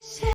The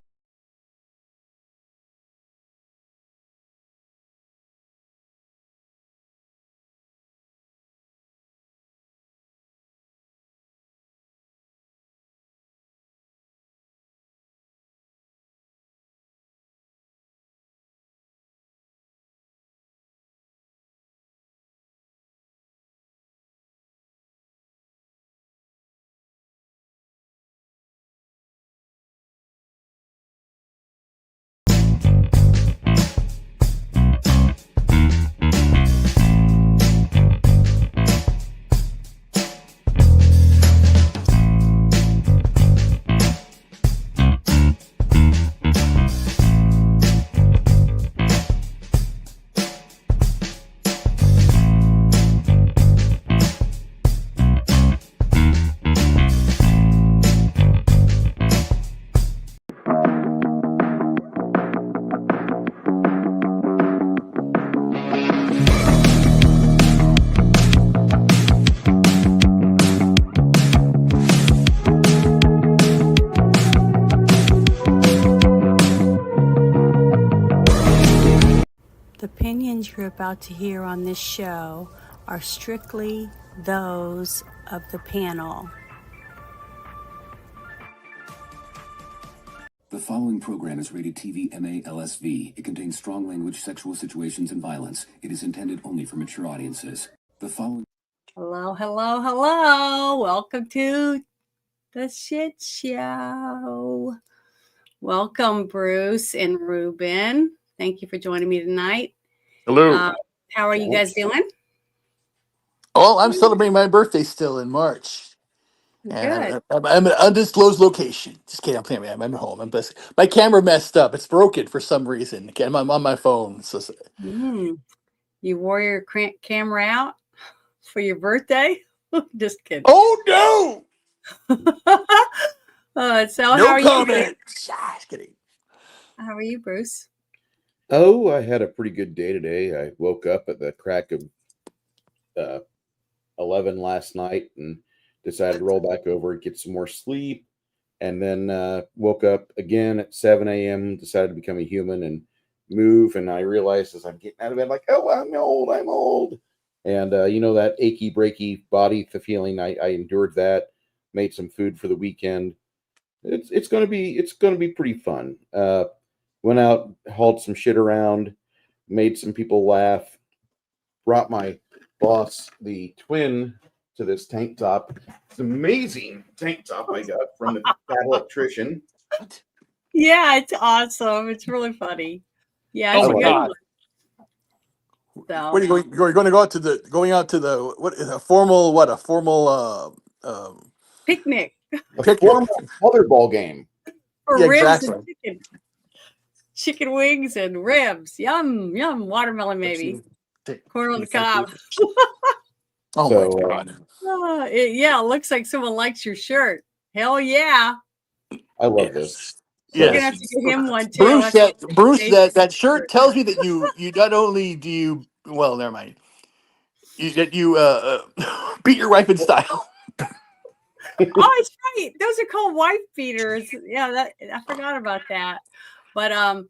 opinions you're about to hear on this show are strictly those of the panel. The following program is rated TV MA-LSV. It contains strong language, sexual situations, and violence. It is intended only for mature audiences. The following... Hello, hello, hello. Welcome to the shit show. Welcome, Bruce and Ruben. Thank you for joining me tonight. Hello. How are you guys doing? Oh, I'm celebrating my birthday still in March. And Good. I'm at an undisclosed location. Just kidding. I'm playing. I'm at home. I'm blessed. My camera messed up. It's broken for some reason. I'm on my phone. So, You wore your camera out for your birthday? Just kidding. Oh no! So no how are comment. Just kidding. How are you, Bruce? Oh, I had a pretty good day today. I woke up at the crack of 11 last night and decided to roll back over and get some more sleep. And then woke up again at 7 a.m., decided to become a human and move. And I realized as I'm getting out of bed, like, oh, I'm old. And, that achy, breaky body, the feeling, I endured that, made some food for the weekend. It's going to be pretty fun. Went out, hauled some shit around, made some people laugh, brought my boss, the twin, to this tank top. It's an amazing tank top I got from the fat electrician. Yeah, it's awesome. It's really funny. Yeah, Oh it's my good. God. So, Where are you going? You're going to go out to a formal picnic. A formal tetherball game. For Yeah, ribs exactly. and chicken wings and ribs. Yum, watermelon maybe. Corn on the cob. Oh my God. It looks like someone likes your shirt. Hell yeah. I love this. You're gonna have to give him one too. Bruce, that shirt tells me that you not only do you, well, never mind. That you beat your wife in style. Oh, it's right. Those are called wife beaters. Yeah, I forgot about that. But I'm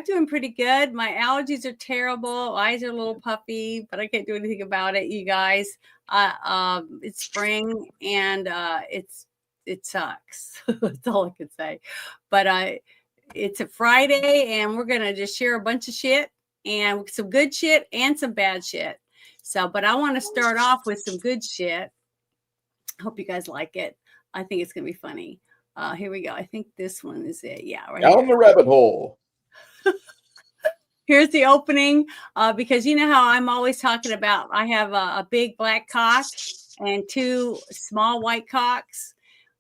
doing pretty good. My allergies are terrible. Eyes are a little puffy, but I can't do anything about it, you guys. It's spring and it sucks. That's all I can say. But it's a Friday and we're gonna just share a bunch of shit and some good shit and some bad shit. So, but I want to start off with some good shit. Hope you guys like it. I think it's gonna be funny. Here we go. I think this one is it. Yeah, right. Down the rabbit hole. Here's the opening, because you know how I'm always talking about I have a big black cock and two small white cocks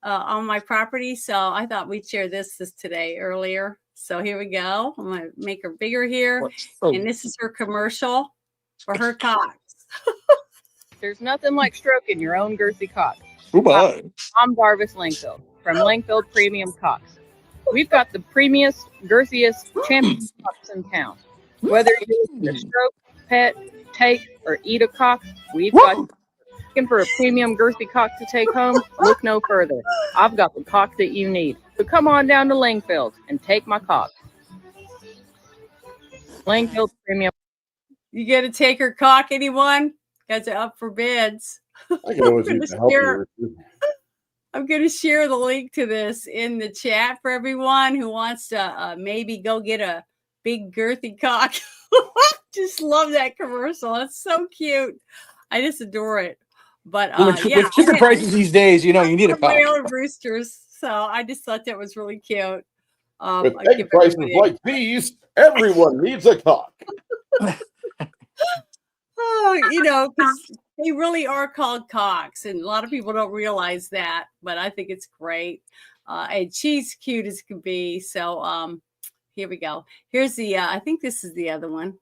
on my property. So I thought we'd share this today earlier. So here we go. I'm gonna make her bigger here, and this is her commercial for her cocks. There's nothing like stroking your own girthy cock. Oh my. I'm Darvis Langfield from Langfield Premium Cocks. We've got the premiest, girthiest champion cocks in town. Whether you're looking to stroke, pet, take, or eat a cock, we've got you. Looking for a premium girthy cock to take home? Look no further. I've got the cock that you need. So come on down to Langfield and take my cock. Langfield Premium. You get to take her cock, anyone? Guys are up for bids. I can always use the help share- here. I'm going to share the link to this in the chat for everyone who wants to maybe go get a big girthy cock. Just love that commercial. It's so cute. I just adore it. But Well, with chicken prices these days, you need a cock. my own roosters. So I just thought that was really cute. With egg prices like these, everyone needs a cock. Oh, because they really are called cocks, and a lot of people don't realize that. But I think it's great, and she's cute as can be. So here we go. Here's the. I think this is the other one.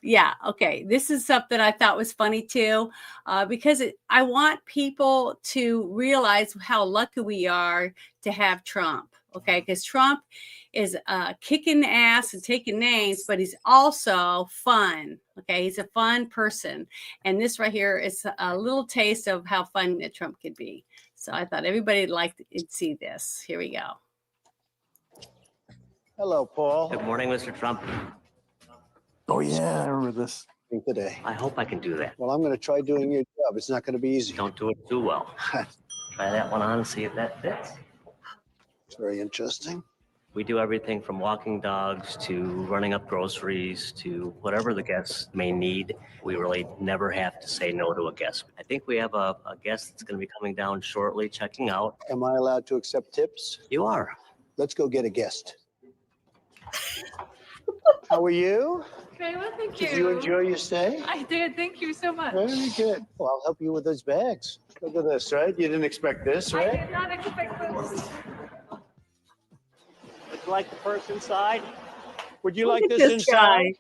Yeah. Okay. This is something I thought was funny too, because I want people to realize how lucky we are to have Trump. Okay, because Trump is kicking ass and taking names, but he's also fun. Okay, he's a fun person, and this right here is a little taste of how fun that Trump could be. So I thought everybody'd like to see this. Here we go. Hello, Paul. Good morning, Mr. Trump. Oh yeah, I remember this. Today. I hope I can do that. Well, I'm going to try doing your job. It's not going to be easy. Don't do it too well. Try that one on and see if that fits. It's very interesting. We do everything from walking dogs to running up groceries to whatever the guests may need. We really never have to say no to a guest. I think we have a guest that's going to be coming down shortly, checking out. Am I allowed to accept tips? You are. Let's go get a guest. How are you? Very well, thank you. Did you enjoy your stay? I did. Thank you so much. Very good. Well, I'll help you with those bags. Look at this, right? You didn't expect this, I right? did not expect this. Would you like the first inside? Would you Look like at this this inside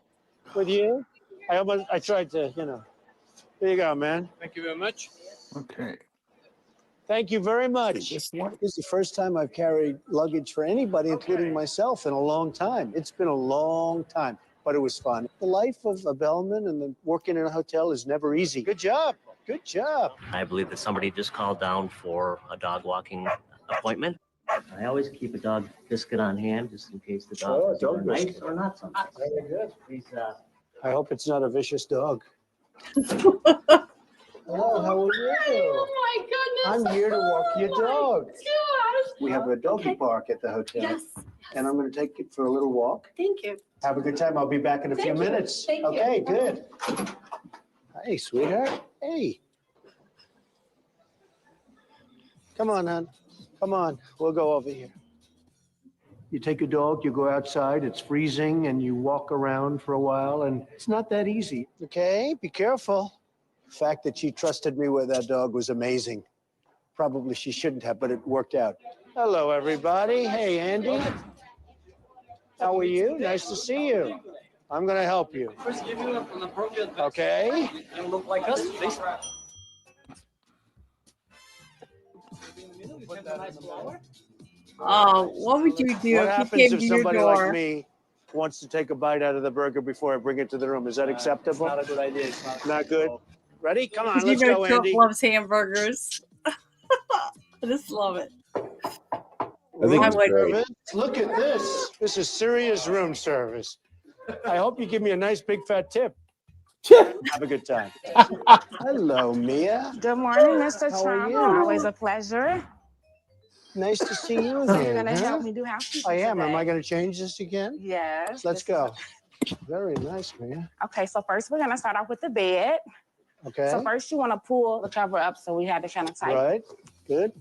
with you? I tried to, There you go, man. Thank you very much. Okay. Thank you very much. This one? This is the first time I've carried luggage for anybody, including myself, in a long time. It's been a long time, but it was fun. The life of a bellman and then working in a hotel is never easy. Good job. Good job. I believe that somebody just called down for a dog walking appointment. I always keep a dog biscuit on hand just in case the dog Sure, is either dog nice biscuit. or not something. Very good. Please, I hope it's not a vicious dog. Hello, how are you? Oh my goodness. I'm here to walk your Oh my dog. gosh. We have a doggy Okay. park at the hotel. Yes. And I'm going to take it for a little walk. Thank you. Have a good time. I'll be back in a few Thank you. minutes. Thank you. Okay, good. Hey, sweetheart. Hey. Come on, hon. Come on. We'll go over here. You take a dog, you go outside, it's freezing, and you walk around for a while, and it's not that easy. Okay, be careful. The fact that she trusted me with that dog was amazing. Probably she shouldn't have, but it worked out. Hello, everybody. Hey, Andy. How are you? Nice to see you. I'm going to help you. First, give you an appropriate Okay. and look like us, please. Oh, what would you do What if he happens came if to your somebody door? like me wants to take a bite out of the burger before I bring it to the room? Is that acceptable? Not a good idea. It's Not good? Ready? Come on, Because let's go, Trump Andy. loves hamburgers. I just love it. I think I it's would- great. Look at this. This is serious room service. I hope you give me a nice big fat tip. Have a good time. Hello, Mia. Good morning, Mr. How are Trump. you? Always a pleasure. Nice to see you So you're again. gonna huh? help me do housekeeping I am. today. Am I going to change this again? Yes. Let's this go. Very nice, Mia. Okay, so first we're gonna start off with the bed. Okay. So first you wanna pull the cover up so we have to kind of tighten. Right. Good.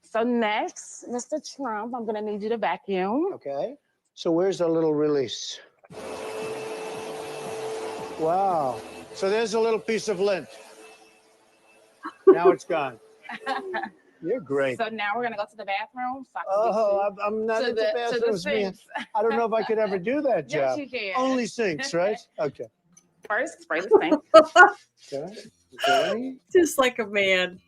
So next, Mr. Trump, I'm gonna need you to vacuum. Okay. So where's the little release? Wow. So there's a little piece of lint. Now it's gone. You're great. So now we're gonna go to the bathroom. So I can Oh, get I'm not you into to the bathrooms, man. sinks. I don't know if I could ever do that Yes, job. you can. Only sinks, right? Okay. First, spray the sink. Okay. Okay. Just like a man.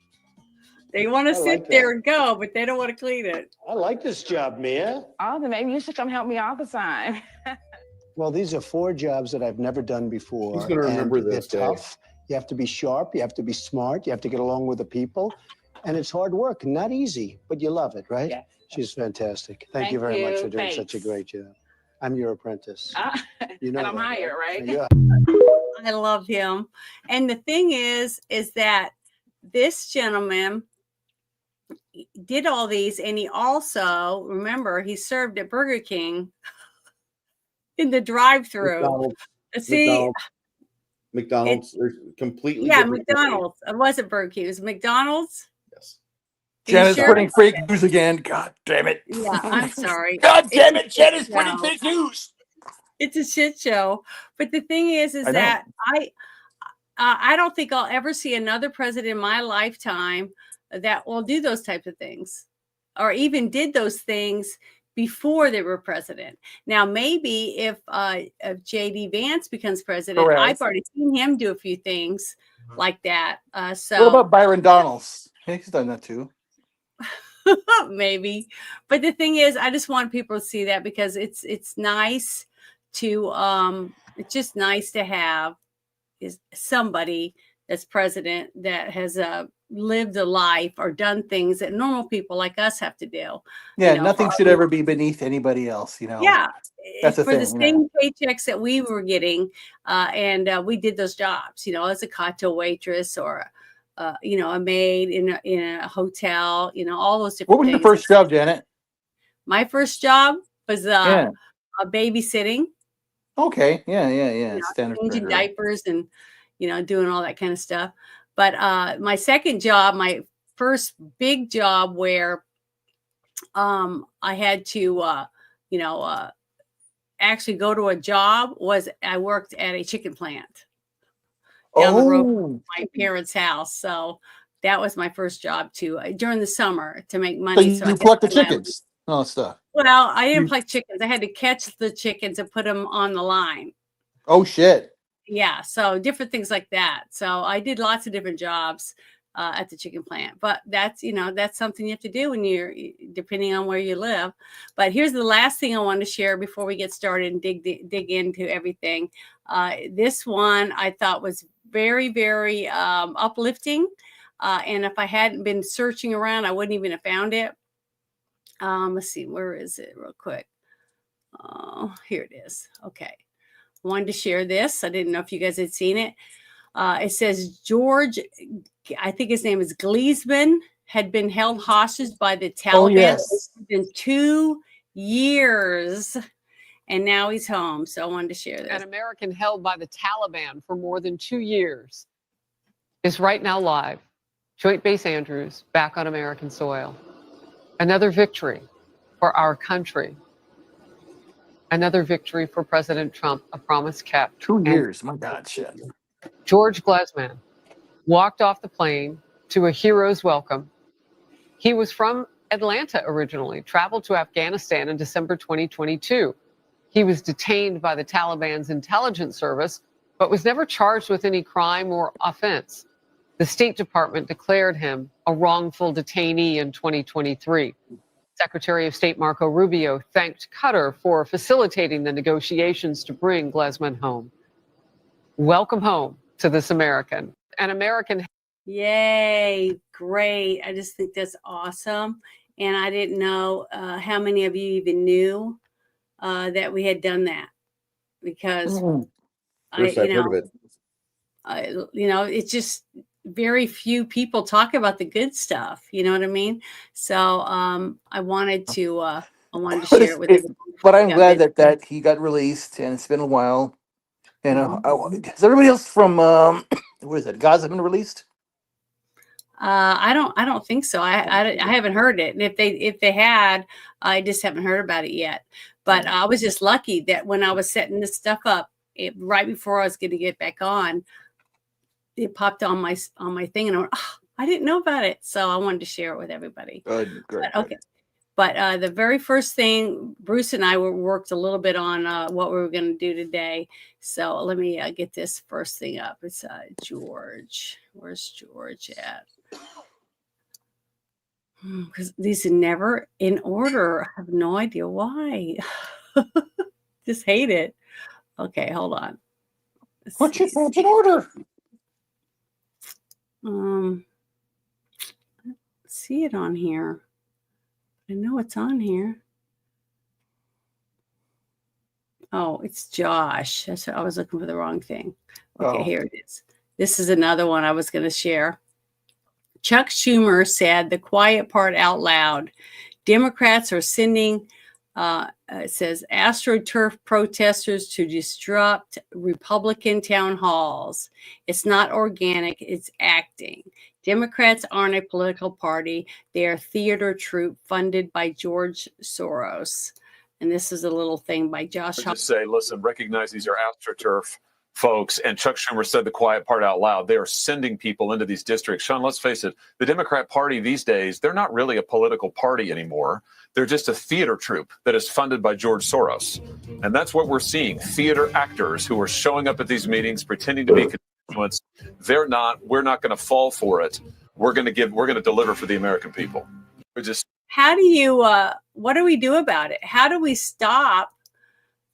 They want to I sit like there that. and go, but they don't want to clean it. I like this job, Mia. Oh, then maybe you should come help me all the time. Well, these are 4 jobs that I've never done before. He's gonna remember and this they're day. tough. You have to be sharp. You have to be smart. You have to get along with the people. And it's hard work, not easy, but you love it, right? Yeah. She's fantastic. Thank you very much for doing such a great job. I'm your apprentice. You know And I'm that, hired, right? Yeah. I love him. And the thing is that this gentleman did all these, and he also, remember, he served at Burger King in the drive-through. McDonald's. See, McDonald's. There's completely yeah, different company. McDonald's. It wasn't Burger King. It was McDonald's. Yes. Jen is sure? putting fake news again. God damn it. Yeah, I'm sorry. God damn it, It's a Jen shit is putting show. fake news. It's a shit show. But the thing is I know. that I don't think I'll ever see another president in my lifetime that will do those types of things, or even did those things before they were president. Now, maybe if J.D. Vance becomes president, Correct. I've already seen him do a few things like that. What about Byron Donalds? He's done that too. maybe. But the thing is, I just want people to see that, because it's nice to it's just nice to have is somebody that's president that has lived a life or done things that normal people like us have to do. Yeah, You know, nothing should ever be beneath anybody else, you know. Yeah, That's the for thing. the same paychecks that we were getting, and we did those jobs, you know, as a cocktail waitress or you know, a maid in a hotel, you know, all those different What was things. your first job, Janet? My first job was Yeah. babysitting. Okay. Yeah. You know, Standard. changing diapers and, you know, doing all that kind of stuff. But my second job, my first big job where I had to, you know, actually go to a job was I worked at a chicken plant down the road from my parents' house. So that was my first job too, during the summer, to make money. So you plucked the chickens and all that stuff. Well, I didn't pluck chickens. I had to catch the chickens and put them on the line. Oh shit. Yeah, so different things like that. So I did lots of different jobs at the chicken plant, but that's, you know, that's something you have to do when you're, depending on where you live. But here's the last thing I want to share before we get started and dig into everything. This one I thought was very, very uplifting. And if I hadn't been searching around, I wouldn't even have found it. Let's see, where is it real quick? Oh, here it is. Okay. Wanted to share this. I didn't know if you guys had seen it. It says George, I think his name is Gleesman, had been held hostage by the Taliban in 2 years, and now he's home. So I wanted to share this. An American held by the Taliban for more than 2 years is right now live. Joint Base Andrews, back on American soil. Another victory for our country. Another victory for President Trump, a promise kept. 2 years, my God, shit. George Glesman walked off the plane to a hero's welcome. He was from Atlanta originally, traveled to Afghanistan in December 2022. He was detained by the Taliban's intelligence service, but was never charged with any crime or offense. The State Department declared him a wrongful detainee in 2023. Secretary of State Marco Rubio thanked Qatar for facilitating the negotiations to bring Glesman home. Welcome home to this American. An American. Yay, great. I just think that's awesome. And I didn't know how many of you even knew that we had done that, because First I've heard of it. You know, it's just very few people talk about the good stuff. You know what I mean? So I wanted to share it with everybody. But I'm glad that he got released, and it's been a while. And has everybody else from what is it, Gaza been released? I don't think so. I haven't heard it. And if they had, I just haven't heard about it yet. But I was just lucky that when I was setting this stuff up, right before I was going to get back on, it popped on my thing, and I went, oh, I didn't know about it. So I wanted to share it with everybody. Good. But, okay. But the very first thing, Bruce and I worked a little bit on what we were going to do today. So let me get this first thing up. It's George. Where's George at? Because these are never in order. I have no idea why. Just hate it. Okay, hold on. Let's Put your see. pants in order. See it on here. I know it's on here. Oh, it's Josh. I was looking for the wrong thing. Okay, Oh. here it is. This is another one I was going to share. Chuck Schumer said the quiet part out loud. Democrats are sending, it says, AstroTurf protesters to disrupt Republican town halls. It's not organic, it's acting. Democrats aren't a political party. They are theater troupe funded by George Soros. And this is a little thing by Josh. Just say, listen, recognize these are AstroTurf folks. And Chuck Schumer said the quiet part out loud. They are sending people into these districts. Sean, let's face it, the Democrat Party these days, they're not really a political party anymore. They're just a theater troupe that is funded by George Soros. And that's what we're seeing. Theater actors who are showing up at these meetings, pretending to be constituents. They're not, we're not going to fall for it. We're going to deliver for the American people. How do you, what do we do about it? How do we stop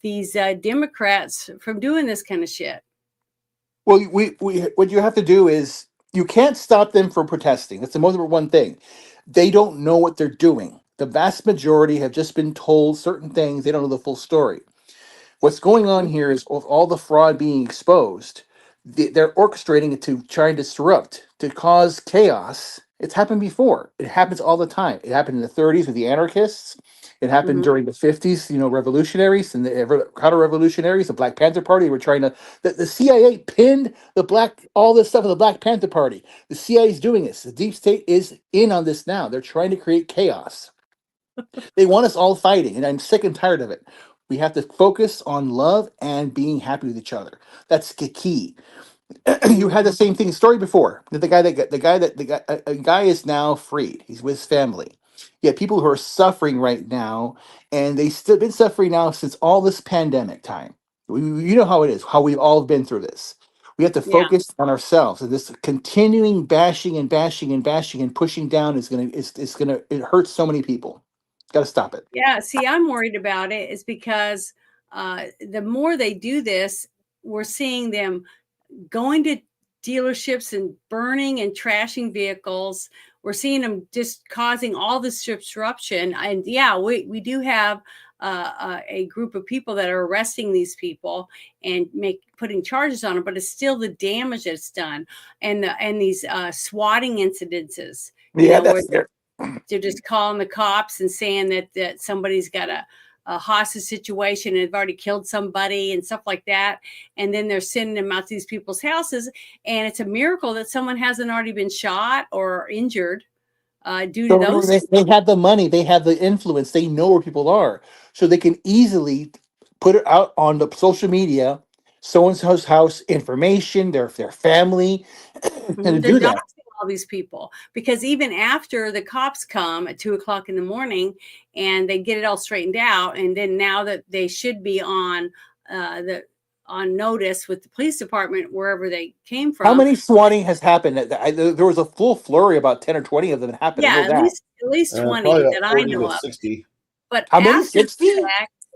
these Democrats from doing this kind of shit? Well, we what you have to do is you can't stop them from protesting. That's the most important one thing. They don't know what they're doing. The vast majority have just been told certain things. They don't know the full story. What's going on here is with all the fraud being exposed, they're orchestrating it to try and disrupt, to cause chaos. It's happened before. It happens all the time. It happened in the 30s with the anarchists. It happened during the 50s, revolutionaries and the counter-revolutionaries, the Black Panther Party were trying to, the CIA pinned all this stuff in the Black Panther Party. The CIA is doing this. The deep state is in on this now. They're trying to create chaos. They want us all fighting, and I'm sick and tired of it. We have to focus on love and being happy with each other. That's the key. You had the same story before. A guy is now freed. He's with his family. You have people who are suffering right now, and they still been suffering now since all this pandemic time. You know how it is, how we've all been through this. We have to focus on ourselves, and this continuing bashing and bashing and bashing and pushing down it hurts so many people. Got to stop it. Yeah, see, I'm worried about it is because the more they do this, we're seeing them going to dealerships and burning and trashing vehicles. We're seeing them just causing all this disruption. And yeah, we do have a group of people that are arresting these people and putting charges on them, but it's still the damage that's done and these swatting incidences. They're just calling the cops and saying that somebody's got a hostage situation and they've already killed somebody and stuff like that. And then they're sending them out to these people's houses. And it's a miracle that someone hasn't already been shot or injured due to those. They have the money, they have the influence, they know where people are. So they can easily put it out on the social media, so-and-so's house information, their family, and to do that. All these people, because even after the cops come at 2:00 in the morning and they get it all straightened out, and then now that they should be on notice with the police department wherever they came from. How many swatting has happened? There was a full flurry, about 10 or 20 of them happened. Yeah, at least 20 that I know of. 60. But how many? 60?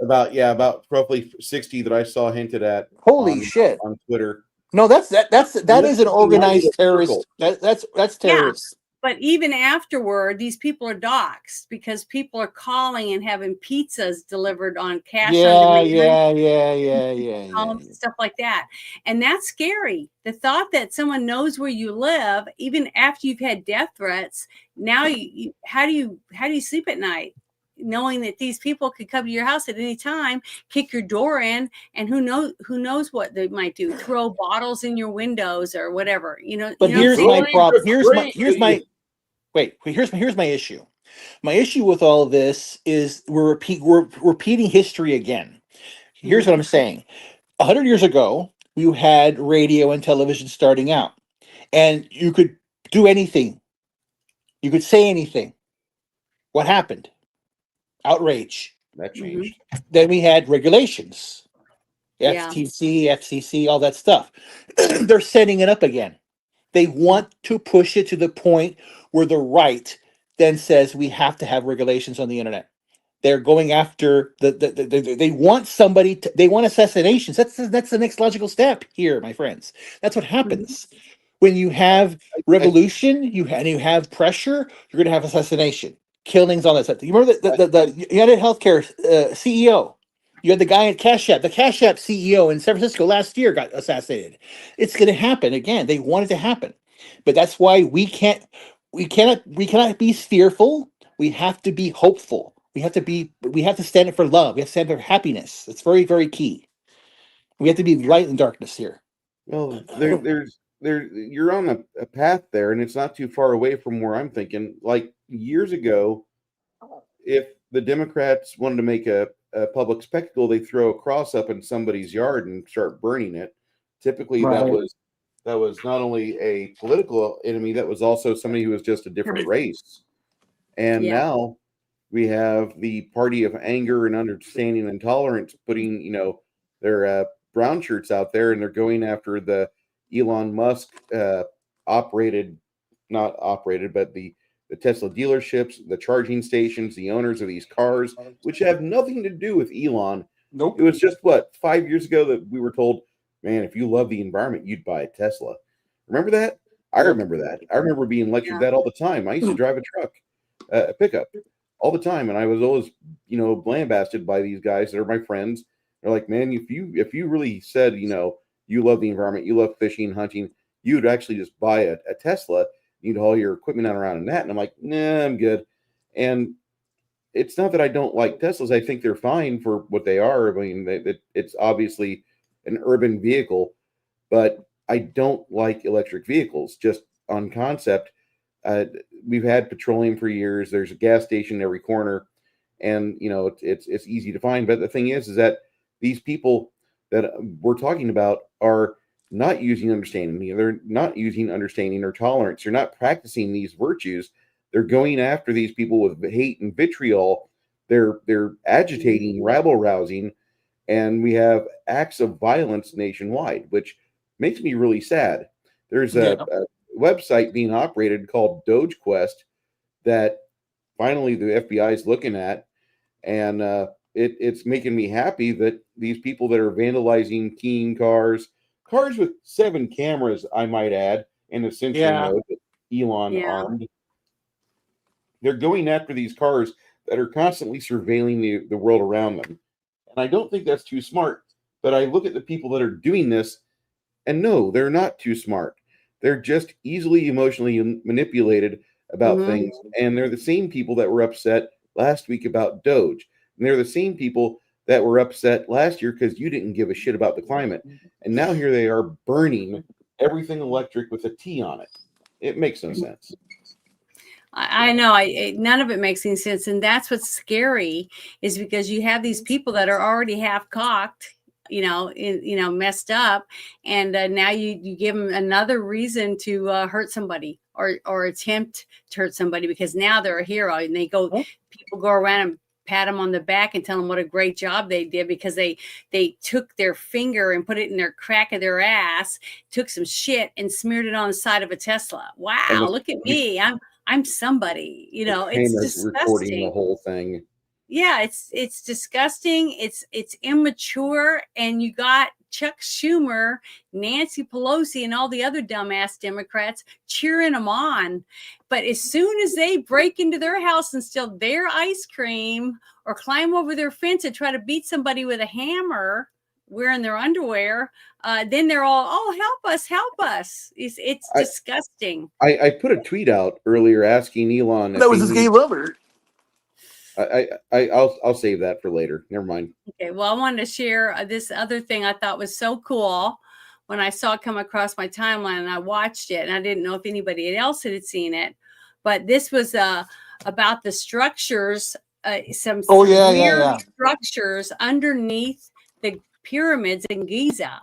About roughly 60 that I saw hinted at. Holy shit! On Twitter. No, that is an organized terrorist. That's terrorist. But even afterward, these people are doxxed because people are calling and having pizzas delivered on cash on demand. Stuff like that. And that's scary. The thought that someone knows where you live, even after you've had death threats, now how do you sleep at night? Knowing that these people could come to your house at any time, kick your door in, and who knows what they might do, throw bottles in your windows or whatever, But here's my problem. Here's my issue. My issue with all of this is we're repeating history again. Here's what I'm saying. 100 years ago, you had radio and television starting out, and you could do anything. You could say anything. What happened? Outrage. That changed. Then we had regulations, FTC, FCC, all that stuff. They're setting it up again. They want to push it to the point where the right then says we have to have regulations on the internet. They're going after they want somebody to, they want assassinations. That's the next logical step here, my friends. That's what happens when you have revolution. You have pressure. You're going to have assassination, killings, all that stuff. You remember the United Healthcare CEO? You had the guy at Cash App. The Cash App CEO in San Francisco last year got assassinated. It's going to happen again. They want it to happen, but that's why we cannot be fearful. We have to be hopeful. We have to stand up for love. We have to stand up for happiness. It's very, very key. We have to be light in darkness here. Well, you're on a path there, and it's not too far away from where I'm thinking. Like years ago, if the Democrats wanted to make a public spectacle, they throw a cross up in somebody's yard and start burning it. Typically, that was not only a political enemy, that was also somebody who was just a different race. And now we have the party of anger and understanding and tolerance putting, their brown shirts out there, and they're going after the Elon Musk not operated, but the Tesla dealerships, the charging stations, the owners of these cars, which have nothing to do with Elon. Nope. It was just 5 years ago that we were told, man, if you love the environment, you'd buy a Tesla. Remember that? I remember that. I remember being lectured that all the time. I used to drive a truck, a pickup, all the time, and I was always, lambasted by these guys that are my friends. They're like, man, if you really said, you love the environment, you love fishing, hunting, you'd actually just buy a Tesla. You'd haul your equipment out around in that. And I'm like, nah, I'm good. And it's not that I don't like Teslas. I think they're fine for what they are. I mean, it's obviously an urban vehicle, but I don't like electric vehicles just on concept. We've had petroleum for years. There's a gas station every corner, and it's easy to find. But the thing is that these people that we're talking about are not using understanding. They're not using understanding or tolerance. They're not practicing these virtues. They're going after these people with hate and vitriol. They're agitating, rabble rousing, and we have acts of violence nationwide, which makes me really sad. There's a website being operated called Doge Quest that finally the FBI is looking at, and it's making me happy that these people that are vandalizing teen cars with 7 cameras, I might add, and a sensor node that Elon armed, they're going after these cars that are constantly surveilling the world around them. And I don't think that's too smart, but I look at the people that are doing this, and no, they're not too smart. They're just easily emotionally manipulated about things, and they're the same people that were upset last week about Doge. And they're the same people that were upset last year because you didn't give a shit about the climate. And now here they are burning everything electric with a T on it. It makes no sense. I know. None of it makes any sense. And that's what's scary, is because you have these people that are already half cocked, messed up. And now you give them another reason to hurt somebody or attempt to hurt somebody, because now they're a hero, and people go around and pat them on the back and tell them what a great job they did because they took their finger and put it in their crack of their ass, took some shit and smeared it on the side of a Tesla. Wow, look at me. I'm somebody, it's disgusting. Recording the whole thing. Yeah, it's disgusting. It's immature. And you got Chuck Schumer, Nancy Pelosi, and all the other dumbass Democrats cheering them on. But as soon as they break into their house and steal their ice cream or climb over their fence and try to beat somebody with a hammer wearing their underwear, then they're all, oh, help us. It's disgusting. I put a tweet out earlier asking Elon. That was his gay lover. I'll save that for later. Never mind. Okay, well, I wanted to share this other thing I thought was so cool when I saw it come across my timeline, and I watched it, and I didn't know if anybody else had seen it, but this was about the structures, some weird structures underneath the pyramids in Giza.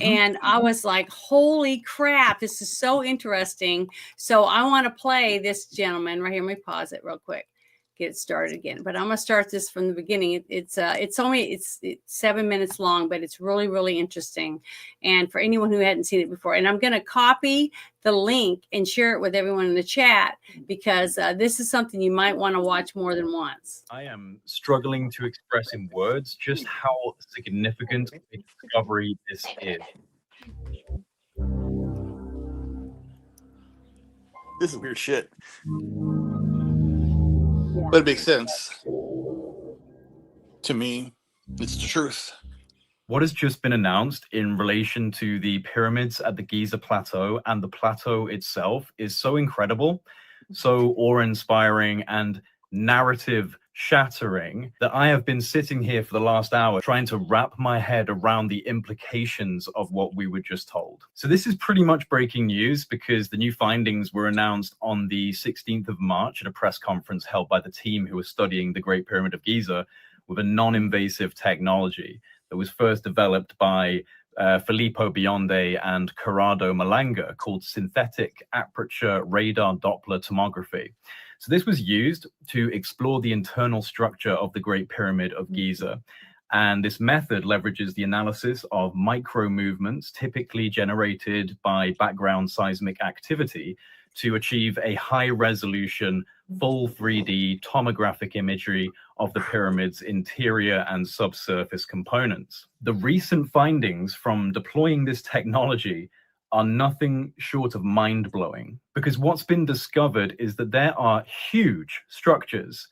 And I was like, holy crap, this is so interesting. So I want to play this gentleman right here. Let me pause it real quick. get it started again. But I'm gonna start this from the beginning. It's 7 minutes long, but it's really, really interesting. And for anyone who hadn't seen it before, and I'm gonna copy the link and share it with everyone in the chat, because this is something you might want to watch more than once. I am struggling to express in words just how significant a discovery this is. This is weird shit. But it makes sense. To me, it's the truth. What has just been announced in relation to the pyramids at the Giza Plateau and the plateau itself is so incredible, so awe-inspiring and narrative-shattering that I have been sitting here for the last hour trying to wrap my head around the implications of what we were just told. So this is pretty much breaking news because the new findings were announced on the 16th of March at a press conference held by the team who was studying the Great Pyramid of Giza with a non-invasive technology that was first developed by Filippo Bionde and Corrado Malanga, called synthetic aperture radar Doppler tomography. So this was used to explore the internal structure of the Great Pyramid of Giza. And this method leverages the analysis of micro movements typically generated by background seismic activity to achieve a high resolution, full 3D tomographic imagery of the pyramid's interior and subsurface components. The recent findings from deploying this technology are nothing short of mind-blowing, because what's been discovered is that there are huge structures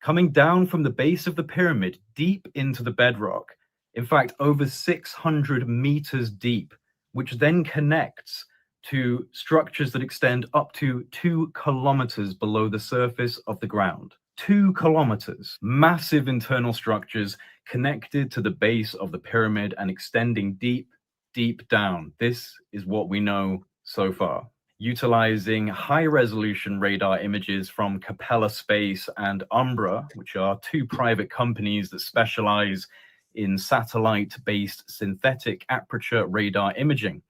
coming down from the base of the pyramid deep into the bedrock, in fact, over 600 meters deep, which then connects to structures that extend up to 2 kilometers below the surface of the ground. 2 kilometers, massive internal structures connected to the base of the pyramid and extending deep, deep down. This is what we know so far. Utilizing high-resolution radar images from Capella Space and Umbra, which are 2 private companies that specialize in satellite-based synthetic aperture radar imaging.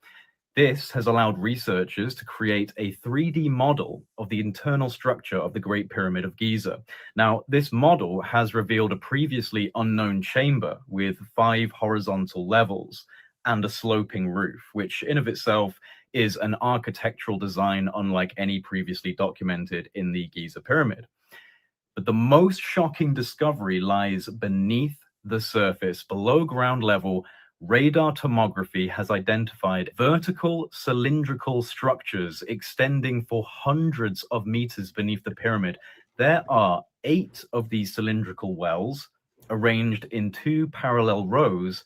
This has allowed researchers to create a 3D model of the internal structure of the Great Pyramid of Giza. Now, this model has revealed a previously unknown chamber with 5 horizontal levels and a sloping roof, which in of itself is an architectural design unlike any previously documented in the Giza Pyramid. But the most shocking discovery lies beneath the surface, below ground level. Radar tomography has identified vertical cylindrical structures extending for hundreds of meters beneath the pyramid. There are 8 of these cylindrical wells arranged in 2 parallel rows,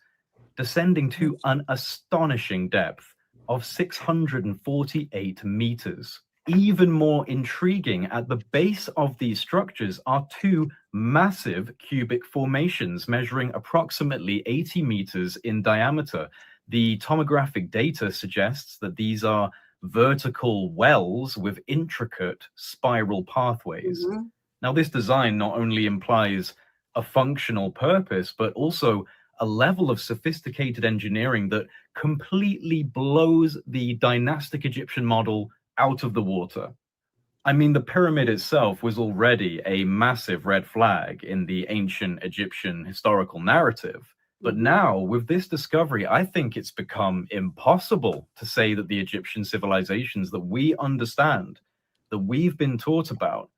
descending to an astonishing depth of 648 meters. Even more intriguing, at the base of these structures are 2 massive cubic formations measuring approximately 80 meters in diameter. The tomographic data suggests that these are vertical wells with intricate spiral pathways. Now, this design not only implies a functional purpose, but also a level of sophisticated engineering that completely blows the dynastic Egyptian model out of the water. I mean, the pyramid itself was already a massive red flag in the ancient Egyptian historical narrative. But now, with this discovery, I think it's become impossible to say that the Egyptian civilizations that we understand, that we've been taught about,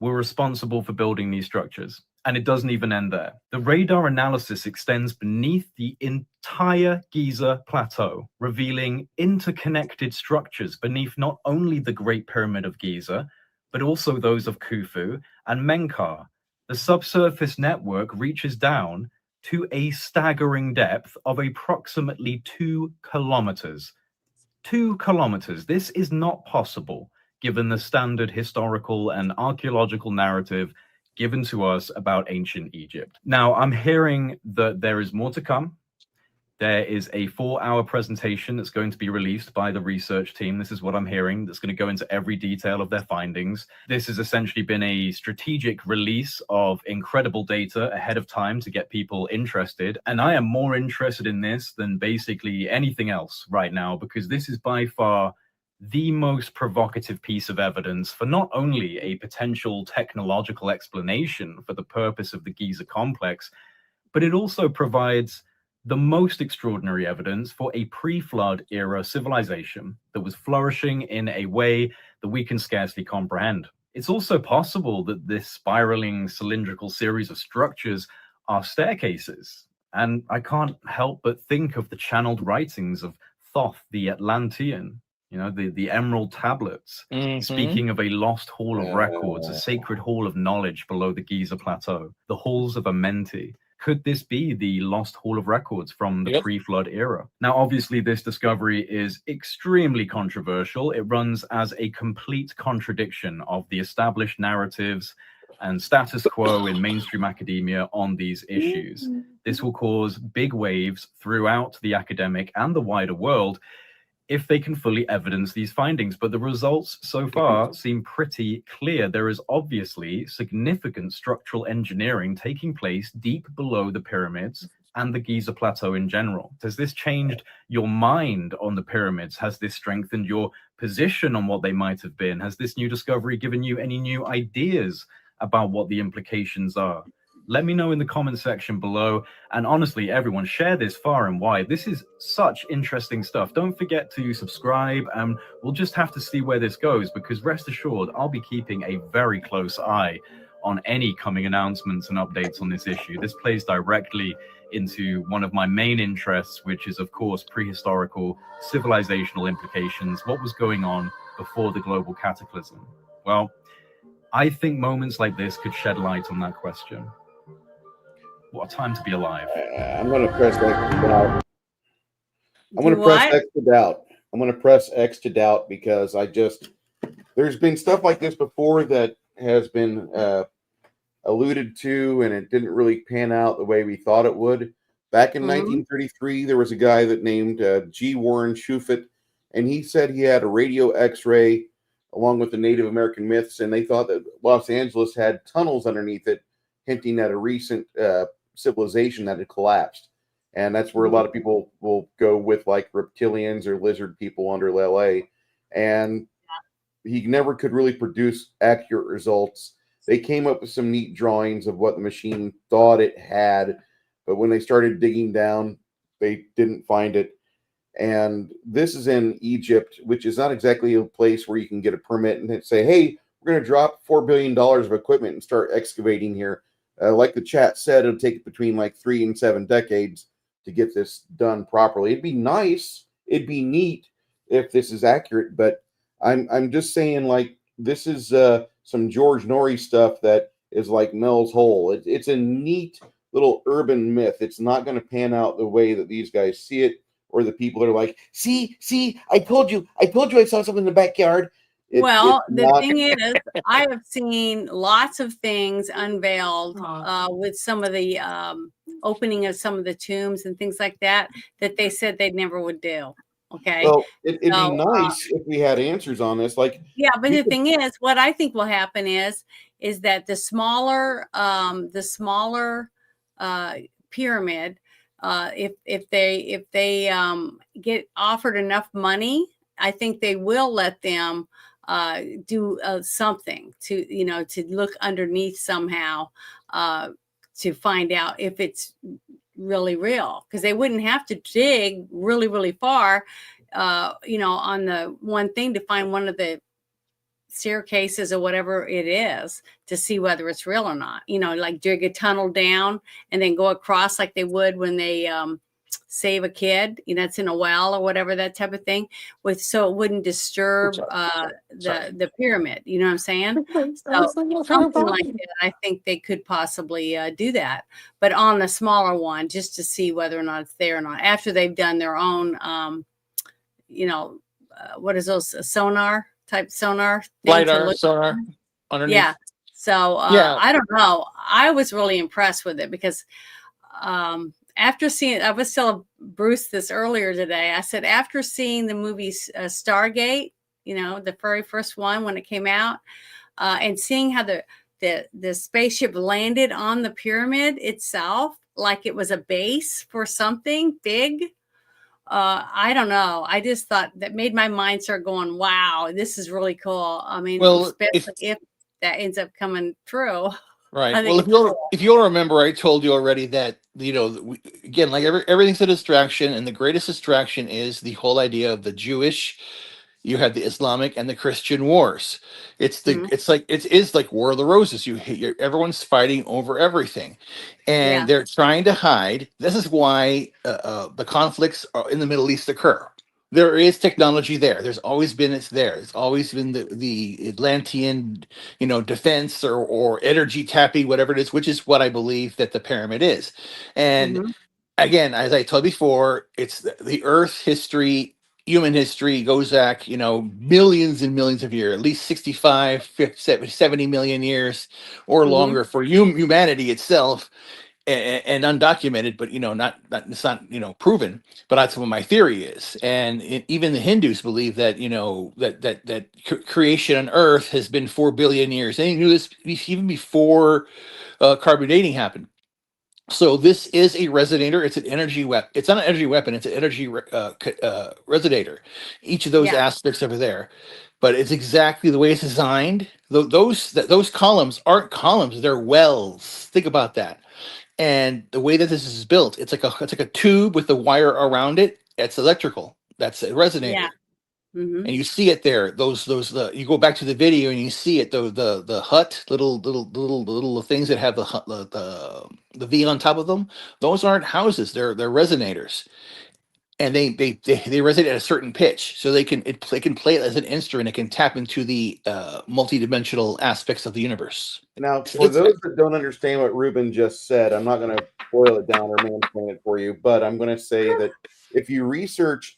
were responsible for building these structures. And it doesn't even end there. The radar analysis extends beneath the entire Giza Plateau, revealing interconnected structures beneath not only the Great Pyramid of Giza, but also those of Khufu and Menkaure. The subsurface network reaches down to a staggering depth of approximately 2 kilometers. 2 kilometers. This is not possible, given the standard historical and archaeological narrative given to us about ancient Egypt. Now, I'm hearing that there is more to come. There is a 4-hour presentation that's going to be released by the research team. This is what I'm hearing. That's going to go into every detail of their findings. This has essentially been a strategic release of incredible data ahead of time to get people interested. And I am more interested in this than basically anything else right now, because this is by far the most provocative piece of evidence for not only a potential technological explanation for the purpose of the Giza complex, but it also provides the most extraordinary evidence for a pre-flood era civilization that was flourishing in a way that we can scarcely comprehend. It's also possible that this spiraling cylindrical series of structures are staircases. And I can't help but think of the channeled writings of Thoth the Atlantean, the emerald tablets, speaking of a lost hall of records, a sacred hall of knowledge below the Giza plateau, the halls of Amenti. Could this be the lost hall of records from the pre-flood era? Now, obviously, this discovery is extremely controversial. It runs as a complete contradiction of the established narratives and status quo in mainstream academia on these issues. This will cause big waves throughout the academic and the wider world if they can fully evidence these findings. But the results so far seem pretty clear. There is obviously significant structural engineering taking place deep below the pyramids and the Giza plateau in general. Has this changed your mind on the pyramids? Has this strengthened your position on what they might have been? Has this new discovery given you any new ideas about what the implications are? Let me know in the comment section below. And honestly, everyone, share this far and wide. This is such interesting stuff. Don't forget to subscribe, and we'll just have to see where this goes, because rest assured, I'll be keeping a very close eye on any coming announcements and updates on this issue. This plays directly into one of my main interests, which is, of course, prehistorical civilizational implications. What was going on before the global cataclysm? Well, I think moments like this could shed light on that question. What a time to be alive. I'm going to press X to doubt. I'm going to press X to doubt. I'm going to press X to doubt because there's been stuff like this before that has been alluded to, and it didn't really pan out the way we thought it would. Back in 1933, there was a guy that named G. Warren Shufit, and he said he had a radio X-ray along with the Native American myths, and they thought that Los Angeles had tunnels underneath it, hinting at a recent civilization that had collapsed. And that's where a lot of people will go with, like, reptilians or lizard people under LA. And he never could really produce accurate results. They came up with some neat drawings of what the machine thought it had, but when they started digging down, they didn't find it. And this is in Egypt, which is not exactly a place where you can get a permit and say, hey, we're going to drop $4 billion of equipment and start excavating here. Like the chat said, it'll take between like 3 and 7 decades to get this done properly. It'd be nice, it'd be neat if this is accurate, but I'm just saying, like, this is some George Norrie stuff that is like Mel's Hole. It's a neat little urban myth. It's not going to pan out the way that these guys see it, or the people that are like, see, I told you I saw something in the backyard. The thing is, I have seen lots of things unveiled with some of the opening of some of the tombs and things like that they said they never would do. Okay. Well, it'd be nice if we had answers on this. Like, yeah, but the thing is, what I think will happen is that the smaller pyramid, if they get offered enough money, I think they will let them do something to look underneath somehow to find out if it's really real, because they wouldn't have to dig really, really far, on the one thing to find one of the staircases or whatever it is to see whether it's real or not. Like dig a tunnel down and then go across like they would when they save a kid, it's in a well or whatever, that type of thing, so it wouldn't disturb the pyramid. You know what I'm saying? So something like that, I think they could possibly do that, but on the smaller one, just to see whether or not it's there or not, after they've done their own what is those sonar LiDAR sonar underneath. Yeah. So I don't know. I was really impressed with it because after seeing, I was telling Bruce this earlier today. I said, after seeing the movie Stargate, the very first one when it came out, and seeing how the spaceship landed on the pyramid itself, like it was a base for something big. I don't know. I just thought that made my mind start going, wow, this is really cool. I mean, Well, especially if that ends up coming true. right. I Well, think it's cool. if you'll remember, I told you already that again, like everything's a distraction, and the greatest distraction is the whole idea of the Jewish. You have the Islamic and the Christian wars. It's like it is like War of the Roses. Everyone's fighting over everything, and Yeah. they're trying to hide. This is why the conflicts in the Middle East occur. There is technology there. There's always been it's there. It's always been the Atlantean, defense or energy tapping, whatever it is, which is what I believe that the pyramid is. And again, as I told before, it's the Earth history, human history goes back, millions and millions of years, at least 65, 50, 70 million years or longer for humanity itself, and undocumented, but not it's not proven. But that's what my theory is, and even the Hindus believe that creation on Earth has been 4 billion years. They knew this even before carbon dating happened. So this is a resonator. It's an energy weapon. It's not an energy weapon. It's an energy resonator. Each of those aspects over there, but it's exactly the way it's designed. Those columns aren't columns. They're wells. Think about that. And the way that this is built, it's like a tube with a wire around it. It's electrical. That's a resonator. Yeah. And you see it there. You go back to the video and you see it. The hut, little things that have the V on top of them. Those aren't houses. They're resonators, and they resonate at a certain pitch, so they can play it as an instrument. It can tap into the multidimensional aspects of the universe. Now, for those that don't understand what Ruben just said, I'm not going to boil it down or mansplain it for you, but I'm going to say that if you research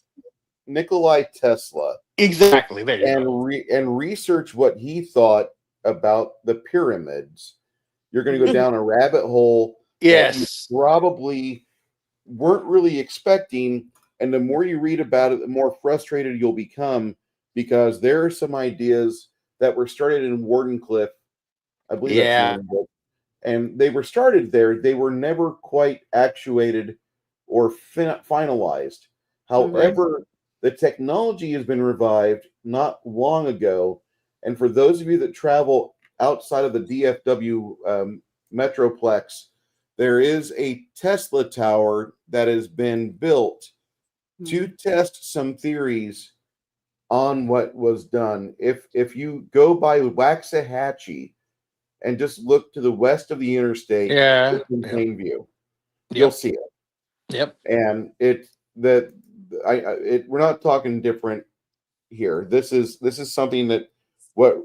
Nikolai Tesla, exactly, there you go. And research what he thought about the pyramids, you're going to go down a rabbit hole that you probably weren't really expecting. And the more you read about it, the more frustrated you'll become, because there are some ideas that were started in Wardenclyffe. I believe that's the name of the book. And they were started there. They were never quite actuated or finalized. However, the technology has been revived not long ago. And for those of you that travel outside of the DFW Metroplex, there is a Tesla tower that has been built to test some theories on what was done. If you go by Waxahachie and just look to the west of the interstate, it's in plain view, you'll see it. Yep. And we're not talking different here. This is something that what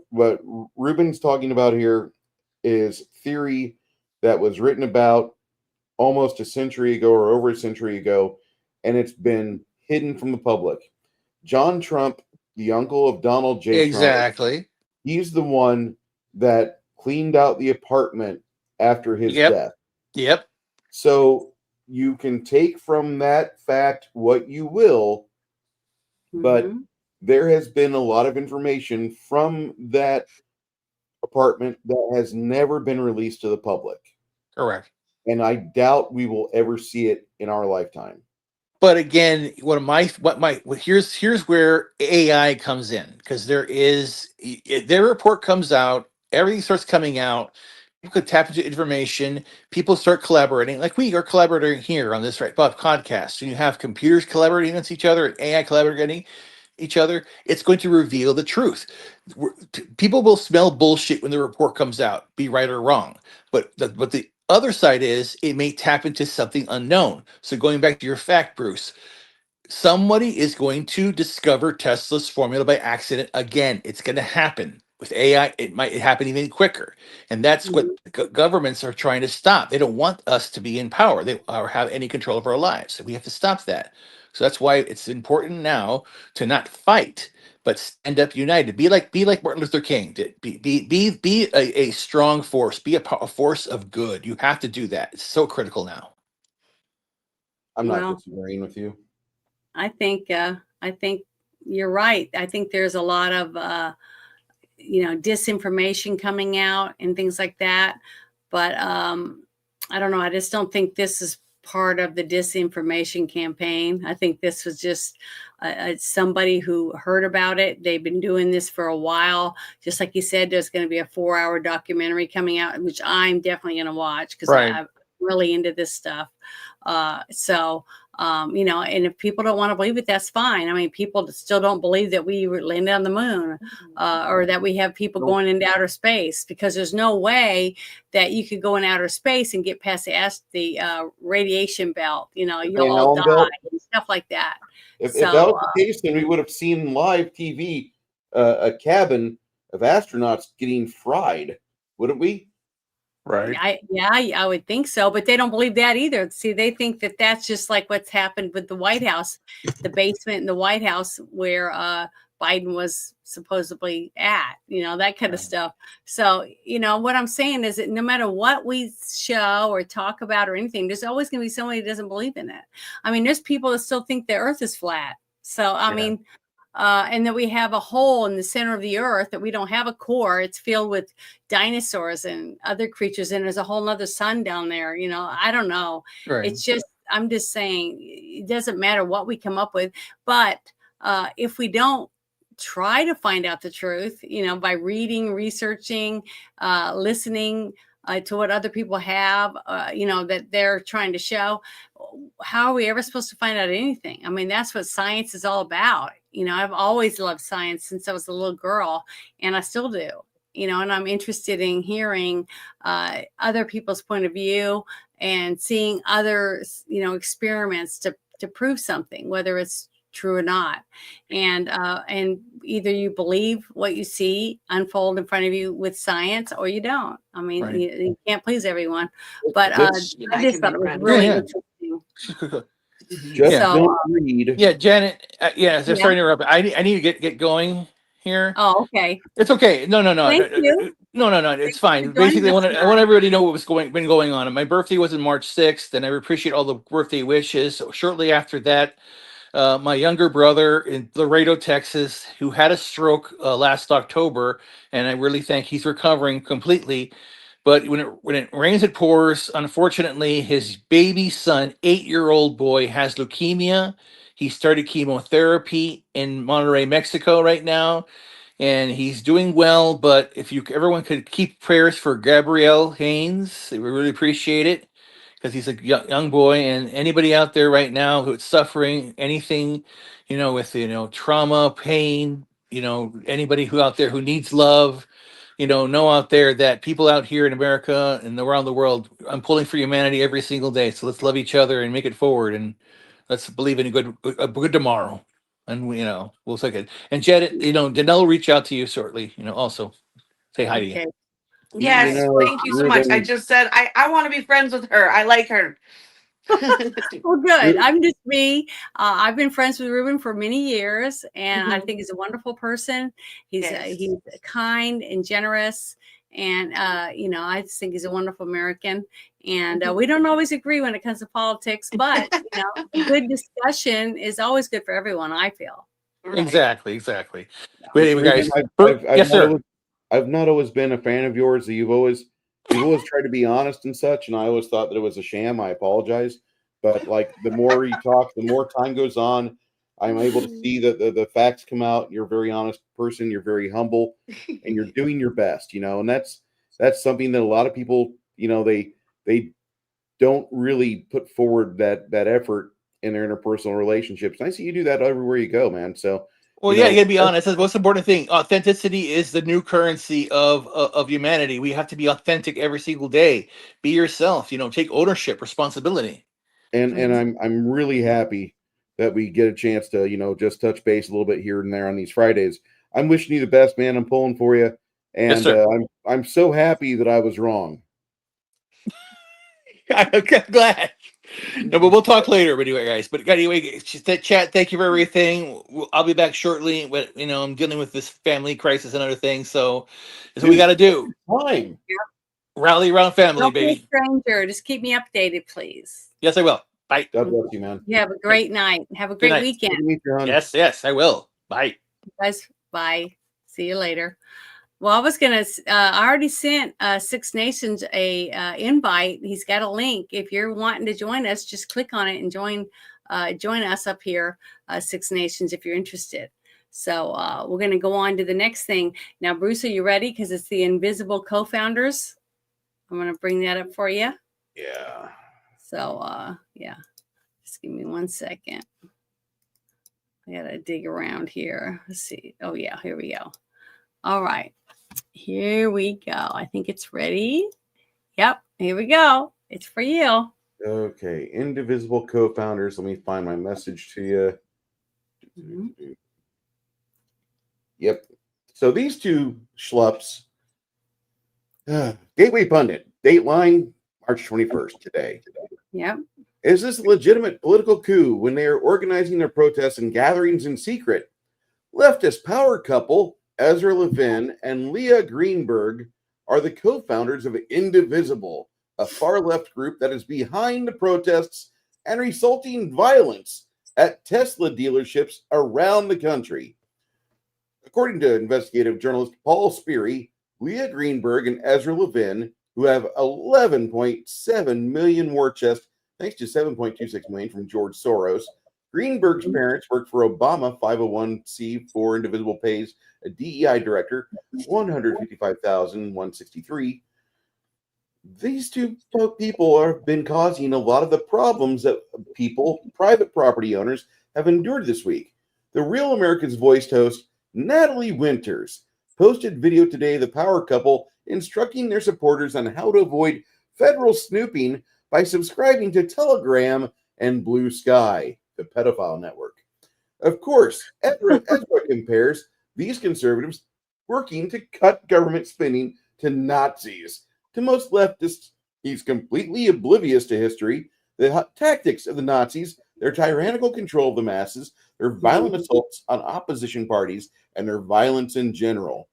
Ruben's talking about here is theory that was written about almost a century ago or over a century ago, and it's been hidden from the public. John Trump, the uncle of Donald J. Exactly. Trump, he's the one that cleaned out the apartment after his death. Yep. So you can take from that fact what you will, but there has been a lot of information from that apartment that has never been released to the public. Correct. And I doubt we will ever see it in our lifetime. But again, here's where AI comes in, because their report comes out, everything starts coming out. People could tap into information. People start collaborating, like we are collaborating here on this podcast. And you have computers collaborating against each other and AI collaborating each other. It's going to reveal the truth. People will smell bullshit when the report comes out, be right or wrong. But the other side is it may tap into something unknown. So going back to your fact, Bruce, somebody is going to discover Tesla's formula by accident again. It's going to happen. With AI, it might happen even quicker. And that's what governments are trying to stop. They don't want us to be in power or have any control of our lives. So we have to stop that. So that's why it's important now to not fight, but stand up united. Be like Martin Luther King did. Be a strong force. Be a force of good. You have to do that. It's so critical now. I'm not disagreeing with you. I think you're right. I think there's a lot of disinformation coming out and things like that. But I don't know. I just don't think this is part of the disinformation campaign. I think this was just somebody who heard about it. They've been doing this for a while. Just like you said, there's going to be a 4-hour documentary coming out, which I'm definitely going to watch because I'm really into this stuff. You know, and if people don't want to believe it, that's fine. I mean, people still don't believe that we landed on the moon or that we have people going into outer space, because there's no way that you could go in outer space and get past the radiation belt. You know, you'll all die and stuff like that. If that was the case, then we would have seen live TV a cabin of astronauts getting fried, wouldn't we? Right. I would think so, but they don't believe that either. See, they think that that's just like what's happened with the White House, the basement in the White House where Biden was supposedly at, you know, that kind of stuff. So, you know, what I'm saying is that no matter what we show or talk about or anything, there's always going to be somebody who doesn't believe in it. I mean, there's people that still think the earth is flat. So, I mean, and that we have a hole in the center of the earth, that we don't have a core. It's filled with dinosaurs and other creatures, and there's a whole nother sun down there. You know, I don't know. It's just, I'm just saying, it doesn't matter what we come up with. But if we don't try to find out the truth, you know, by reading, researching, listening to what other people have, you know, that they're trying to show, how are we ever supposed to find out anything? I mean, that's what science is all about. You know, I've always loved science since I was a little girl, and I still do, you know, and I'm interested in hearing other people's point of view and seeing other, you know, experiments to prove something, whether it's true or not. And either you believe what you see unfold in front of you with science, or you don't. I mean, you can't please everyone. But I just thought it was really interesting. Don't read. Yeah, Janet. Sorry to interrupt. I need to get going here. Oh, okay. It's okay. No. Thank you. No. It's fine. Basically, I want everybody to know what was been going on. My birthday was on March 6th, and I appreciate all the birthday wishes. Shortly after that, my younger brother in Laredo, Texas, who had a stroke last October, and I really think he's recovering completely. But when it rains, it pours. Unfortunately, his baby son, 8-year-old boy, has leukemia. He started chemotherapy in Monterrey, Mexico, right now, and he's doing well. But if everyone could keep prayers for Gabrielle Haynes, we really appreciate it, because he's a young boy. And anybody out there right now who's suffering anything, you know, with, you know, trauma, pain, you know, anybody who out there who needs love, you know out there that people out here in America and around the world, I'm pulling for humanity every single day. So let's love each other and make it forward, and let's believe in a good tomorrow. And we, you know, we'll take it. And Janet, you know, Danelle will reach out to you shortly. You know, also say hi to you. Yes, thank you so much. I just said I want to be friends with her. I like her. Well, good. I'm just me. I've been friends with Ruben for many years, and I think he's a wonderful person. He's kind and generous, and you know, I just think he's a wonderful American. And we don't always agree when it comes to politics, but you know, good discussion is always good for everyone, I feel. Exactly. But anyway, guys, Yes, sir. I've not always been a fan of yours. You've always tried to be honest and such, and I always thought that it was a sham. I apologize, but like the more you talk, the more time goes on, I'm able to see that the facts come out. You're a very honest person. You're very humble, and you're doing your best. You know, and that's something that a lot of people, you know, they don't really put forward that effort in their interpersonal relationships. And I see you do that everywhere you go, man. So. Well, you gotta be honest. That's the most important thing. Authenticity is the new currency of humanity. We have to be authentic every single day. Be yourself. You know, take ownership, responsibility. And I'm really happy that we get a chance to, you know, just touch base a little bit here and there on these Fridays. I'm wishing you the best, man. I'm pulling for you, and I'm so happy that I was wrong. I'm glad. No, but we'll talk later. But anyway, guys. But anyway, chat. Thank you for everything. I'll be back shortly. But you know, I'm dealing with this family crisis and other things. So that's what we got to do. Fine. Rally around family, Don't baby. be a stranger. Just keep me updated, please. Yes, I will. Bye. God bless you, man. You have a great night. Have a great weekend. Yes, I will. Bye. Guys, bye. See you later. Well, I was gonna. I already sent Six Nations a invite. He's got a link. If you're wanting to join us, just click on it and join us up here, Six Nations, if you're interested. So we're gonna go on to the next thing now. Bruce, are you ready? Because it's the Invisible Co-Founders. I'm gonna bring that up for you. Yeah. So yeah, just give me 1 second. I gotta dig around here. Let's see. Oh yeah, here we go. All right. Here we go. I think it's ready. Yep, here we go. It's for you. Okay, Indivisible Co-Founders. Let me find my message to you. Mm-hmm. Yep. So these two schlups, Gateway Pundit, Dateline, March 21st, today. Yep. Is this a legitimate political coup when they are organizing their protests and gatherings in secret? Leftist power couple Ezra Levin and Leah Greenberg are the co-founders of Indivisible, a far-left group that is behind the protests and resulting violence at Tesla dealerships around the country. According to investigative journalist Paul Speary, Leah Greenberg and Ezra Levin, who have 11.7 million war chest, thanks to 7.26 million from George Soros. Greenberg's parents worked for Obama 501c4 Indivisible pays a DEI director $155,163. These two people have been causing a lot of the problems that private property owners, have endured this week. The Real America's Voice host Natalie Winters posted video today of the power couple instructing their supporters on how to avoid federal snooping by subscribing to Telegram and Blue Sky, the pedophile network. Of course, Ezra compares these conservatives working to cut government spending to Nazis. To most leftists, he's completely oblivious to history, the tactics of the Nazis, their tyrannical control of the masses, their violent assaults on opposition parties, and their violence in general.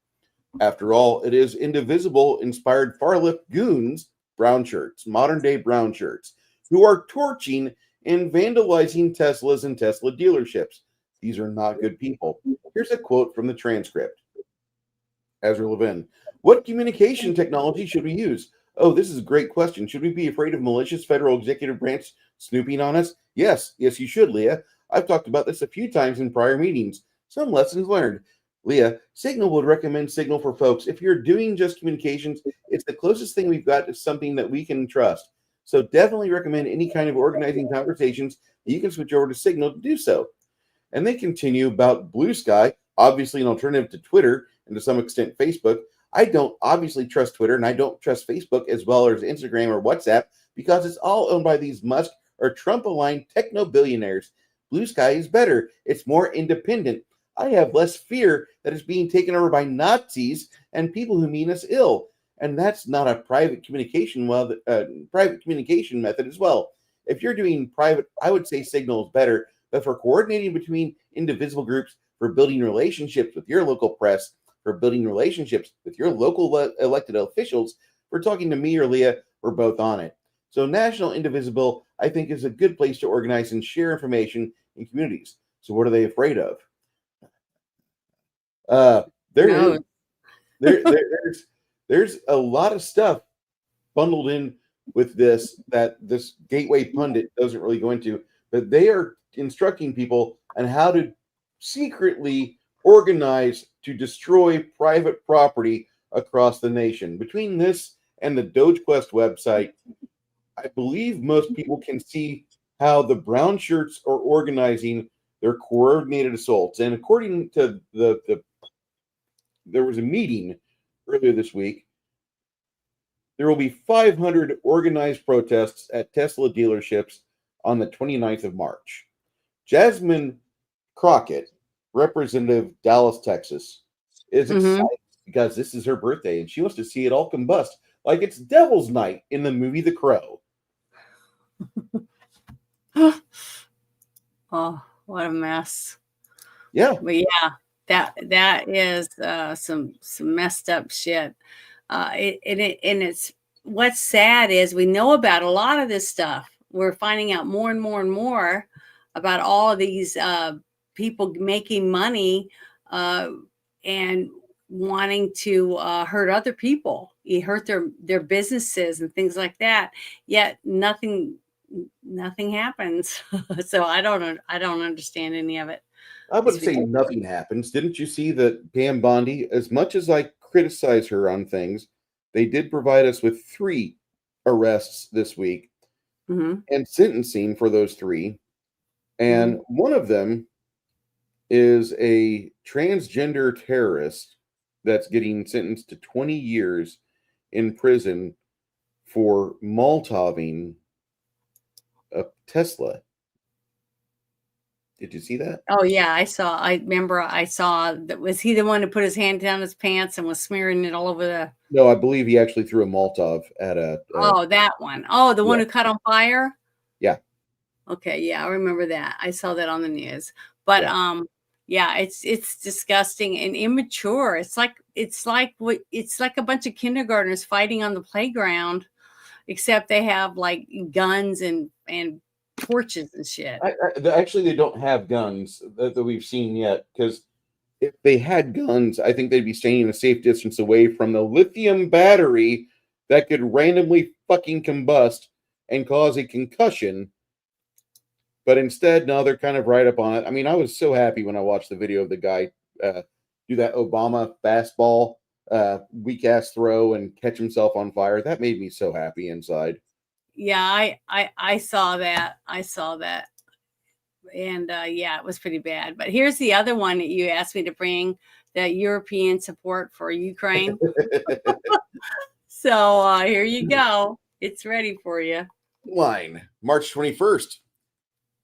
After all, it is Indivisible-inspired far-left goons, brown shirts, modern-day brown shirts, who are torching and vandalizing Teslas and Tesla dealerships. These are not good people. Here's a quote from the transcript. Ezra Levin, what communication technology should we use? Oh, this is a great question. Should we be afraid of malicious federal executive branch snooping on us? Yes, you should, Leah. I've talked about this a few times in prior meetings. Some lessons learned. Leah, Signal would recommend Signal for folks. If you're doing just communications, it's the closest thing we've got to something that we can trust. So definitely recommend any kind of organizing conversations. You can switch over to Signal to do so. And they continue about Blue Sky, obviously an alternative to Twitter and to some extent Facebook. I don't obviously trust Twitter, and I don't trust Facebook as well as Instagram or WhatsApp because it's all owned by these Musk or Trump-aligned techno-billionaires. Blue Sky is better. It's more independent. I have less fear that it's being taken over by Nazis and people who mean us ill. And that's not a private communication method as well. If you're doing private, I would say Signal is better, but for coordinating between indivisible groups, for building relationships with your local press, for building relationships with your local elected officials, for talking to me or Leah, we're both on it. So National Indivisible, I think, is a good place to organize and share information in communities. So what are they afraid of? There's a lot of stuff bundled in with this that this Gateway Pundit doesn't really go into, but they are instructing people on how to secretly organize to destroy private property across the nation. Between this and the DogeQuest website, I believe most people can see how the brown shirts are organizing their coordinated assaults. And according to there was a meeting earlier this week. There will be 500 organized protests at Tesla dealerships on the 29th of March. Jasmine Crockett, representative Dallas, Texas, is excited because this is her birthday and she wants to see it all combust like it's Devil's Night in the movie The Crow. Oh, what a mess. Yeah. But yeah, that is some messed up shit. It's what's sad is we know about a lot of this stuff. We're finding out more and more and more about all of these people making money and wanting to hurt other people, hurt their businesses and things like that. Yet nothing happens. So I don't understand any of it. I wouldn't say nothing happens. Didn't you see that Pam Bondi, as much as I criticize her on things, they did provide us with 3 arrests this week and sentencing for those 3. And one of them is a transgender terrorist that's getting sentenced to 20 years in prison for Molotoving a Tesla. Did you see that? Oh yeah, I remember I saw that. Was he the one who put his hand down his pants and was smearing it all over the? No, I believe he actually threw a Molotov at a. Oh, that one. Oh, the one who caught on fire. Yeah. Okay, yeah, I remember that. I saw that on the news. But yeah, it's disgusting and immature. It's like a bunch of kindergartners fighting on the playground, except they have like guns and torches and shit. Actually, they don't have guns that we've seen yet, because if they had guns, I think they'd be staying a safe distance away from the lithium battery that could randomly fucking combust and cause a concussion. But instead, no, they're kind of right up on it. I mean, I was so happy when I watched the video of the guy do that Obama fastball, weak ass throw and catch himself on fire. That made me so happy inside. Yeah, I saw that. And yeah, it was pretty bad. But here's the other one that you asked me to bring, the European support for Ukraine. So here you go. It's ready for you. Line, March 21st,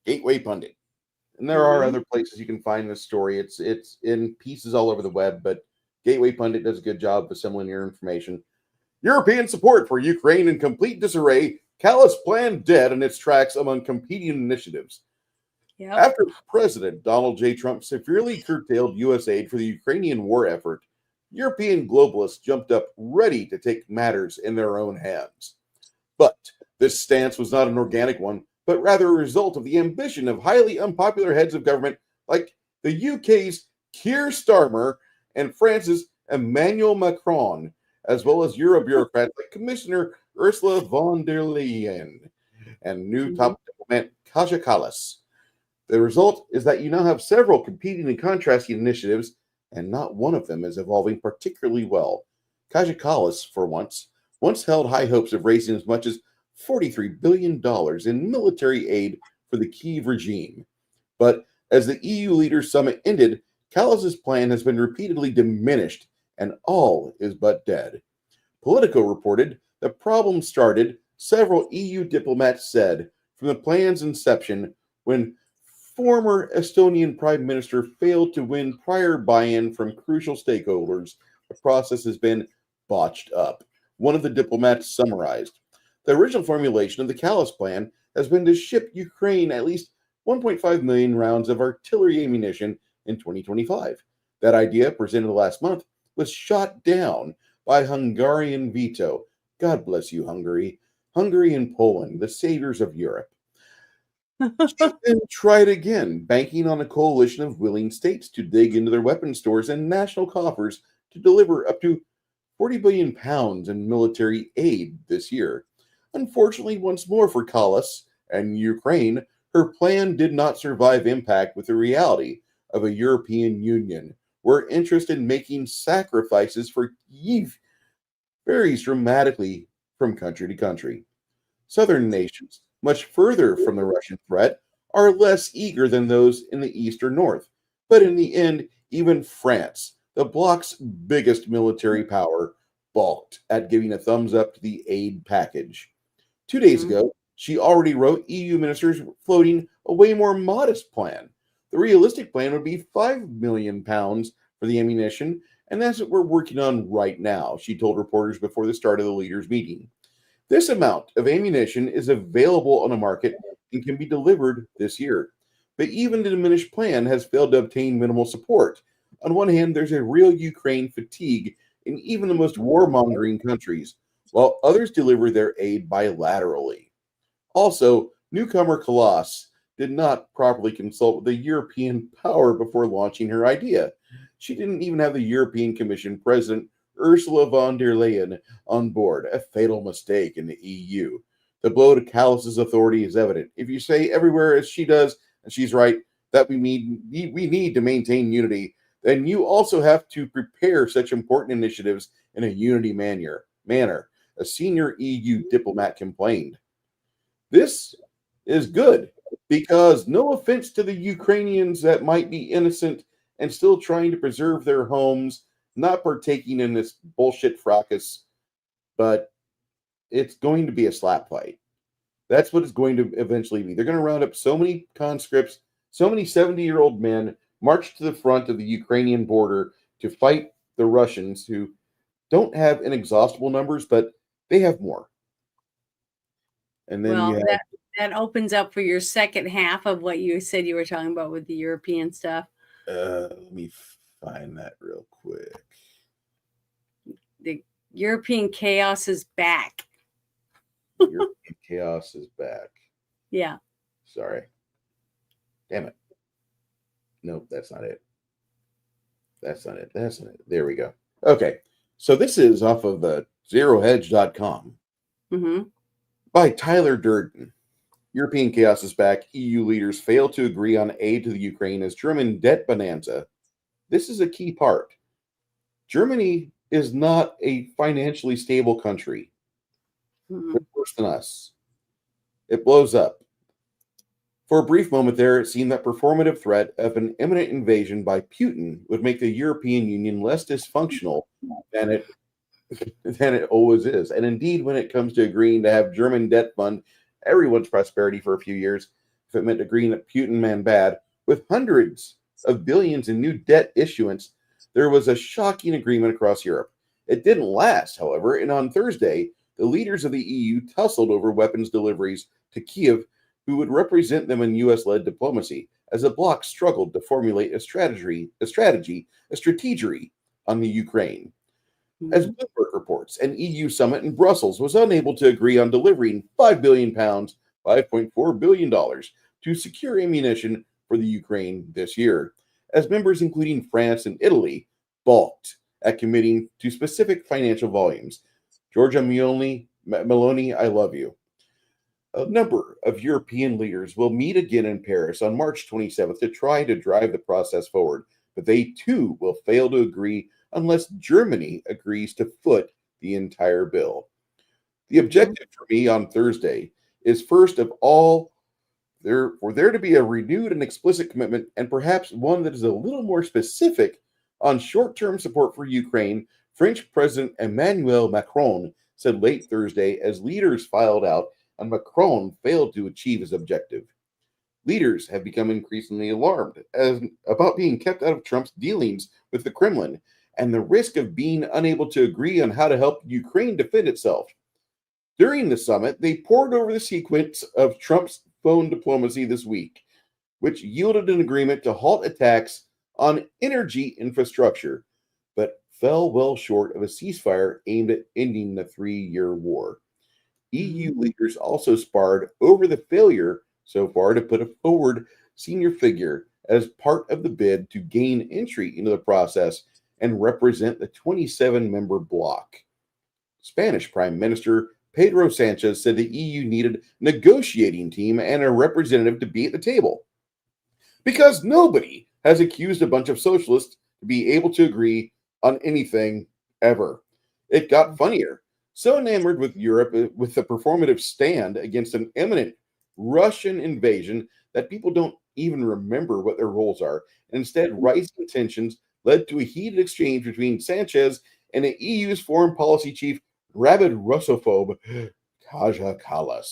Gateway Pundit. And there are other places you can find this story. It's in pieces all over the web, but Gateway Pundit does a good job of assembling your information. European support for Ukraine in complete disarray. Callous plan dead in its tracks among competing initiatives. Yep. After President Donald J. Trump severely curtailed U.S. aid for the Ukrainian war effort, European globalists jumped up ready to take matters in their own hands. But this stance was not an organic one, but rather a result of the ambition of highly unpopular heads of government like the UK's Keir Starmer and France's Emmanuel Macron, as well as Euro bureaucrats like Commissioner Ursula von der Leyen and new top diplomat Kaja Kallas. The result is that you now have several competing and contrasting initiatives, and not one of them is evolving particularly well. Kaja Kallas, for once held high hopes of raising as much as $43 billion in military aid for the Kyiv regime. But as the EU Leaders Summit ended, Kallas's plan has been repeatedly diminished, and all is but dead. Politico reported the problem started, several EU diplomats said, from the plan's inception when former Estonian Prime Minister failed to win prior buy-in from crucial stakeholders. The process has been botched up. One of the diplomats summarized. The original formulation of the Kallas plan has been to ship Ukraine at least 1.5 million rounds of artillery ammunition in 2025. That idea, presented last month, was shot down by Hungarian veto. God bless you, Hungary. Hungary and Poland, the saviors of Europe. Then tried again, banking on a coalition of willing states to dig into their weapon stores and national coffers to deliver up to 40 billion pounds in military aid this year. Unfortunately, once more for Kallas and Ukraine, her plan did not survive impact with the reality of a European Union where interest in making sacrifices for Kyiv varies dramatically from country to country. Southern nations, much further from the Russian threat, are less eager than those in the east or north. But in the end, even France, the bloc's biggest military power, balked at giving a thumbs up to the aid package. 2 days ago, she already wrote EU ministers floating a way more modest plan. The realistic plan would be 5 million pounds for the ammunition, and that's what we're working on right now, she told reporters before the start of the leaders' meeting. This amount of ammunition is available on the market and can be delivered this year. But even the diminished plan has failed to obtain minimal support. On one hand, there's a real Ukraine fatigue in even the most warmongering countries, while others deliver their aid bilaterally. Also, newcomer Kallas did not properly consult with the European power before launching her idea. she didn't even have the European Commission President Ursula von der Leyen on board, a fatal mistake in the EU. The blow to Callas's authority is evident. If you say everywhere as she does, and she's right, that we need to maintain unity, then you also have to prepare such important initiatives in a unity manner, a senior EU diplomat complained. This is good because no offense to the Ukrainians that might be innocent and still trying to preserve their homes, not partaking in this bullshit fracas, but it's going to be a slap fight. That's what it's going to eventually be. They're going to round up so many conscripts, so many 70-year-old men, march to the front of the Ukrainian border to fight the Russians, who don't have inexhaustible numbers, but they have more. And then Well, you have that opens up for your second half of what you said you were talking about with the European stuff. let me find that real quick. The European chaos is back. European chaos is back. Yeah. Sorry. Damn it. Nope, that's not it. That's not it. That's not it. There we go. Okay. So this is off of the zerohedge.com by Tyler Durden. European chaos is back. EU leaders fail to agree on aid to the Ukraine as German debt bonanza. This is a key part. Germany is not a financially stable country. They're worse than us. It blows up. For a brief moment there, it seemed that performative threat of an imminent invasion by Putin would make the European Union less dysfunctional than it always is. And indeed, when it comes to agreeing to have German debt fund everyone's prosperity for a few years, if it meant agreeing that Putin man bad, with hundreds of billions in new debt issuance, there was a shocking agreement across Europe. It didn't last, however, and on Thursday, the leaders of the EU tussled over weapons deliveries to Kiev, who would represent them in U.S.-led diplomacy, as the bloc struggled to formulate a strategy on the Ukraine. As Bloomberg reports, an EU summit in Brussels was unable to agree on delivering £5 billion, $5.4 billion, to secure ammunition for the Ukraine this year, as members including France and Italy balked at committing to specific financial volumes. Giorgia Meloni, I love you. A number of European leaders will meet again in Paris on March 27th to try to drive the process forward, but they too will fail to agree unless Germany agrees to foot the entire bill. The objective for me on Thursday is, first of all, for there to be a renewed and explicit commitment, and perhaps one that is a little more specific, on short-term support for Ukraine. French President Emmanuel Macron said late Thursday as leaders filed out and Macron failed to achieve his objective. Leaders have become increasingly alarmed about being kept out of Trump's dealings with the Kremlin and the risk of being unable to agree on how to help Ukraine defend itself. During the summit, they pored over the sequence of Trump's phone diplomacy this week, which yielded an agreement to halt attacks on energy infrastructure, but fell well short of a ceasefire aimed at ending the 3-year war. EU leaders also sparred over the failure so far to put a forward senior figure as part of the bid to gain entry into the process and represent the 27-member bloc. Spanish Prime Minister Pedro Sanchez said the EU needed a negotiating team and a representative to be at the table, because nobody has accused a bunch of socialists to be able to agree on anything ever. It got funnier. So enamored with Europe with the performative stand against an imminent Russian invasion that people don't even remember what their roles are. And instead, rising tensions led to a heated exchange between Sanchez and the EU's foreign policy chief, rabid Russophobe Kaja Kallas.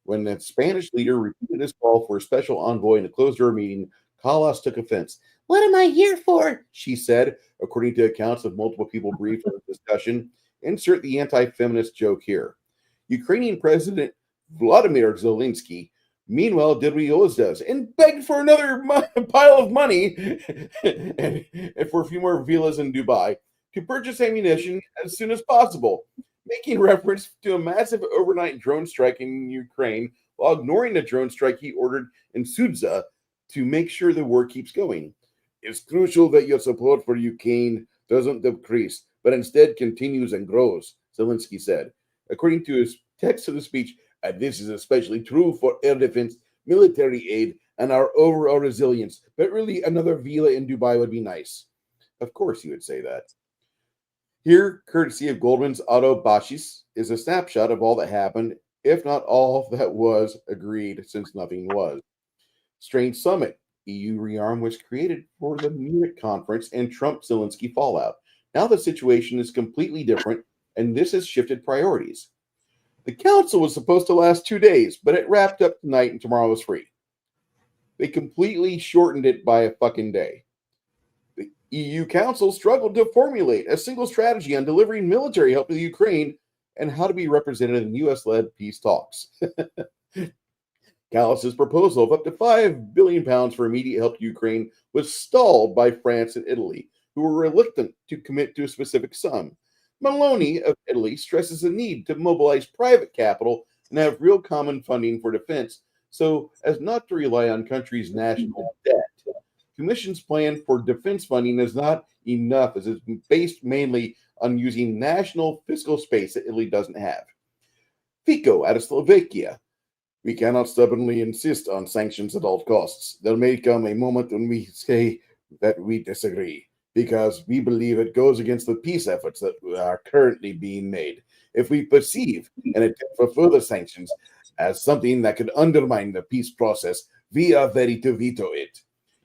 When the Spanish leader repeated his call for a special envoy in a closed-door meeting, Kallas took offense. "What am I here for?" she said, according to accounts of multiple people briefed on the discussion. Insert the anti-feminist joke here. Ukrainian President Vladimir Zelensky, meanwhile, did what he always does and begged for another pile of money and for a few more villas in Dubai to purchase ammunition as soon as possible, making reference to a massive overnight drone strike in Ukraine while ignoring the drone strike he ordered in Sudza to make sure the war keeps going. It's crucial that your support for Ukraine doesn't decrease, but instead continues and grows, Zelensky said. According to his text of the speech, this is especially true for air defense, military aid, and our overall resilience. But really, another villa in Dubai would be nice. Of course, you would say that. Here, courtesy of Goldman's Otto Bashis, is a snapshot of all that happened, if not all that was agreed, since nothing was. Strange summit. EU rearm was created for the Munich conference and Trump-Zelensky fallout. Now the situation is completely different, and this has shifted priorities. The council was supposed to last 2 days, but it wrapped up tonight and tomorrow was free. They completely shortened it by a fucking day. The EU Council struggled to formulate a single strategy on delivering military help to the Ukraine and how to be represented in US-led peace talks. Callas's proposal of up to £5 billion for immediate help to Ukraine was stalled by France and Italy, who were reluctant to commit to a specific sum. Meloni of Italy stresses the need to mobilize private capital and have real common funding for defense so as not to rely on countries' national debt. Commission's plan for defense funding is not enough as it's based mainly on using national fiscal space that Italy doesn't have. Fico out of Slovakia. We cannot stubbornly insist on sanctions at all costs. There may come a moment when we say that we disagree, because we believe it goes against the peace efforts that are currently being made. If we perceive an attempt for further sanctions as something that could undermine the peace process, we are ready to veto it.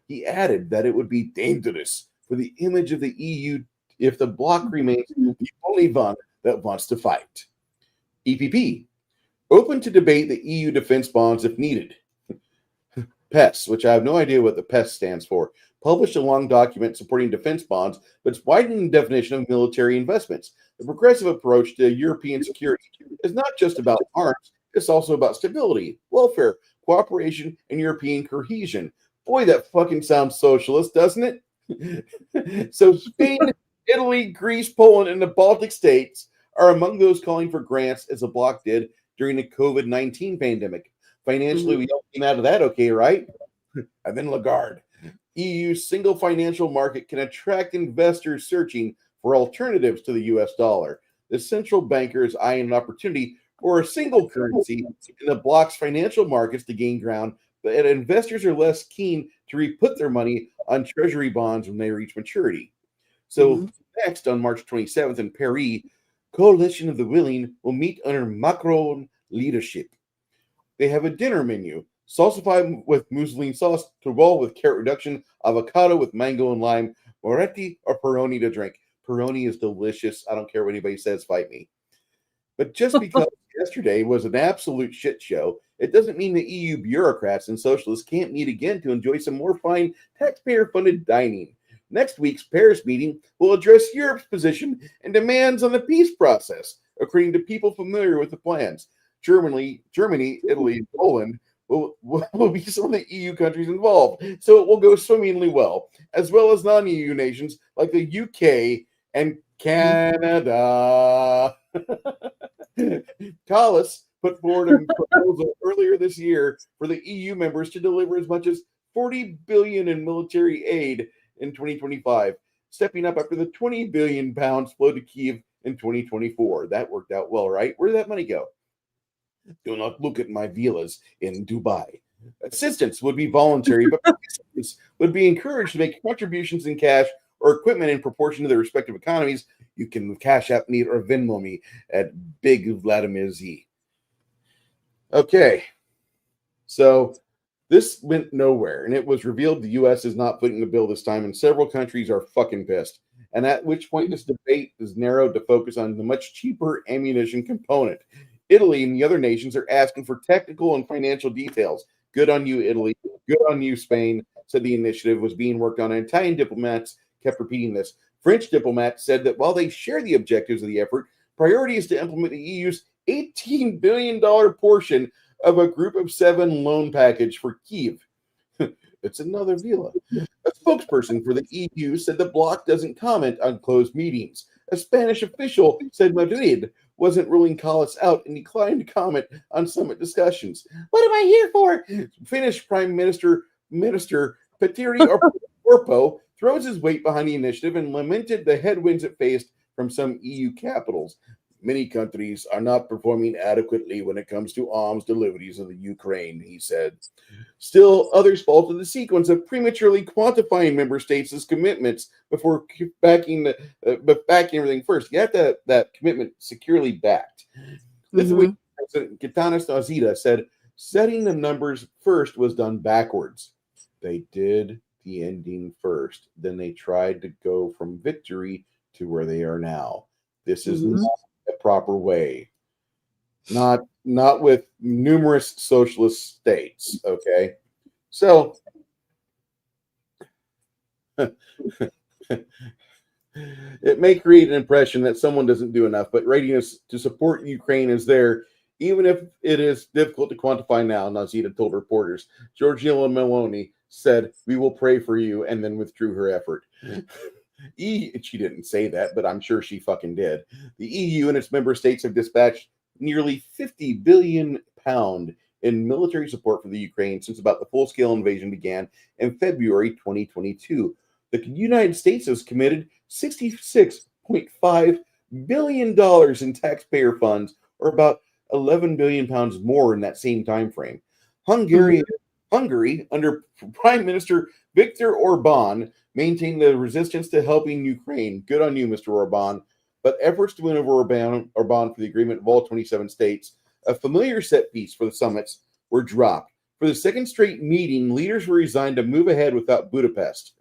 He added that it would be dangerous for the image of the EU if the bloc remains the only one that wants to fight. EPP. Open to debate the EU defense bonds if needed. PES, which I have no idea what the PES stands for, published a long document supporting defense bonds, but it's widening the definition of military investments. The progressive approach to European security is not just about arms, it's also about stability, welfare, cooperation, and European cohesion. Boy, that fucking sounds socialist, doesn't it? So Spain, Italy, Greece, Poland, and the Baltic states are among those calling for grants as the bloc did during the COVID-19 pandemic. Financially, we all came out of that okay, right? And then Lagarde. EU's single financial market can attract investors searching for alternatives to the US dollar. The central banker is eyeing an opportunity for a single currency in the bloc's financial markets to gain ground, but investors are less keen to re-put their money on treasury bonds when they reach maturity. So next, on March 27th in Paris, Coalition of the Willing will meet under Macron leadership. They have a dinner menu, salsified with mousseline sauce to roll with carrot reduction, avocado with mango and lime, Moretti or Peroni to drink. Peroni is delicious. I don't care what anybody says, fight me. But just because yesterday was an absolute shit show, it doesn't mean the EU bureaucrats and socialists can't meet again to enjoy some more fine taxpayer-funded dining. Next week's Paris meeting will address Europe's position and demands on the peace process, according to people familiar with the plans. Germany, Italy, and Poland will be some of the EU countries involved, so it will go swimmingly well as non-EU nations like the UK and Canada. Callas put forward a proposal earlier this year for the EU members to deliver as much as $40 billion in military aid in 2025, stepping up after the £20 billion flowed to Kyiv in 2024. That worked out well, right? Where did that money go? Do not look at my villas in Dubai. Assistance would be voluntary, but participants would be encouraged to make contributions in cash or equipment in proportion to their respective economies. You can Cash App me or Venmo me at Big Vladimir Z. Okay, so this went nowhere, and it was revealed the U.S. is not footing the bill this time, and several countries are fucking pissed. And at which point this debate is narrowed to focus on the much cheaper ammunition component. Italy and the other nations are asking for technical and financial details. Good on you, Italy. Good on you, Spain, said the initiative was being worked on. And Italian diplomats kept repeating this. French diplomats said that while they share the objectives of the effort, priority is to implement the EU's $18 billion portion of a Group of 7 loan package for Kyiv. It's another villa. A spokesperson for the EU said the bloc doesn't comment on closed meetings. A Spanish official said Madrid wasn't ruling Callas out and declined to comment on summit discussions. What am I here for? Finnish Prime Minister Petteri Orpo throws his weight behind the initiative and lamented the headwinds it faced from some EU capitals. Many countries are not performing adequately when it comes to arms deliveries in the Ukraine, he said. Still, others faulted the sequence of prematurely quantifying member states' commitments before backing everything first. You have to have that commitment securely backed. Lithuanian President Gitanas Nausėda said setting the numbers first was done backwards. They did the ending first. Then they tried to go from victory to where they are now. This is not a proper way. Not with numerous socialist states, okay? So it may create an impression that someone doesn't do enough, but readiness to support Ukraine is there, even if it is difficult to quantify now, Nausėda told reporters. Giorgia Meloni said, "We will pray for you," and then withdrew her effort. She didn't say that, but I'm sure she fucking did. The EU and its member states have dispatched nearly £50 billion in military support for the Ukraine since about the full-scale invasion began in February 2022. The United States has committed $66.5 billion in taxpayer funds, or about 11 billion pounds more in that same time frame. Hungary, under Prime Minister Viktor Orban, maintained the resistance to helping Ukraine. Good on you, Mr. Orban. But efforts to win over Orban for the agreement of all 27 states, a familiar set piece for the summits, were dropped. For the second straight meeting, leaders were resigned to move ahead without Budapest.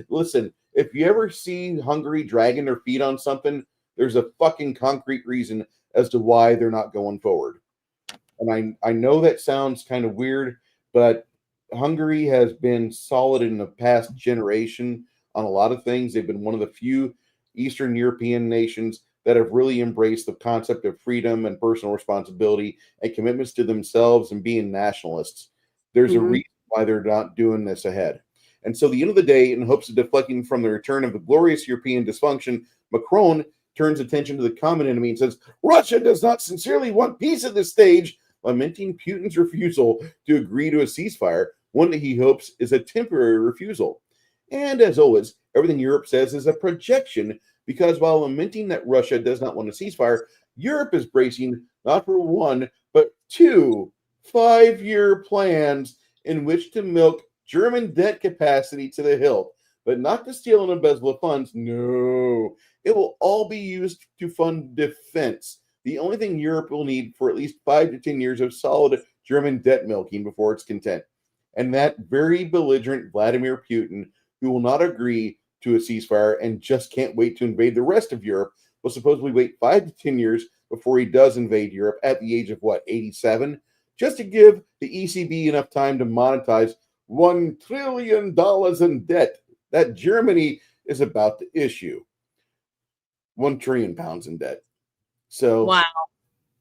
Listen, if you ever see Hungary dragging their feet on something, there's a fucking concrete reason as to why they're not going forward. And I know that sounds kind of weird, but Hungary has been solid in the past generation on a lot of things. They've been one of the few Eastern European nations that have really embraced the concept of freedom and personal responsibility and commitments to themselves and being nationalists. There's a reason why they're not doing this ahead. And so, at the end of the day, in hopes of deflecting from the return of the glorious European dysfunction, Macron turns attention to the common enemy and says, Russia does not sincerely want peace at this stage, lamenting Putin's refusal to agree to a ceasefire, one that he hopes is a temporary refusal. And as always, everything Europe says is a projection, because while lamenting that Russia does not want a ceasefire, Europe is bracing not for one, but 2 5-year plans in which to milk German debt capacity to the hilt, but not to steal and embezzle the funds. No, it will all be used to fund defense. The only thing Europe will need for at least 5 to 10 years of solid German debt milking before it's content. And that very belligerent Vladimir Putin, who will not agree to a ceasefire and just can't wait to invade the rest of Europe, will supposedly wait 5 to 10 years before he does invade Europe at the age of, 87? Just to give the ECB enough time to monetize $1 trillion in debt that Germany is about to issue. 1 trillion pounds in debt. So, wow.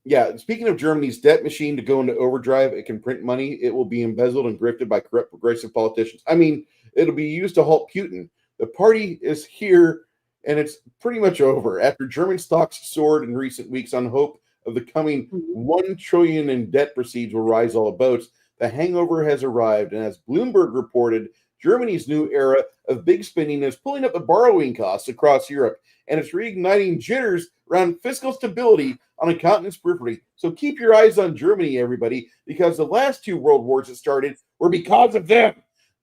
Yeah, speaking of Germany's debt machine to go into overdrive, it can print money. It will be embezzled and grifted by corrupt progressive politicians. I mean, it'll be used to halt Putin. The party is here, and it's pretty much over. After German stocks soared in recent weeks on hope of the coming 1 trillion in debt proceeds will rise all the boats, the hangover has arrived. And as Bloomberg reported, Germany's new era of big spending is pulling up the borrowing costs across Europe, and it's reigniting jitters around fiscal stability on a continent's periphery. So keep your eyes on Germany, everybody, because the last 2 world wars that started were because of them.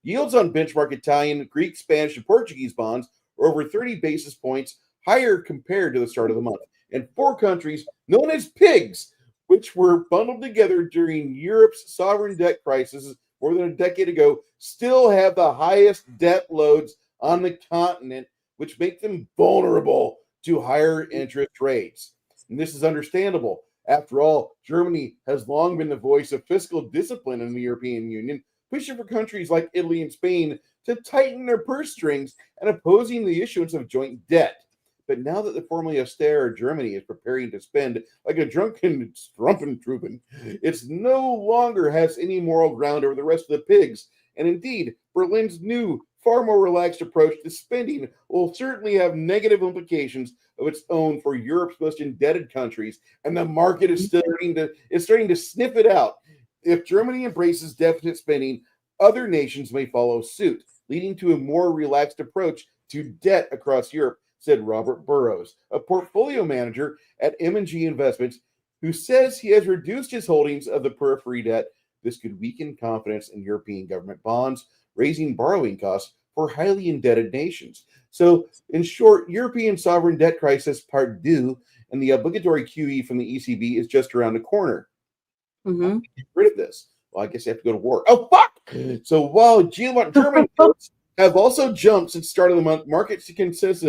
Yields on benchmark Italian, Greek, Spanish, and Portuguese bonds are over 30 basis points higher compared to the start of the month. And 4 countries known as PIGS, which were bundled together during Europe's sovereign debt crisis more than a decade ago, still have the highest debt loads on the continent, which make them vulnerable to higher interest rates. And this is understandable. After all, Germany has long been the voice of fiscal discipline in the European Union, pushing for countries like Italy and Spain to tighten their purse strings and opposing the issuance of joint debt. But now that the formerly austere Germany is preparing to spend like a drunken Strumpentruppen, it's no longer has any moral ground over the rest of the pigs. And indeed, Berlin's new, far more relaxed approach to spending will certainly have negative implications of its own for Europe's most indebted countries, and the market is starting to sniff it out. If Germany embraces deficit spending, other nations may follow suit. leading to a more relaxed approach to debt across Europe, said Robert Burrows, a portfolio manager at M&G Investments, who says he has reduced his holdings of the periphery debt. This could weaken confidence in European government bonds, raising borrowing costs for highly indebted nations. So, in short, European sovereign debt crisis part 2 and the obligatory QE from the ECB is just around the corner. Mm-hmm. Get rid of this. Well, I guess you have to go to war. Oh, fuck! So while German yields have also jumped since the start of the month, market consensus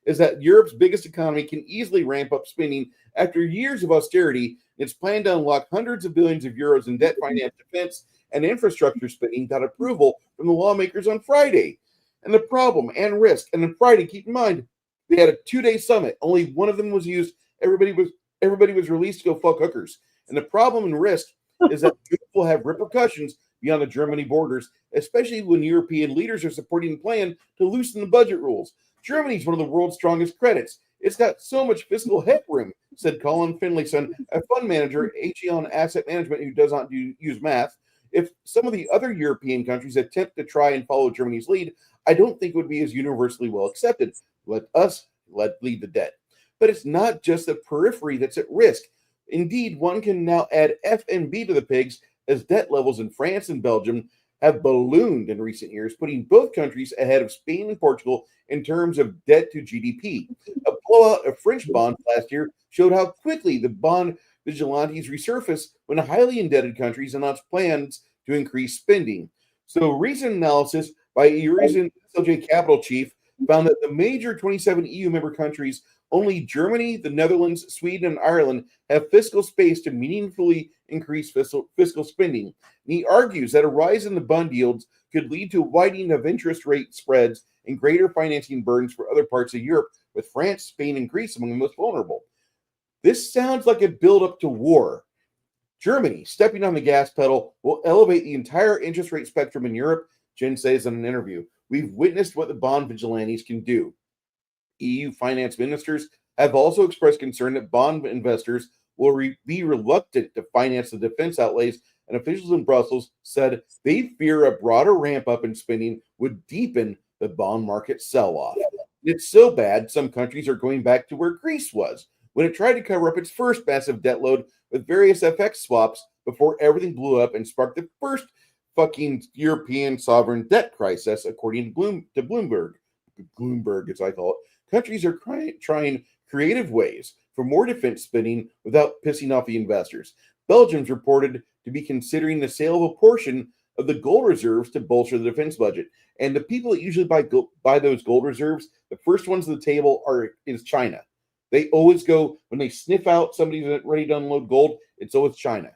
is that Europe's biggest economy can easily ramp up spending after years of austerity. It's planned to unlock hundreds of billions of euros in debt finance defense and infrastructure spending got approval from the lawmakers on Friday. And the problem and risk, and on Friday, keep in mind, they had a 2-day summit. Only one of them was used. Everybody was released to go fuck hookers. And the problem and risk is that it will have repercussions beyond the Germany borders, especially when European leaders are supporting the plan to loosen the budget rules. Germany is one of the world's strongest credits. It's got so much fiscal headroom, said Colin Finlayson, a fund manager at Aegon Asset Management who does not use math. If some of the other European countries attempt to try and follow Germany's lead, I don't think it would be as universally well accepted. Let us lead the debt. But it's not just the periphery that's at risk. Indeed, one can now add FNB to the pigs as debt levels in France and Belgium have ballooned in recent years, putting both countries ahead of Spain and Portugal in terms of debt to GDP. A blowout of French bonds last year showed how quickly the bond vigilantes resurface when highly indebted countries announce plans to increase spending. So recent analysis by Eurasian SLJ Capital Chief found that the major 27 EU member countries, only Germany, the Netherlands, Sweden, and Ireland have fiscal space to meaningfully increase fiscal spending. And he argues that a rise in the bond yields could lead to a widening of interest rate spreads and greater financing burdens for other parts of Europe, with France, Spain, and Greece among the most vulnerable. This sounds like a build-up to war. Germany, stepping on the gas pedal, will elevate the entire interest rate spectrum in Europe, Jen says in an interview. We've witnessed what the bond vigilantes can do. EU finance ministers have also expressed concern that bond investors will be reluctant to finance the defense outlays, and officials in Brussels said they fear a broader ramp-up in spending would deepen the bond market sell-off. It's so bad, some countries are going back to where Greece was, when it tried to cover up its first massive debt load with various FX swaps before everything blew up and sparked the first fucking European sovereign debt crisis, according to Bloomberg, as I call it. Countries are trying creative ways for more defense spending without pissing off the investors. Belgium's reported to be considering the sale of a portion of the gold reserves to bolster the defense budget. And the people that usually buy those gold reserves, the first ones at the table is China. They always go, when they sniff out somebody that's ready to unload gold, it's always China.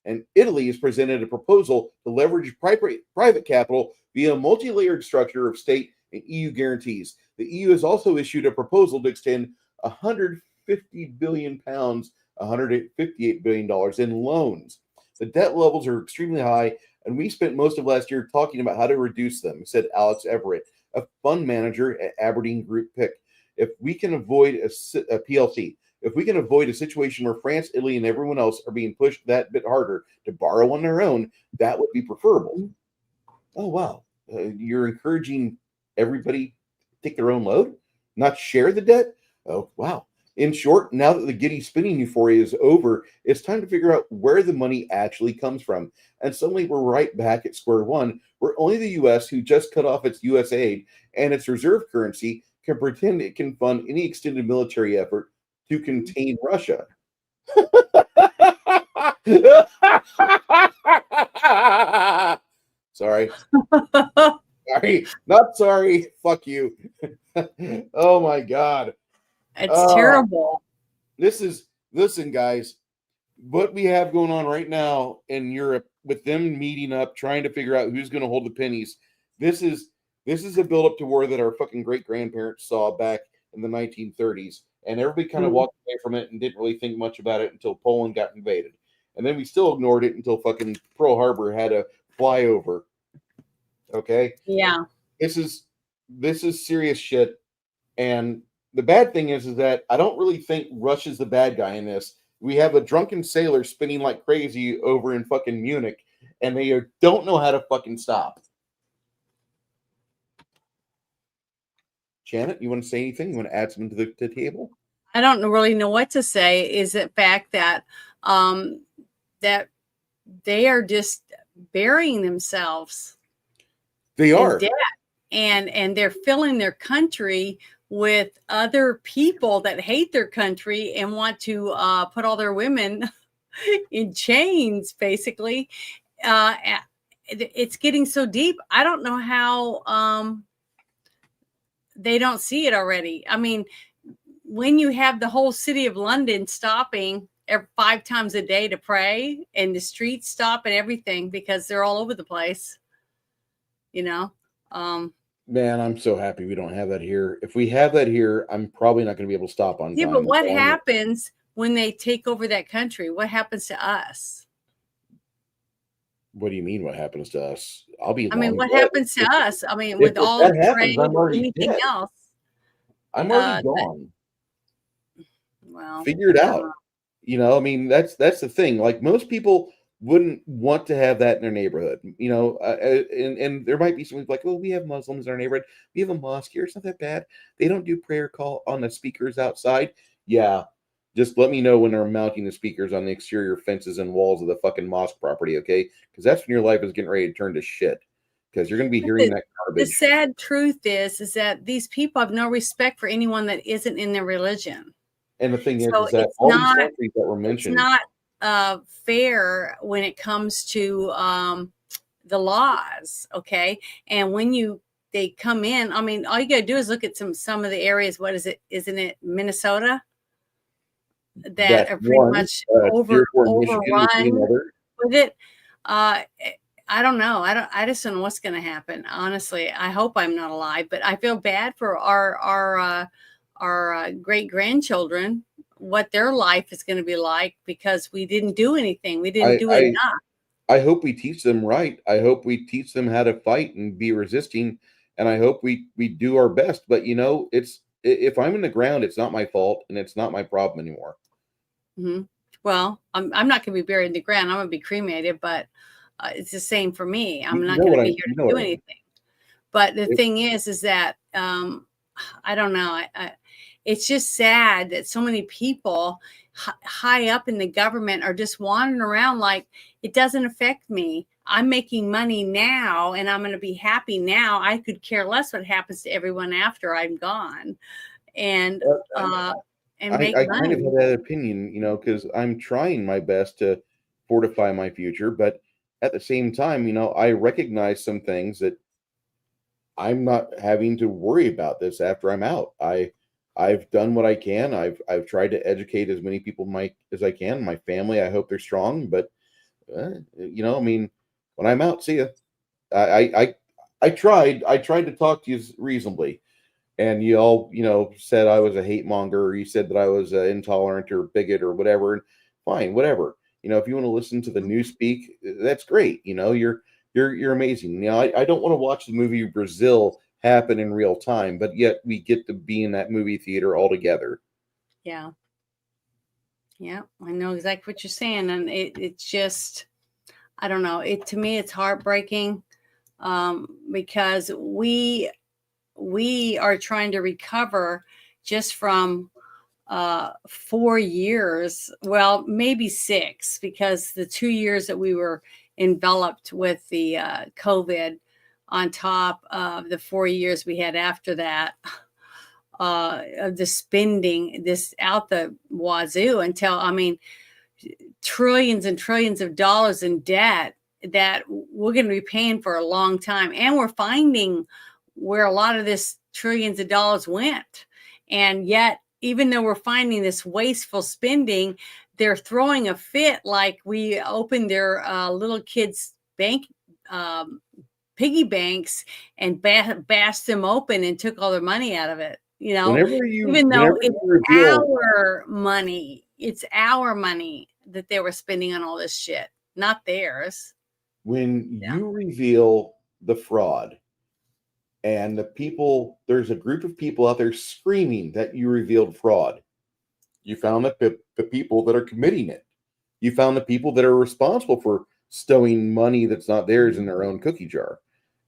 And Italy has presented a proposal to leverage private capital via a multi-layered structure of state and EU guarantees. The EU has also issued a proposal to extend £150 billion, $158 billion in loans. The debt levels are extremely high, and we spent most of last year talking about how to reduce them, said Alex Everett, a fund manager at Aberdeen Group PIC. If we can avoid a PLC, if we can avoid a situation where France, Italy, and everyone else are being pushed that bit harder to borrow on their own, that would be preferable. Oh, wow. You're encouraging everybody to take their own load, not share the debt? Oh, wow. In short, now that the giddy spending euphoria is over, it's time to figure out where the money actually comes from. And suddenly we're right back at square one, where only the U.S., who just cut off its U.S. aid and its reserve currency, can pretend it can fund any extended military effort to contain Russia. Sorry. Sorry. Not sorry. Fuck you. Oh my God. It's terrible. Listen, guys, what we have going on right now in Europe with them meeting up, trying to figure out who's going to hold the pennies. This is a build up to war that our fucking great grandparents saw back in the 1930s. And everybody kind of walked away from it and didn't really think much about it until Poland got invaded. And then we still ignored it until fucking Pearl Harbor had a flyover. Okay? Yeah. This is serious shit. And the bad thing is that I don't really think Russia's the bad guy in this. We have a drunken sailor spinning like crazy over in fucking Munich, and they don't know how to fucking stop. Janet, you want to say anything? You want to add something to the table? I don't really know what to say. Is the fact that that they are just burying themselves. They are. In debt, and they're filling their country with other people that hate their country and want to put all their women in chains, basically. It's getting so deep. I don't know how they don't see it already. I mean, when you have the whole city of London stopping 5 times a day to pray, and the streets stop and everything because they're all over the place, you know. Man, I'm so happy we don't have that here. If we have that here, I'm probably not going to be able to stop on Yeah, time. but what happens when they take over that country? What happens to us? What do you mean? What happens to us? I'll be. I mean, what dead. happens to us? I mean, If with all that the happens, trade I'm and already anything dead. else. I'm already gone. Well, Figure it out. You know, I mean, that's the thing. Like, most people wouldn't want to have that in their neighborhood. You know, and there might be some like, oh, we have Muslims in our neighborhood. We have a mosque here. It's not that bad. They don't do prayer call on the speakers outside. Yeah, just let me know when they're mounting the speakers on the exterior fences and walls of the fucking mosque property, okay? Because that's when your life is getting ready to turn to shit. Because you're going to be hearing that The garbage. sad truth is that these people have no respect for anyone that isn't in their religion. And the thing So is that it's all not, these countries that were mentioned, it's not fair when it comes to the laws, okay? And when they come in, I mean, all you got to do is look at some of the areas. What is it? Isn't it Minnesota that are pretty much overrun with it? I don't know. I just don't know what's going to happen. Honestly, I hope I'm not alive, but I feel bad for our great grandchildren, what their life is going to be like, because we didn't do anything. We didn't do enough. I hope we teach them right. I hope we teach them how to fight and be resisting. And I hope we do our best. But, you know, if I'm in the ground, it's not my fault and it's not my problem anymore. Mm-hmm. Well, I'm not going to be buried in the ground. I'm going to be cremated, but it's the same for me. I'm not going to be here to do anything. But the thing is that I don't know. It's just sad that so many people high up in the government are just wandering around like it doesn't affect me. I'm making money now and I'm going to be happy now. I could care less what happens to everyone after I'm gone. And make I money. kind of have that opinion, you know, because I'm trying my best to fortify my future. But at the same time, you know, I recognize some things that I'm not having to worry about this after I'm out. I've done what I can. I've tried to educate as many people as I can. My family, I hope they're strong. But you know, I mean, when I'm out, see ya. I tried to talk to you reasonably, and you all, you know, said I was a hate monger, or you said that I was intolerant or bigot or whatever. And fine, whatever. You know, if you want to listen to the newspeak, that's great. You know, you're amazing. You know, I don't want to watch the movie Brazil happen in real time, but yet we get to be in that movie theater all together. Yeah. Yeah, I know exactly what you're saying. And it's just, I don't know. To me, it's heartbreaking because we are trying to recover just from 4 years, well, maybe 6, because the 2 years that we were enveloped with the COVID on top of the 4 years we had after that, of the spending this out the wazoo until, I mean, trillions and trillions of dollars in debt that we're going to be paying for a long time. And we're finding where a lot of this trillions of dollars went. And yet, even though we're finding this wasteful spending, they're throwing a fit like we opened their little kids' bank piggy banks and bashed them open and took all their money out of it. You know, even though it's our money, that they were spending on all this shit, not theirs. When you reveal the fraud and the people, there's a group of people out there screaming that you revealed fraud. You found the people that are committing it. You found the people that are responsible for stowing money that's not theirs in their own cookie jar.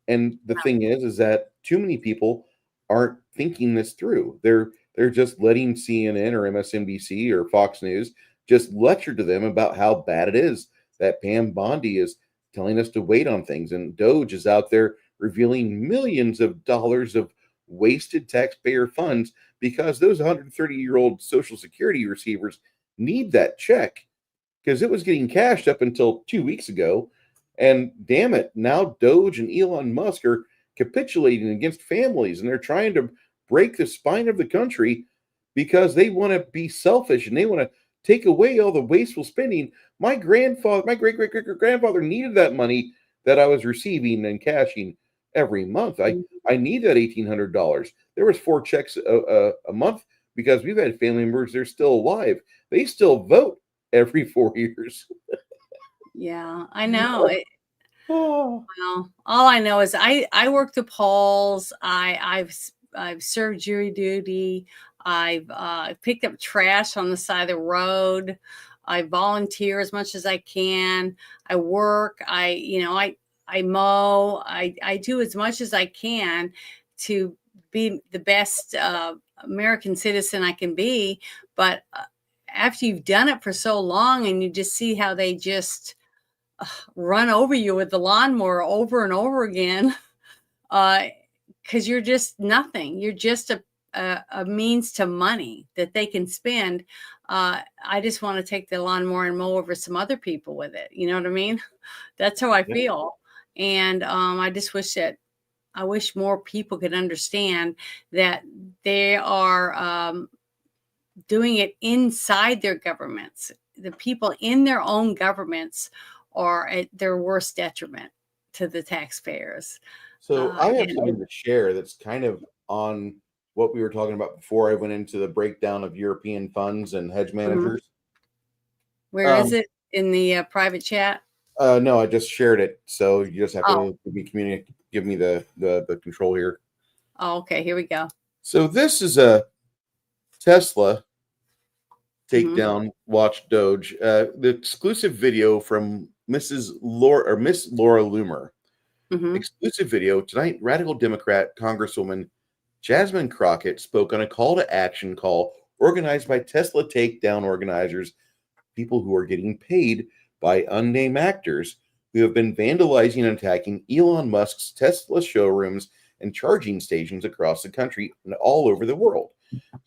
And the thing is that too many people aren't thinking this through. They're just letting CNN or MSNBC or Fox News just lecture to them about how bad it is that Pam Bondi is telling us to wait on things, and Doge is out there revealing millions of dollars of wasted taxpayer funds because those 130-year-old Social Security receivers need that check because it was getting cashed up until 2 weeks ago. And damn it, now Doge and Elon Musk are capitulating against families, and they're trying to break the spine of the country because they want to be selfish and they want to take away all the wasteful spending. My great great grandfather needed that money that I was receiving and cashing every month. I need that $1,800. There was 4 checks a month because we've had family members, they're still alive. They still vote every 4 years. Yeah, I know. Well, all I know is I work the polls. I've served jury duty. I've picked up trash on the side of the road. I volunteer as much as I can. I work. I mow. I do as much as I can to be the best American citizen I can be. But after you've done it for so long, and you just see how they just run over you with the lawnmower over and over again, because you're just nothing. You're just a means to money that they can spend. I just want to take the lawnmower and mow over some other people with it. You know what I mean? That's how I feel. And I wish more people could understand that they are doing it inside their governments. The people in their own governments are at their worst detriment to the taxpayers. So I have something to share that's kind of on what we were talking about before I went into the breakdown of European funds and hedge managers. Where is it? In the private chat? No, I just shared it. So you just have to give me the control here. Oh, okay. Here we go. So this is a Tesla takedown watch Doge. The exclusive video from Miss Laura Loomer. Exclusive video tonight. Radical Democrat Congresswoman Jasmine Crockett spoke on a call to action call organized by Tesla takedown organizers, people who are getting paid by unnamed actors who have been vandalizing and attacking Elon Musk's Tesla showrooms and charging stations across the country and all over the world.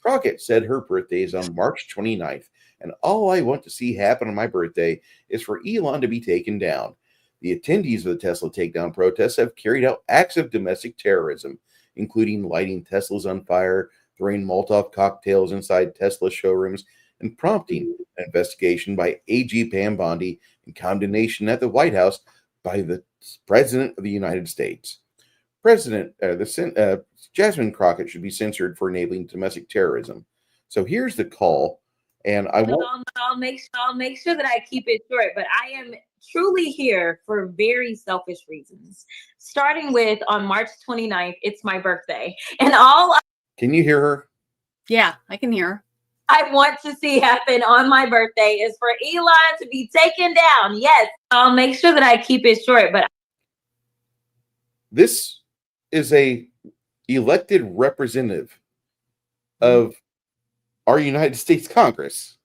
Crockett said her birthday is on March 29th, and all I want to see happen on my birthday is for Elon to be taken down. The attendees of the Tesla takedown protests have carried out acts of domestic terrorism, including lighting Teslas on fire, throwing Molotov cocktails inside Tesla showrooms, and prompting an investigation by AG Pam Bondi and condemnation at the White House by the President of the United States. Jasmine Crockett should be censored for enabling domestic terrorism. So here's the call, and I'll make sure that I keep it short, but I am truly here for very selfish reasons. Starting with on March 29th, it's my birthday, and Can you hear her? Yeah, I can hear her. I want to see happen on my birthday is for Elon to be taken down. Yes, I'll make sure that I keep it short, but this is a elected representative of our United States Congress.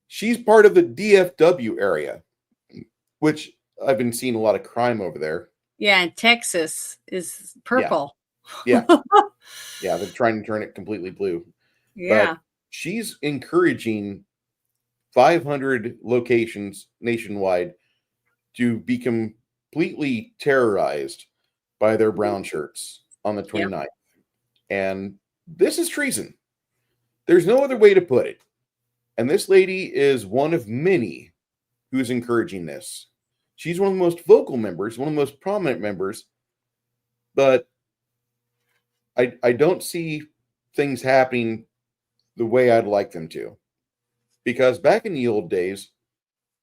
She's part of the DFW area, which I've been seeing a lot of crime over there. Yeah, and Texas is purple. Yeah. Yeah, they're trying to turn it completely blue. Yeah. But she's encouraging 500 locations nationwide to be completely terrorized by their brown shirts on the 29th. Yep. And this is treason. There's no other way to put it. And this lady is one of many who's encouraging this. She's one of the most vocal members, one of the most prominent members, but I don't see things happening the way I'd like them to. Because back in the old days,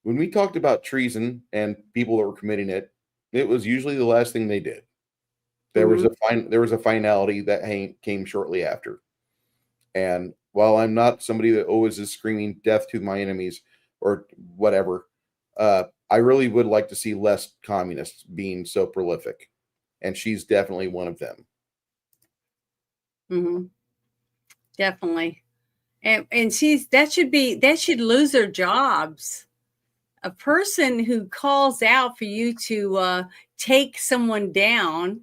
when we talked about treason and people that were committing it, it was usually the last thing they did. There was a finality that came shortly after. And while I'm not somebody that always is screaming death to my enemies or whatever, I really would like to see less communists being so prolific. And she's definitely one of them. Mm-hmm. Definitely. And that should lose their jobs. A person who calls out for you to take someone down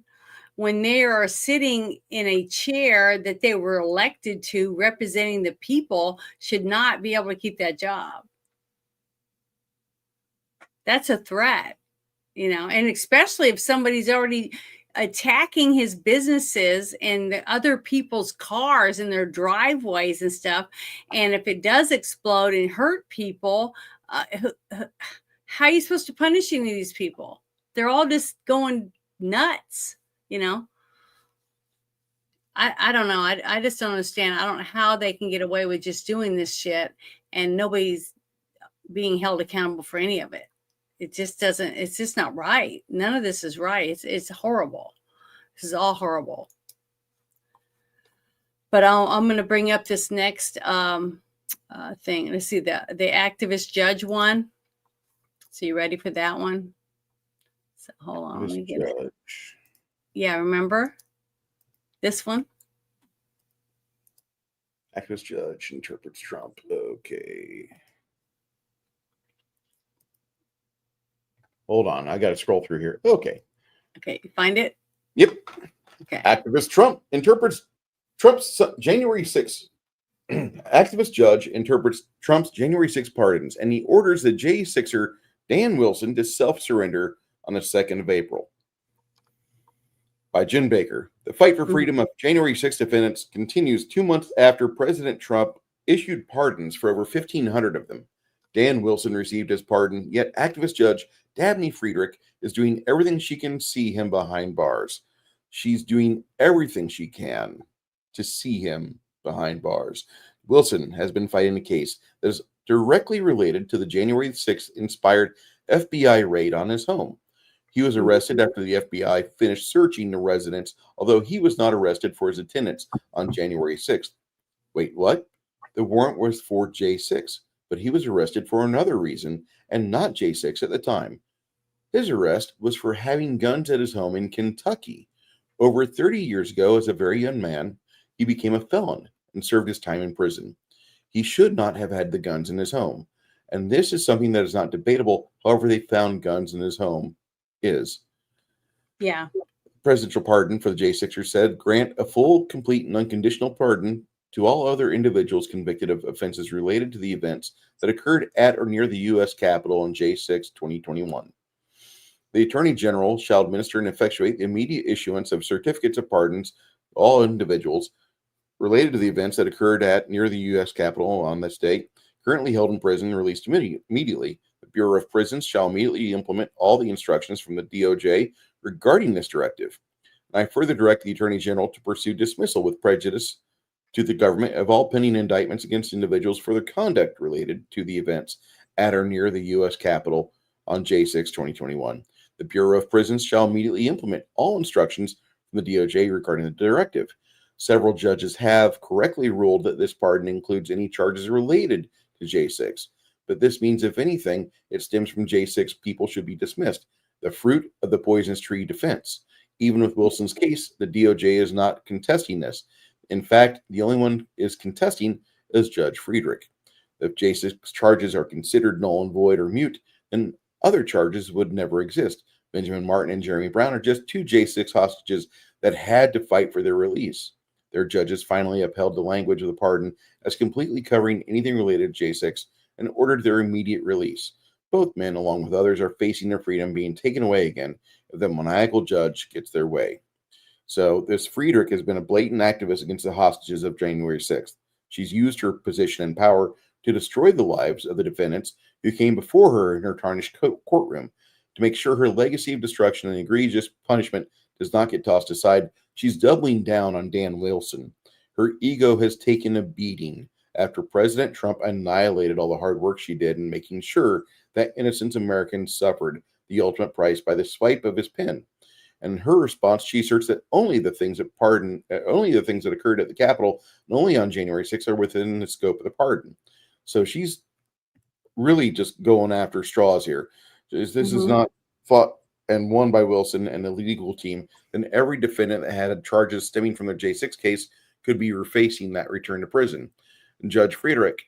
when they are sitting in a chair that they were elected to representing the people should not be able to keep that job. That's a threat, and especially if somebody's already attacking his businesses and the other people's cars in their driveways and stuff. And if it does explode and hurt people, how are you supposed to punish any of these people? They're all just going nuts, I don't know. I just don't understand. I don't know how they can get away with just doing this shit and nobody's being held accountable for any of it. It just doesn't, it's just not right. None of this is right. It's horrible. This is all horrible. But I'm going to bring up this next thing. Let's see, the activist judge one. So you ready for that one? So hold on. Let me get it. Yeah, remember this one? Activist judge interprets Trump. Okay. Hold on. I got to scroll through here. Okay. Okay. You find it? Yep. Okay. Activist Trump interprets Trump's January 6th. Activist judge interprets Trump's January 6th pardons, and he orders the J6er Dan Wilson to self-surrender on the 2nd of April. By Jen Baker. The fight for freedom of January 6th defendants continues 2 months after President Trump issued pardons for over 1,500 of them. Dan Wilson received his pardon, yet activist judge Dabney Friedrich is doing everything she can see him behind bars. She's doing everything she can to see him behind bars. Wilson has been fighting a case that is directly related to the January 6th inspired FBI raid on his home. He was arrested after the FBI finished searching the residence, although he was not arrested for his attendance on January 6th. Wait, what? The warrant was for J6, but he was arrested for another reason and not J6 at the time. His arrest was for having guns at his home in Kentucky. Over 30 years ago, as a very young man, he became a felon and served his time in prison. He should not have had the guns in his home. And this is something that is not debatable. However, they found guns in his home is. Yeah. Presidential pardon for the J6er said, grant a full, complete, and unconditional pardon to all other individuals convicted of offenses related to the events that occurred at or near the U.S. Capitol on J6 2021. The Attorney General shall administer and effectuate the immediate issuance of certificates of pardons to all individuals related to the events that occurred at near the U.S. Capitol on this date, currently held in prison, released immediately. The Bureau of Prisons shall immediately implement all the instructions from the DOJ regarding this directive. And I further direct the Attorney General to pursue dismissal with prejudice to the government of all pending indictments against individuals for their conduct related to the events at or near the U.S. Capitol on J6 2021. The Bureau of Prisons shall immediately implement all instructions from the DOJ regarding the directive. Several judges have correctly ruled that this pardon includes any charges related to J6. But this means, if anything, it stems from J6, people should be dismissed. The fruit of the poisonous tree defense. Even with Wilson's case, the DOJ is not contesting this. In fact, the only one is contesting is Judge Friedrich. If J6 charges are considered null and void or mute, then other charges would never exist. Benjamin Martin and Jeremy Brown are just two J6 hostages that had to fight for their release. Their judges finally upheld the language of the pardon as completely covering anything related to J6 and ordered their immediate release. Both men, along with others, are facing their freedom being taken away again if the maniacal judge gets their way. So this Friedrich has been a blatant activist against the hostages of January 6th. She's used her position and power to destroy the lives of the defendants who came before her in her tarnished courtroom. To make sure her legacy of destruction and egregious punishment does not get tossed aside, she's doubling down on Dan Wilson. Her ego has taken a beating after President Trump annihilated all the hard work she did in making sure that innocent Americans suffered the ultimate price by the swipe of his pen. And in her response, she asserts that only the things that occurred at the Capitol and only on January 6th are within the scope of the pardon. So she's really just going after straws here. This is not fought and won by Wilson and the legal team. Then every defendant that had charges stemming from their J6 case could be facing that return to prison. And Judge Friedrich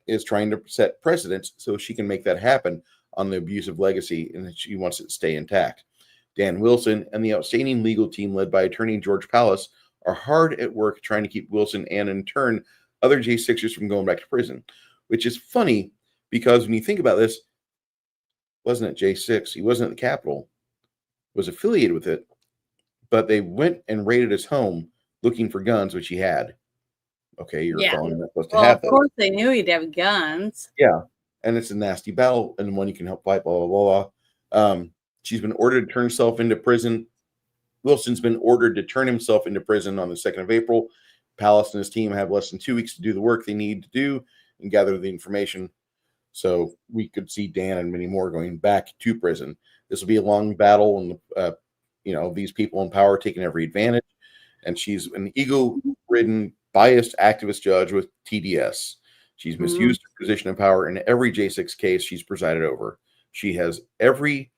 is trying to set precedents so she can make that happen on the abusive legacy, and she wants it to stay intact. Dan Wilson and the outstanding legal team led by attorney George Pallas are hard at work trying to keep Wilson and, in turn, other J6ers from going back to prison, which is funny because when you think about this, wasn't at J6, he wasn't at the Capitol, was affiliated with it, but they went and raided his home looking for guns, which he had. Okay, you're a felon, you're not supposed to have Of those. course, they knew he'd have guns. Yeah, and it's a nasty battle, and one you can help fight, blah, blah, blah. She's been ordered to turn herself into prison. Wilson's been ordered to turn himself into prison on the 2nd of April. Pallas and his team have less than 2 weeks to do the work they need to do and gather the information. So we could see Dan and many more going back to prison. This will be a long battle, and these people in power taking every advantage. And she's an ego-ridden, biased activist judge with TDS. She's misused her position of power in every J6 case she's presided over. She has every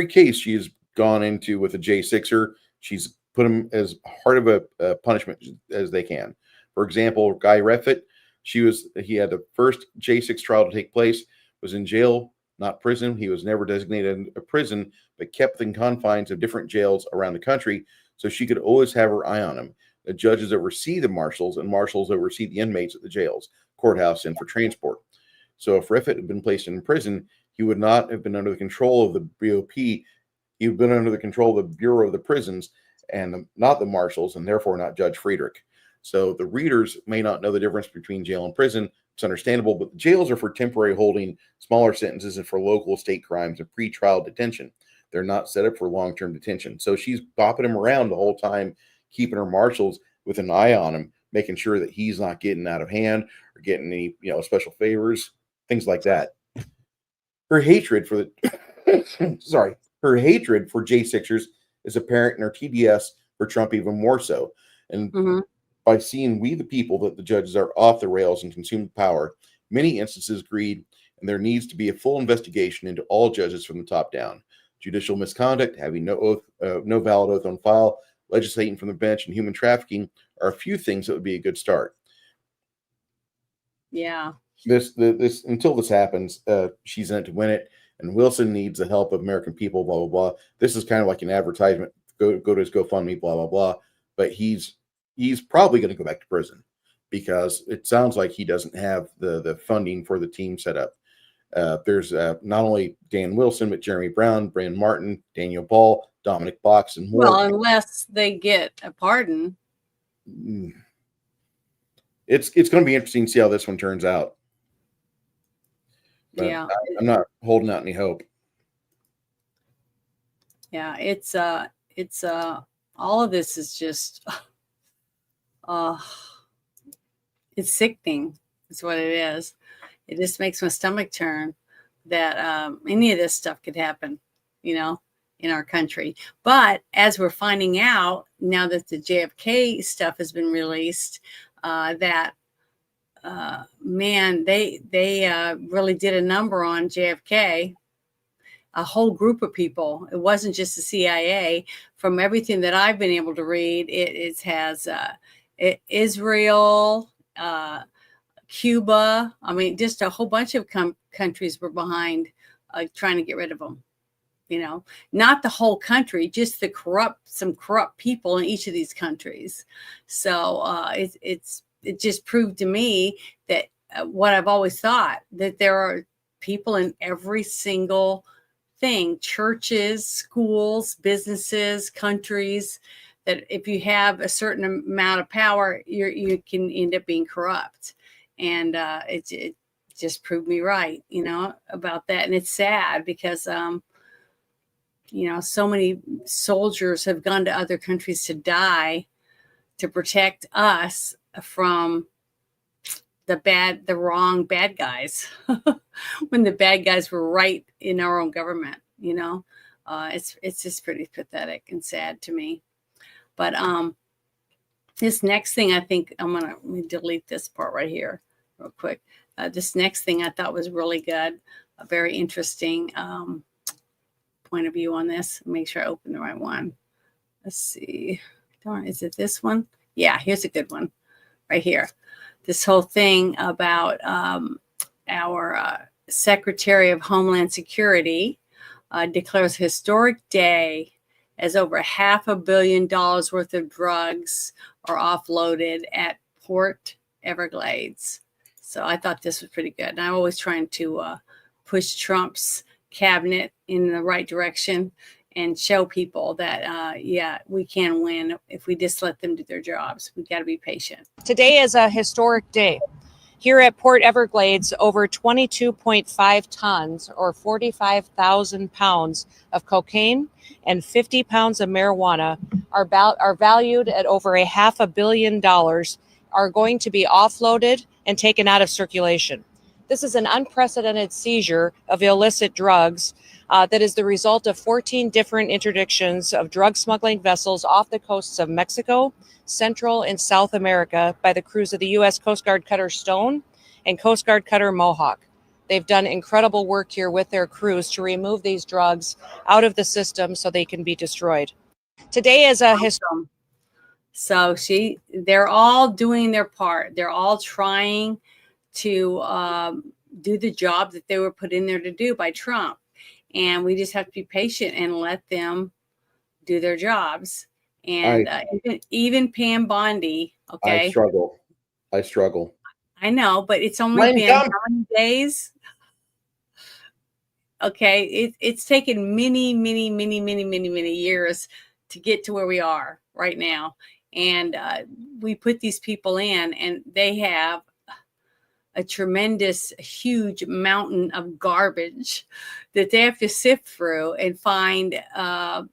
case she has gone into with a J6er, she's put him as hard of a punishment as they can. For example, Guy Reffitt, he had the first J6 trial to take place, was in jail, not prison. He was never designated a prison, but kept within confines of different jails around the country, so she could always have her eye on him. The judges oversee the marshals, and marshals oversee the inmates at the jails, courthouse, and for transport. So if Reffitt had been placed in prison, he would not have been under the control of the BOP. He would have been under the control of the Bureau of the Prisons and not the marshals, and therefore not Judge Friedrich. So the readers may not know the difference between jail and prison. It's understandable, but the jails are for temporary holding, smaller sentences, and for local state crimes and pre-trial detention. They're not set up for long-term detention. So she's bopping him around the whole time, keeping her marshals with an eye on him, making sure that he's not getting out of hand or getting any, special favors, things like that. Her hatred for her hatred for J6ers is apparent in her TDS for Trump even more so. And by seeing we the people that the judges are off the rails and consumed power, many instances agreed, and there needs to be a full investigation into all judges from the top down. Judicial misconduct, having no valid oath on file, legislating from the bench, and human trafficking are a few things that would be a good start. Yeah. This until this happens, she's in it to win it, and Wilson needs the help of American people. Blah blah blah. This is kind of like an advertisement. Go to his GoFundMe. Blah blah blah. But he's probably going to go back to prison because it sounds like he doesn't have the funding for the team set up. There's not only Dan Wilson, but Jeremy Brown, Brand Martin, Daniel Ball, Dominic Box, and more. Well, unless they get a pardon. It's going to be interesting to see how this one turns out. But yeah. I'm not holding out any hope. Yeah, it's all of this is just it's sickening. That's what it is. It just makes my stomach turn that any of this stuff could happen, in our country. But as we're finding out now that the JFK stuff has been released, that man, they really did a number on JFK. A whole group of people. It wasn't just the CIA. From everything that I've been able to read, it has Israel, Cuba. I mean, just a whole bunch of countries were behind trying to get rid of them. Not the whole country, just some corrupt people in each of these countries. So it just proved to me that what I've always thought, that there are people in every single thing, churches, schools, businesses, countries, that if you have a certain amount of power, you can end up being corrupt. And it just proved me right, about that. And it's sad because, so many soldiers have gone to other countries to die to protect us from the wrong bad guys when the bad guys were right in our own government. It's just pretty pathetic and sad to me. But this next thing, I think let me delete this part right here real quick. This next thing I thought was really good, a very interesting point of view on this. Make sure I open the right one. Let's see. Darn, is it this one? Yeah, here's a good one right here. This whole thing about our Secretary of Homeland Security declares historic day as over $500 million worth of drugs are offloaded at Port Everglades. So I thought this was pretty good. And I'm always trying to push Trump's cabinet in the right direction and show people that, yeah, we can win if we just let them do their jobs. We got to be patient. Today is a historic day. Here at Port Everglades, over 22.5 tons or 45,000 pounds of cocaine and 50 pounds of marijuana are valued at over $500 million are going to be offloaded and taken out of circulation. This is an unprecedented seizure of illicit drugs that is the result of 14 different interdictions of drug smuggling vessels off the coasts of Mexico, Central and South America by the crews of the U.S. Coast Guard Cutter Stone and Coast Guard Cutter Mohawk. They've done incredible work here with their crews to remove these drugs out of the system so they can be destroyed. Today is a historic. So they're all doing their part. They're all trying to do the job that they were put in there to do by Trump. And we just have to be patient and let them do their jobs. And even Pam Bondi, okay. I struggle. I know, but it's only been how many days? Okay, it's taken many years to get to where we are right now. And we put these people in, and they have a tremendous, huge mountain of garbage that they have to sift through and find the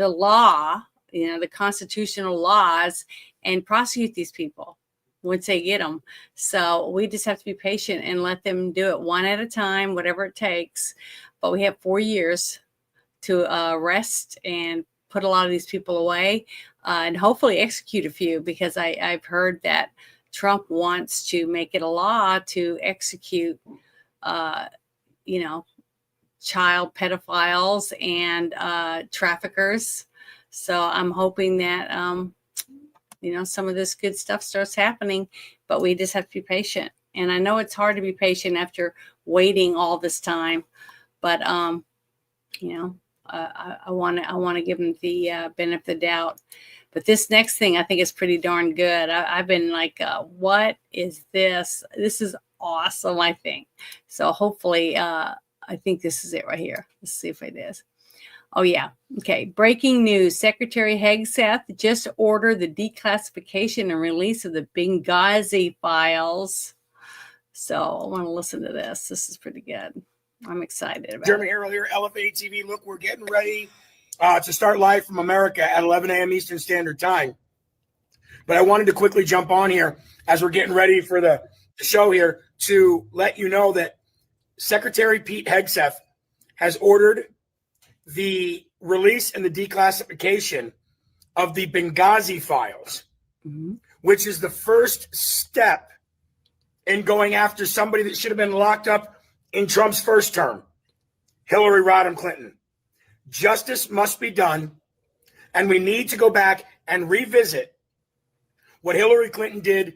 law, the constitutional laws, and prosecute these people once they get them. So we just have to be patient and let them do it one at a time, whatever it takes. But we have 4 years to arrest and put a lot of these people away and hopefully execute a few, because I've heard that Trump wants to make it a law to execute, child pedophiles and traffickers. So I'm hoping that, some of this good stuff starts happening, but we just have to be patient. And I know it's hard to be patient after waiting all this time, but, I want to give them the benefit of the doubt. But this next thing I think is pretty darn good. I've been like, what is this? This is awesome, I think. So hopefully, I think this is it right here. Let's see if it is. Oh, yeah. Okay. Breaking news. Secretary Hegseth just ordered the declassification and release of the Benghazi files. So I want to listen to this. This is pretty good. I'm excited about Jeremy it. Harrell here, Elevate TV. Look, we're getting ready to start live from America at 11 a.m. Eastern Standard Time. But I wanted to quickly jump on here as we're getting ready for the show here to let you know that Secretary Pete Hegseth has ordered the release and the declassification of the Benghazi files, which is the first step in going after somebody that should have been locked up in Trump's first term, Hillary Rodham Clinton. Justice must be done, and we need to go back and revisit what Hillary Clinton did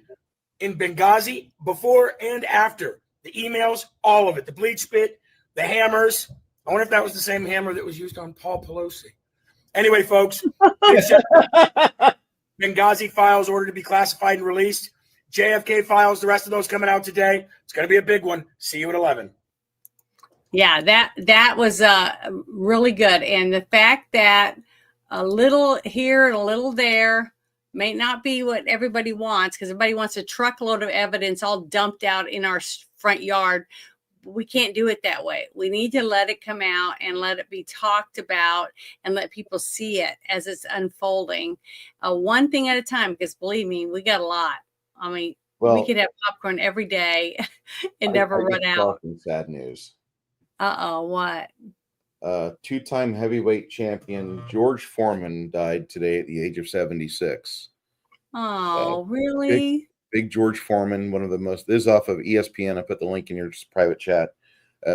in Benghazi before and after. The emails, all of it, the bleach spit, the hammers. I wonder if that was the same hammer that was used on Paul Pelosi. Anyway, folks, Benghazi files ordered to be classified and released. JFK files, the rest of those coming out today. It's going to be a big one. See you at 11. Yeah, that was really good. And the fact that a little here and a little there may not be what everybody wants, because everybody wants a truckload of evidence all dumped out in our front yard. We can't do it that way. We need to let it come out and let it be talked about and let people see it as it's unfolding, one thing at a time, because believe me, we got a lot. I mean, we could have popcorn every day and never run out. Sad news. What? Two-time heavyweight champion George Foreman died today at the age of 76. Oh, really? Big George Foreman, one of the most, this is off of ESPN. I put the link in your private chat.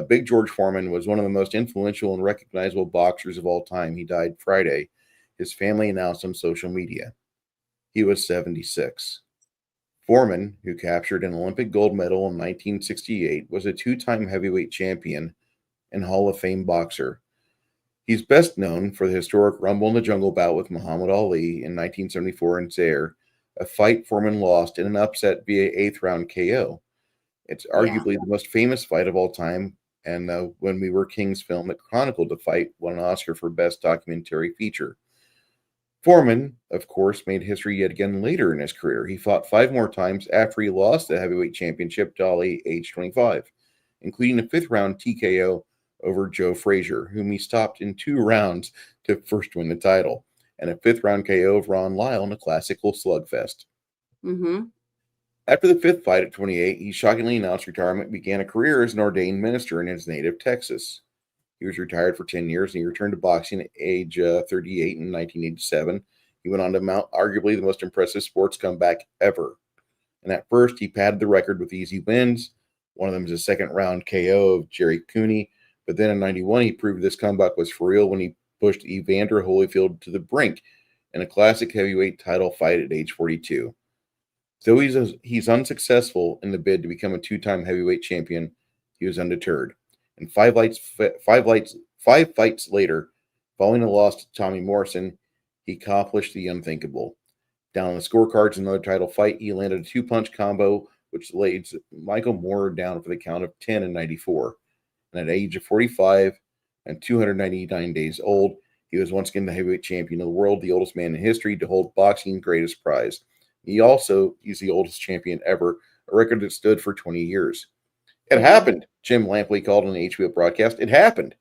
Big George Foreman was one of the most influential and recognizable boxers of all time. He died Friday. His family announced on social media. he was 76. Foreman, who captured an Olympic gold medal in 1968, was a two-time heavyweight champion and Hall of Fame boxer. He's best known for the historic Rumble in the Jungle bout with Muhammad Ali in 1974 in Zaire, a fight Foreman lost in an upset via 8th round KO. It's arguably the most famous fight of all time, and the When We Were Kings film that chronicled the fight won an Oscar for Best Documentary Feature. Foreman, of course, made history yet again later in his career. He fought 5 more times after he lost the heavyweight championship to Ali, age 25, including a 5th round TKO over Joe Frazier, whom he stopped in 2 rounds to first win the title, and a 5th round KO of Ron Lyle in a classical slugfest. Mm-hmm. After the 5th fight at 28, he shockingly announced retirement and began a career as an ordained minister in his native Texas. He was retired for 10 years, and he returned to boxing at age 38 in 1987. He went on to mount arguably the most impressive sports comeback ever. And at first, he padded the record with easy wins. One of them is a second-round KO of Jerry Cooney. But then in 91, he proved this comeback was for real when he pushed Evander Holyfield to the brink in a classic heavyweight title fight at age 42. Though he's unsuccessful in the bid to become a 2-time heavyweight champion, he was undeterred. And 5 fights later, following a loss to Tommy Morrison, he accomplished the unthinkable. Down on the scorecards in another title fight, he landed a 2-punch combo, which laid Michael Moorer down for the count of 10 in 94. And at the age of 45 and 299 days old, he was once again the heavyweight champion of the world, the oldest man in history to hold boxing's greatest prize. He's the oldest champion ever, a record that stood for 20 years. It happened, Jim Lampley called on the HBO broadcast. It happened.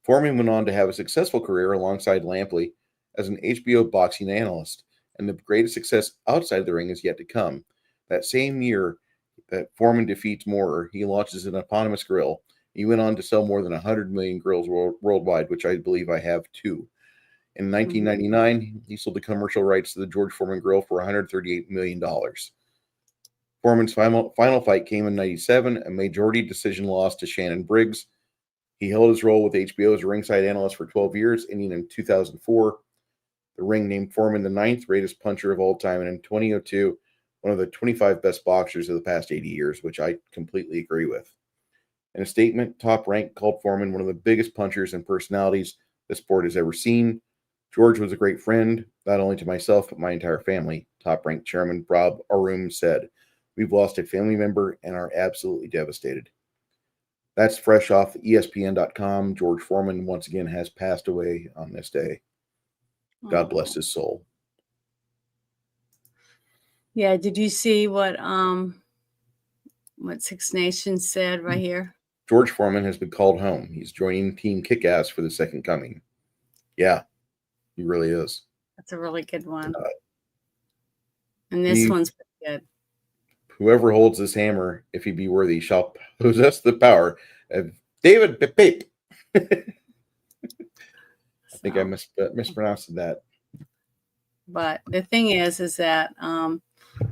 Foreman went on to have a successful career alongside Lampley as an HBO boxing analyst, and the greatest success outside the ring is yet to come. That same year that Foreman defeats Moorer, he launches an eponymous grill. He went on to sell more than 100 million grills worldwide, which I believe I have too. In 1999, he sold the commercial rights to the George Foreman grill for $138 million. Foreman's final fight came in 97, a majority decision loss to Shannon Briggs. He held his role with HBO as a ringside analyst for 12 years, ending in 2004. The Ring named Foreman the 9th greatest puncher of all time, and in 2002, one of the 25 best boxers of the past 80 years, which I completely agree with. In a statement, Top Rank called Foreman one of the biggest punchers and personalities the sport has ever seen. George was a great friend, not only to myself, but my entire family, Top Rank Chairman Rob Arum said. We've lost a family member and are absolutely devastated. That's fresh off ESPN.com. George Foreman once again has passed away on this day. God bless his soul. Yeah, did you see what Six Nations said right here? George Foreman has been called home. He's joining Team Kick-Ass for the second coming. Yeah, he really is. That's a really good one. And this one's pretty good. Whoever holds this hammer, if he be worthy, shall possess the power of David Pape. I think I mispronounced that. But the thing is that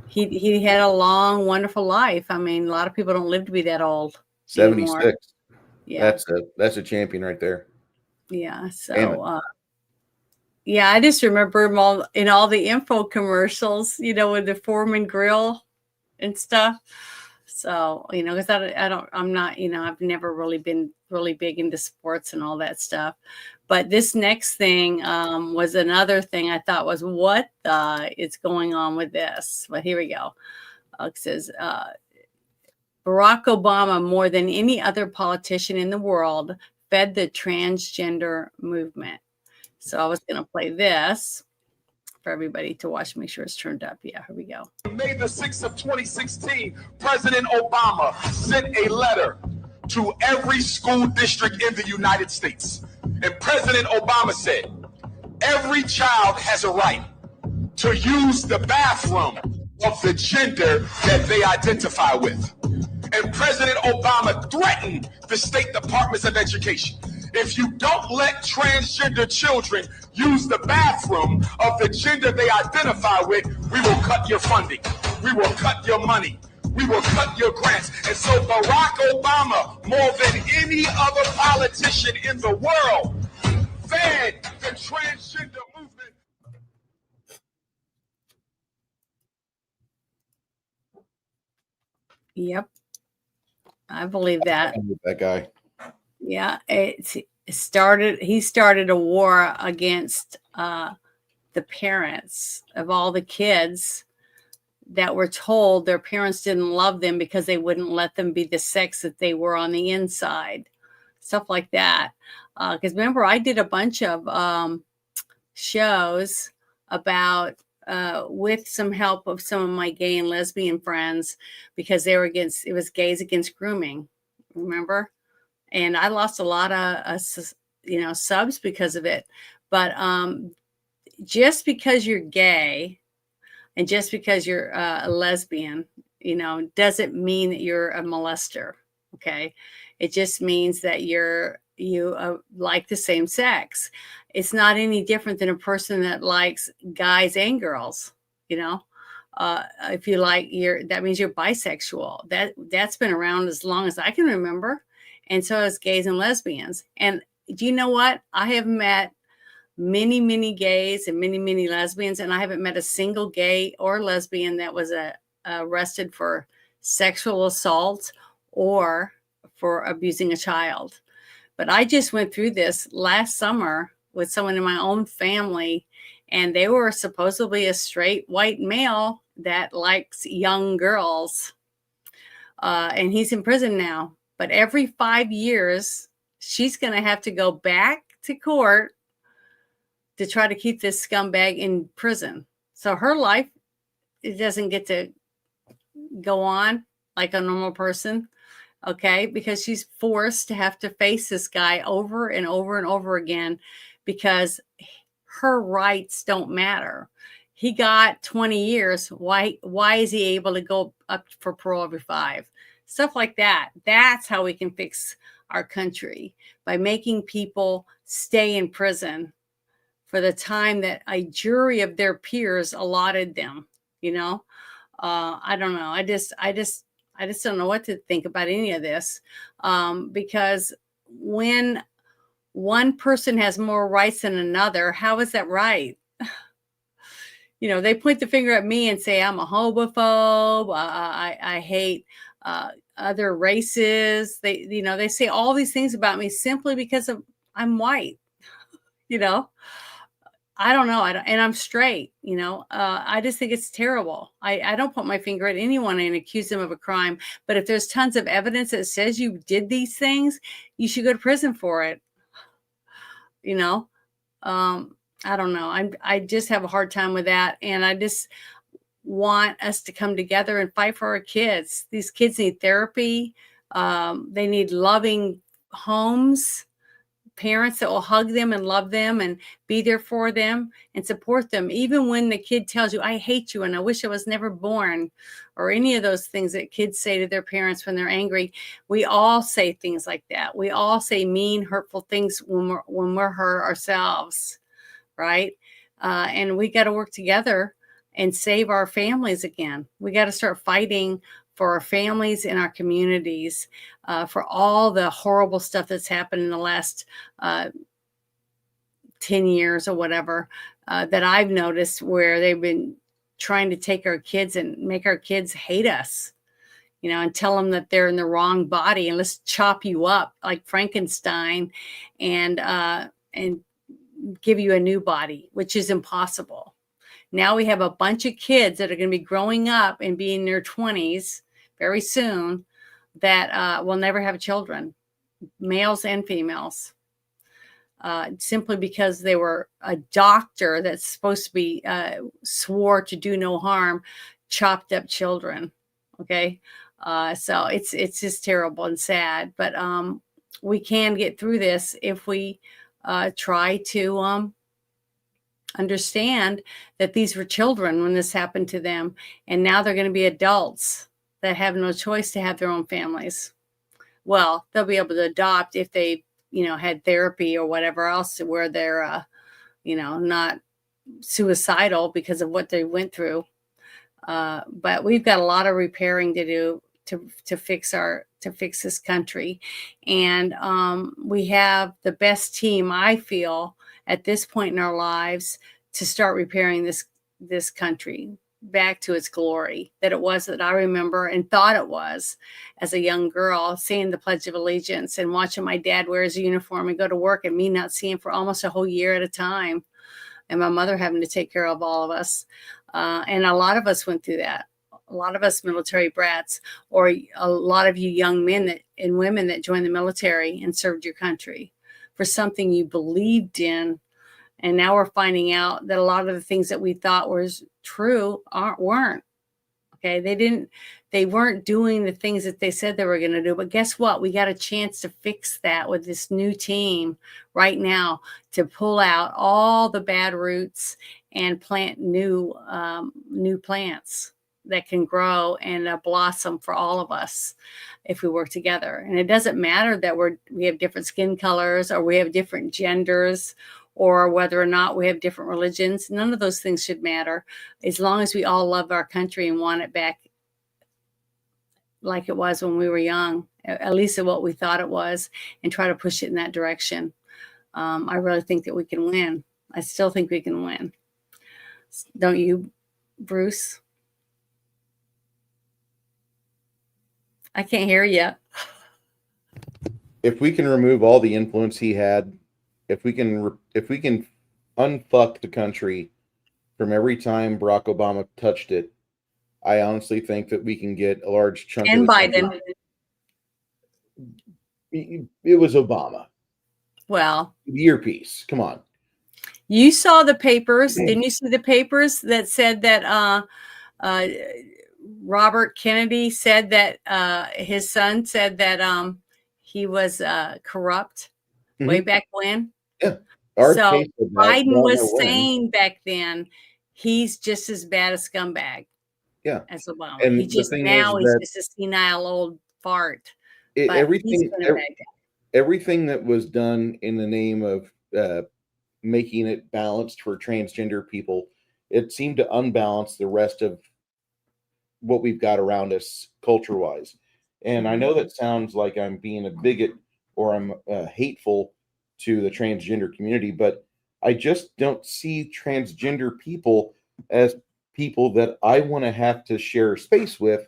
he had a long, wonderful life. I mean, a lot of people don't live to be that old. 76. Anymore. Yeah, that's a champion right there. Yeah. So yeah, I just remember him in all the info commercials, with the Foreman grill and stuff. So, because I'm not, I've never really been really big into sports and all that stuff. But this next thing was another thing I thought was, what is going on with this? But here we go. It says, Barack Obama, more than any other politician in the world, fed the transgender movement. So I was going to play this for everybody to watch. Make sure it's turned up. Yeah, here we go. May the 6th of 2016, President Obama sent a letter to every school district in the United States. And President Obama said, every child has a right to use the bathroom of the gender that they identify with. And President Obama threatened the state departments of education. If you don't let transgender children use the bathroom of the gender they identify with, we will cut your funding. We will cut your money. We will cut your grants. And so Barack Obama, more than any other politician in the world, fed the transgender movement. Yep. I believe that. That guy. Yeah. He started a war against the parents of all the kids that were told their parents didn't love them because they wouldn't let them be the sex that they were on the inside. Stuff like that. Because remember, I did a bunch of shows about with some help of some of my gay and lesbian friends, because they were against, it was gays against grooming, remember? And I lost a lot of subs because of it. But just because you're gay and just because you're a lesbian, doesn't mean that you're a molester. Okay, it just means that you like the same sex. It's not any different than a person that likes guys and girls. If you like, that means you're bisexual. That's been around as long as I can remember, and so is gays and lesbians. And do you know what? I have met many gays and many lesbians, and I haven't met a single gay or lesbian that was arrested for sexual assault or for abusing a child. But I just went through this last summer with someone in my own family, and they were supposedly a straight white male that likes young girls, and he's in prison now. But every 5 years, she's going to have to go back to court to try to keep this scumbag in prison. So her life, it doesn't get to go on like a normal person, okay? Because she's forced to have to face this guy over and over and over again because her rights don't matter. He got 20 years. Why is he able to go up for parole every 5? Stuff like that. That's how we can fix our country, by making people stay in prison for the time that a jury of their peers allotted them. I don't know. I just don't know what to think about any of this, because when one person has more rights than another, how is that right? They point the finger at me and say I'm a homophobe. I hate other races. They say all these things about me simply because I'm white. I don't know. And I'm straight, I just think it's terrible. I don't point my finger at anyone and accuse them of a crime. But if there's tons of evidence that says you did these things, you should go to prison for it. I don't know. I just have a hard time with that. And I just want us to come together and fight for our kids. These kids need therapy. They need loving homes, parents that will hug them and love them and be there for them and support them, even when the kid tells you, I hate you and I wish I was never born, or any of those things that kids say to their parents when they're angry. We all say things like that. We all say mean, hurtful things when we're hurt ourselves, right? And we got to work together and save our families again. We got to start fighting for our families and our communities, for all the horrible stuff that's happened in the last 10 years or whatever, that I've noticed, where they've been trying to take our kids and make our kids hate us, and tell them that they're in the wrong body, and let's chop you up like Frankenstein and give you a new body, which is impossible. Now we have a bunch of kids that are going to be growing up and be in their 20s very soon that will never have children, males and females, simply because they were a doctor that's supposed to be swore to do no harm, chopped up children. Okay. So it's just terrible and sad, but we can get through this if we try to understand that these were children when this happened to them, and now they're going to be adults that have no choice to have their own families. Well, they'll be able to adopt if they, had therapy or whatever else, where they're, not suicidal because of what they went through. But we've got a lot of repairing to do to fix this country, and we have the best team, I feel, at this point in our lives to start repairing this country. back to its glory that it was, that I remember and thought it was as a young girl, seeing the Pledge of Allegiance and watching my dad wear his uniform and go to work, and me not seeing for almost a whole year at a time, and my mother having to take care of all of us. And a lot of us went through that. A lot of us military brats, or a lot of you young men and women that joined the military and served your country for something you believed in. And now we're finding out that a lot of the things that we thought was true weren't. Okay. They weren't doing the things that they said they were going to do. But guess what? We got a chance to fix that with this new team right now, to pull out all the bad roots and plant new plants that can grow and blossom for all of us if we work together. And it doesn't matter that we have different skin colors, or we have different genders, or whether or not we have different religions. None of those things should matter, as long as we all love our country and want it back like it was when we were young, at least what we thought it was, and try to push it in that direction. I really think that we can win. I still think we can win. Don't you, Bruce? I can't hear you. If we can remove all the influence he had, if we can unfuck the country from every time Barack Obama touched it, I honestly think that we can get a large chunk and of the Biden. country. It was Obama. Well, The earpiece. Come on. You saw the papers. Didn't you see the papers that said that Robert Kennedy said that his son said that he was corrupt way back when? Yeah. So Biden was saying back then he's just as bad a scumbag. Yeah. As Obama. And He just now he's just a senile old fart. Everything that was done in the name of making it balanced for transgender people, it seemed to unbalance the rest of what we've got around us culture-wise. And I know that sounds like I'm being a bigot or I'm hateful to the transgender community, but I just don't see transgender people as people that I want to have to share space with.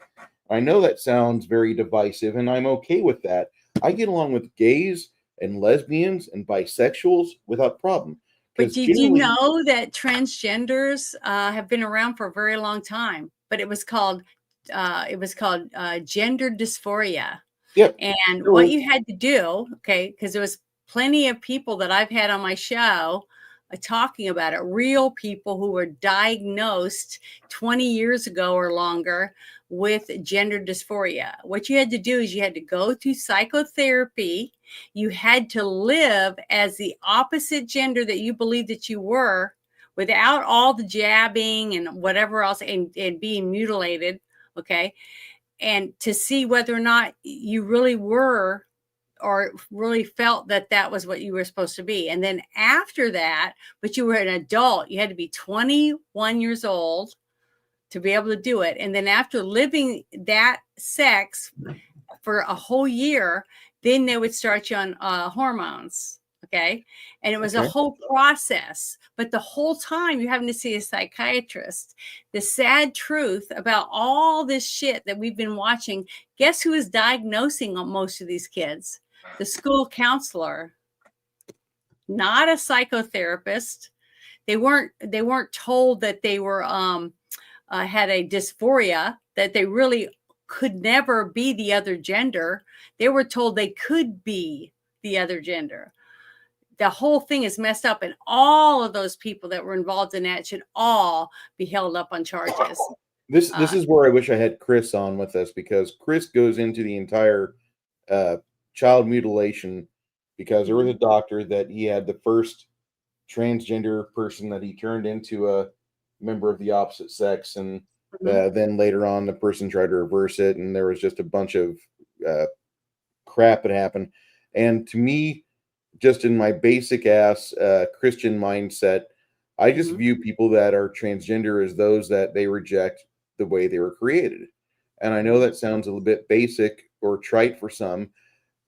I know that sounds very divisive, and I'm okay with that. I get along with gays and lesbians and bisexuals without problem. But did you know that transgenders have been around for a very long time? But it was called gender dysphoria. Yep. And what you had to do, okay, because there was plenty of people that I've had on my show talking about it, real people who were diagnosed 20 years ago or longer with gender dysphoria. What you had to do is you had to go through psychotherapy. You had to live as the opposite gender that you believed that you were, without all the jabbing and whatever else, and being mutilated, okay? And to see whether or not you really were or really felt that that was what you were supposed to be. And then after that, but you were an adult, you had to be 21 years old to be able to do it. And then after living that sex for a whole year, then they would start you on hormones. Okay. And it was a whole process, but the whole time you're having to see a psychiatrist. The sad truth about all this shit that we've been watching, guess who is diagnosing most of these kids? The school counselor, not a psychotherapist. They weren't told that they were had a dysphoria, that they really could never be the other gender. They were told they could be the other gender. The whole thing is messed up, and all of those people that were involved in that should all be held up on charges. This is where I wish I had Chris on with us, because Chris goes into the entire child mutilation, because there was a doctor that he had the first transgender person that he turned into a member of the opposite sex, and then later on the person tried to reverse it, and there was just a bunch of crap that happened. And to me, just in my basic ass Christian mindset, I just view people that are transgender as those that they reject the way they were created. And I know that sounds a little bit basic or trite for some.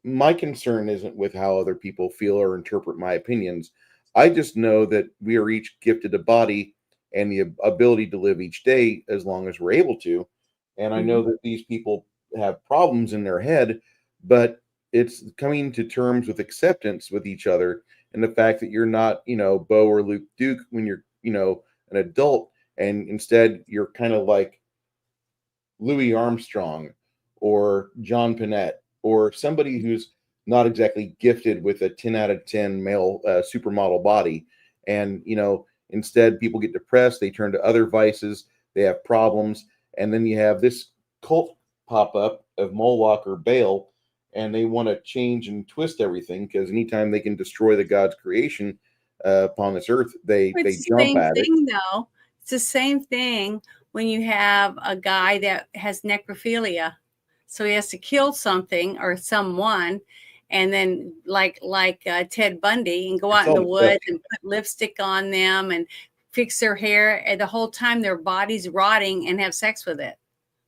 My concern isn't with how other people feel or interpret my opinions. I just know that we are each gifted a body, and the ability to live each day as long as we're able to. And I know that these people have problems in their head, but it's coming to terms with acceptance with each other, and the fact that you're not, Bo or Luke Duke when you're, an adult, and instead you're kind of like Louis Armstrong or John Panette or somebody who's not exactly gifted with a 10 out of 10 male supermodel body. And, instead people get depressed, they turn to other vices, they have problems. And then you have this cult pop up of Moloch or Baal, and they want to change and twist everything because anytime they can destroy the God's creation upon this earth, they jump at it. Though. It's the same thing when you have a guy that has necrophilia. So he has to kill something or someone, and then like Ted Bundy, and go out in the woods and put lipstick on them and fix their hair, and the whole time their body's rotting, and have sex with it.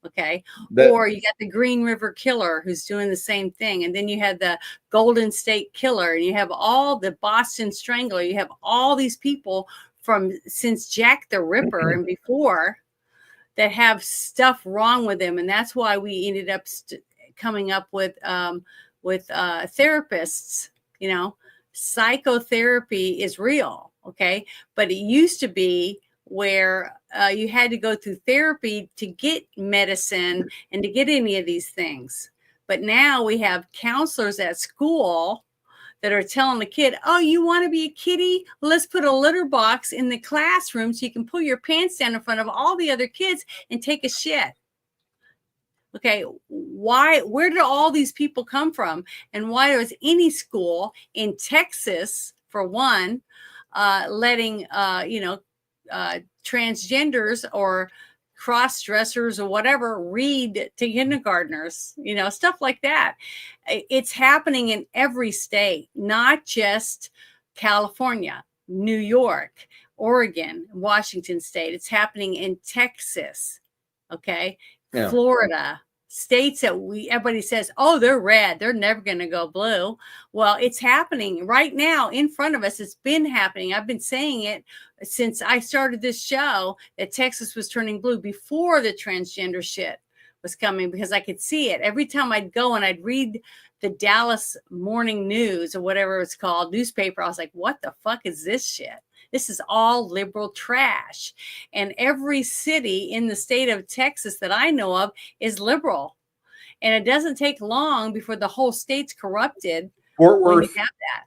Okay. Or you got the Green River Killer who's doing the same thing. And then you have the Golden State Killer, and you have all the Boston Strangler. You have all these people from since Jack the Ripper and before that have stuff wrong with them. And that's why we ended up coming up with therapists. Psychotherapy is real. Okay. But it used to be where you had to go through therapy to get medicine and to get any of these things. But now we have counselors at school that are telling the kid, oh, you want to be a kitty? Let's put a litter box in the classroom so you can pull your pants down in front of all the other kids and take a shit. Okay, where did all these people come from? And why was any school in Texas, for one, letting, transgenders or cross-dressers or whatever read to kindergartners, stuff like that. It's happening in every state, not just California, New York, Oregon, Washington State. It's happening in Texas, okay? Yeah. Florida, states that everybody says, oh, they're red, they're never going to go blue. Well, it's happening right now in front of us. It's been happening. I've been saying it since I started this show, that Texas was turning blue before the transgender shit was coming, because I could see it every time I'd go and I'd read the Dallas Morning News or whatever it's called, newspaper. I was like, what the fuck is this shit? This is all liberal trash. And every city in the state of Texas that I know of is liberal. And it doesn't take long before the whole state's corrupted. Fort Worth. You have that.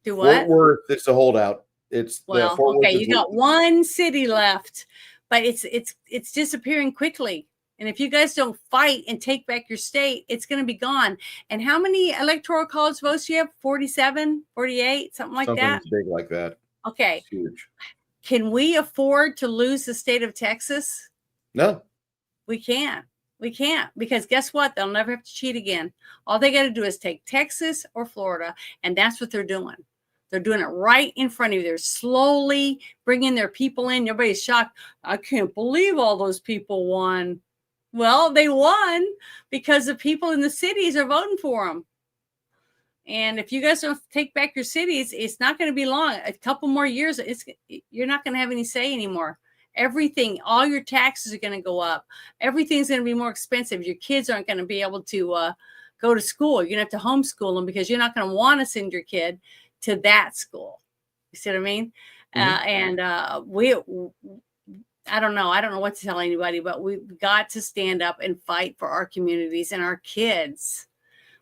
Do what? Fort Worth, it's a holdout. It's well, okay. You got one city left, but it's disappearing quickly. And if you guys don't fight and take back your state, it's going to be gone. And how many electoral college votes do you have? 47, 48, something like that? Something big like that. Okay. It's huge. Can we afford to lose the state of Texas? No. We can't. We can't, because guess what? They'll never have to cheat again. All they got to do is take Texas or Florida, and that's what they're doing. They're doing it right in front of you. They're slowly bringing their people in. Everybody's shocked. I can't believe all those people won. Well, they won because the people in the cities are voting for them. And if you guys don't take back your cities, it's not going to be long. A couple more years, you're not going to have any say anymore. Everything, all your taxes are going to go up. Everything's going to be more expensive. Your kids aren't going to be able to go to school. You're going to have to homeschool them because you're not going to want to send your kid to that school. You see what I mean? Mm-hmm. I don't know. I don't know what to tell anybody, but we've got to stand up and fight for our communities and our kids.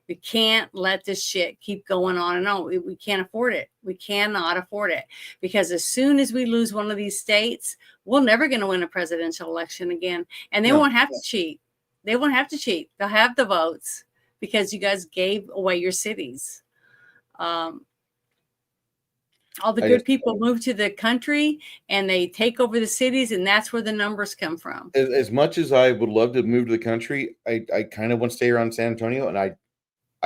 We can't let this shit keep going on and on. We can't afford it. We cannot afford it, because as soon as we lose one of these states, we're never going to win a presidential election again. And they won't have to cheat. They won't have to cheat. They'll have the votes because you guys gave away your cities. All the good people move to the country and they take over the cities, and that's where the numbers come from. As much as I would love to move to the country, I kind of want to stay around San Antonio, and I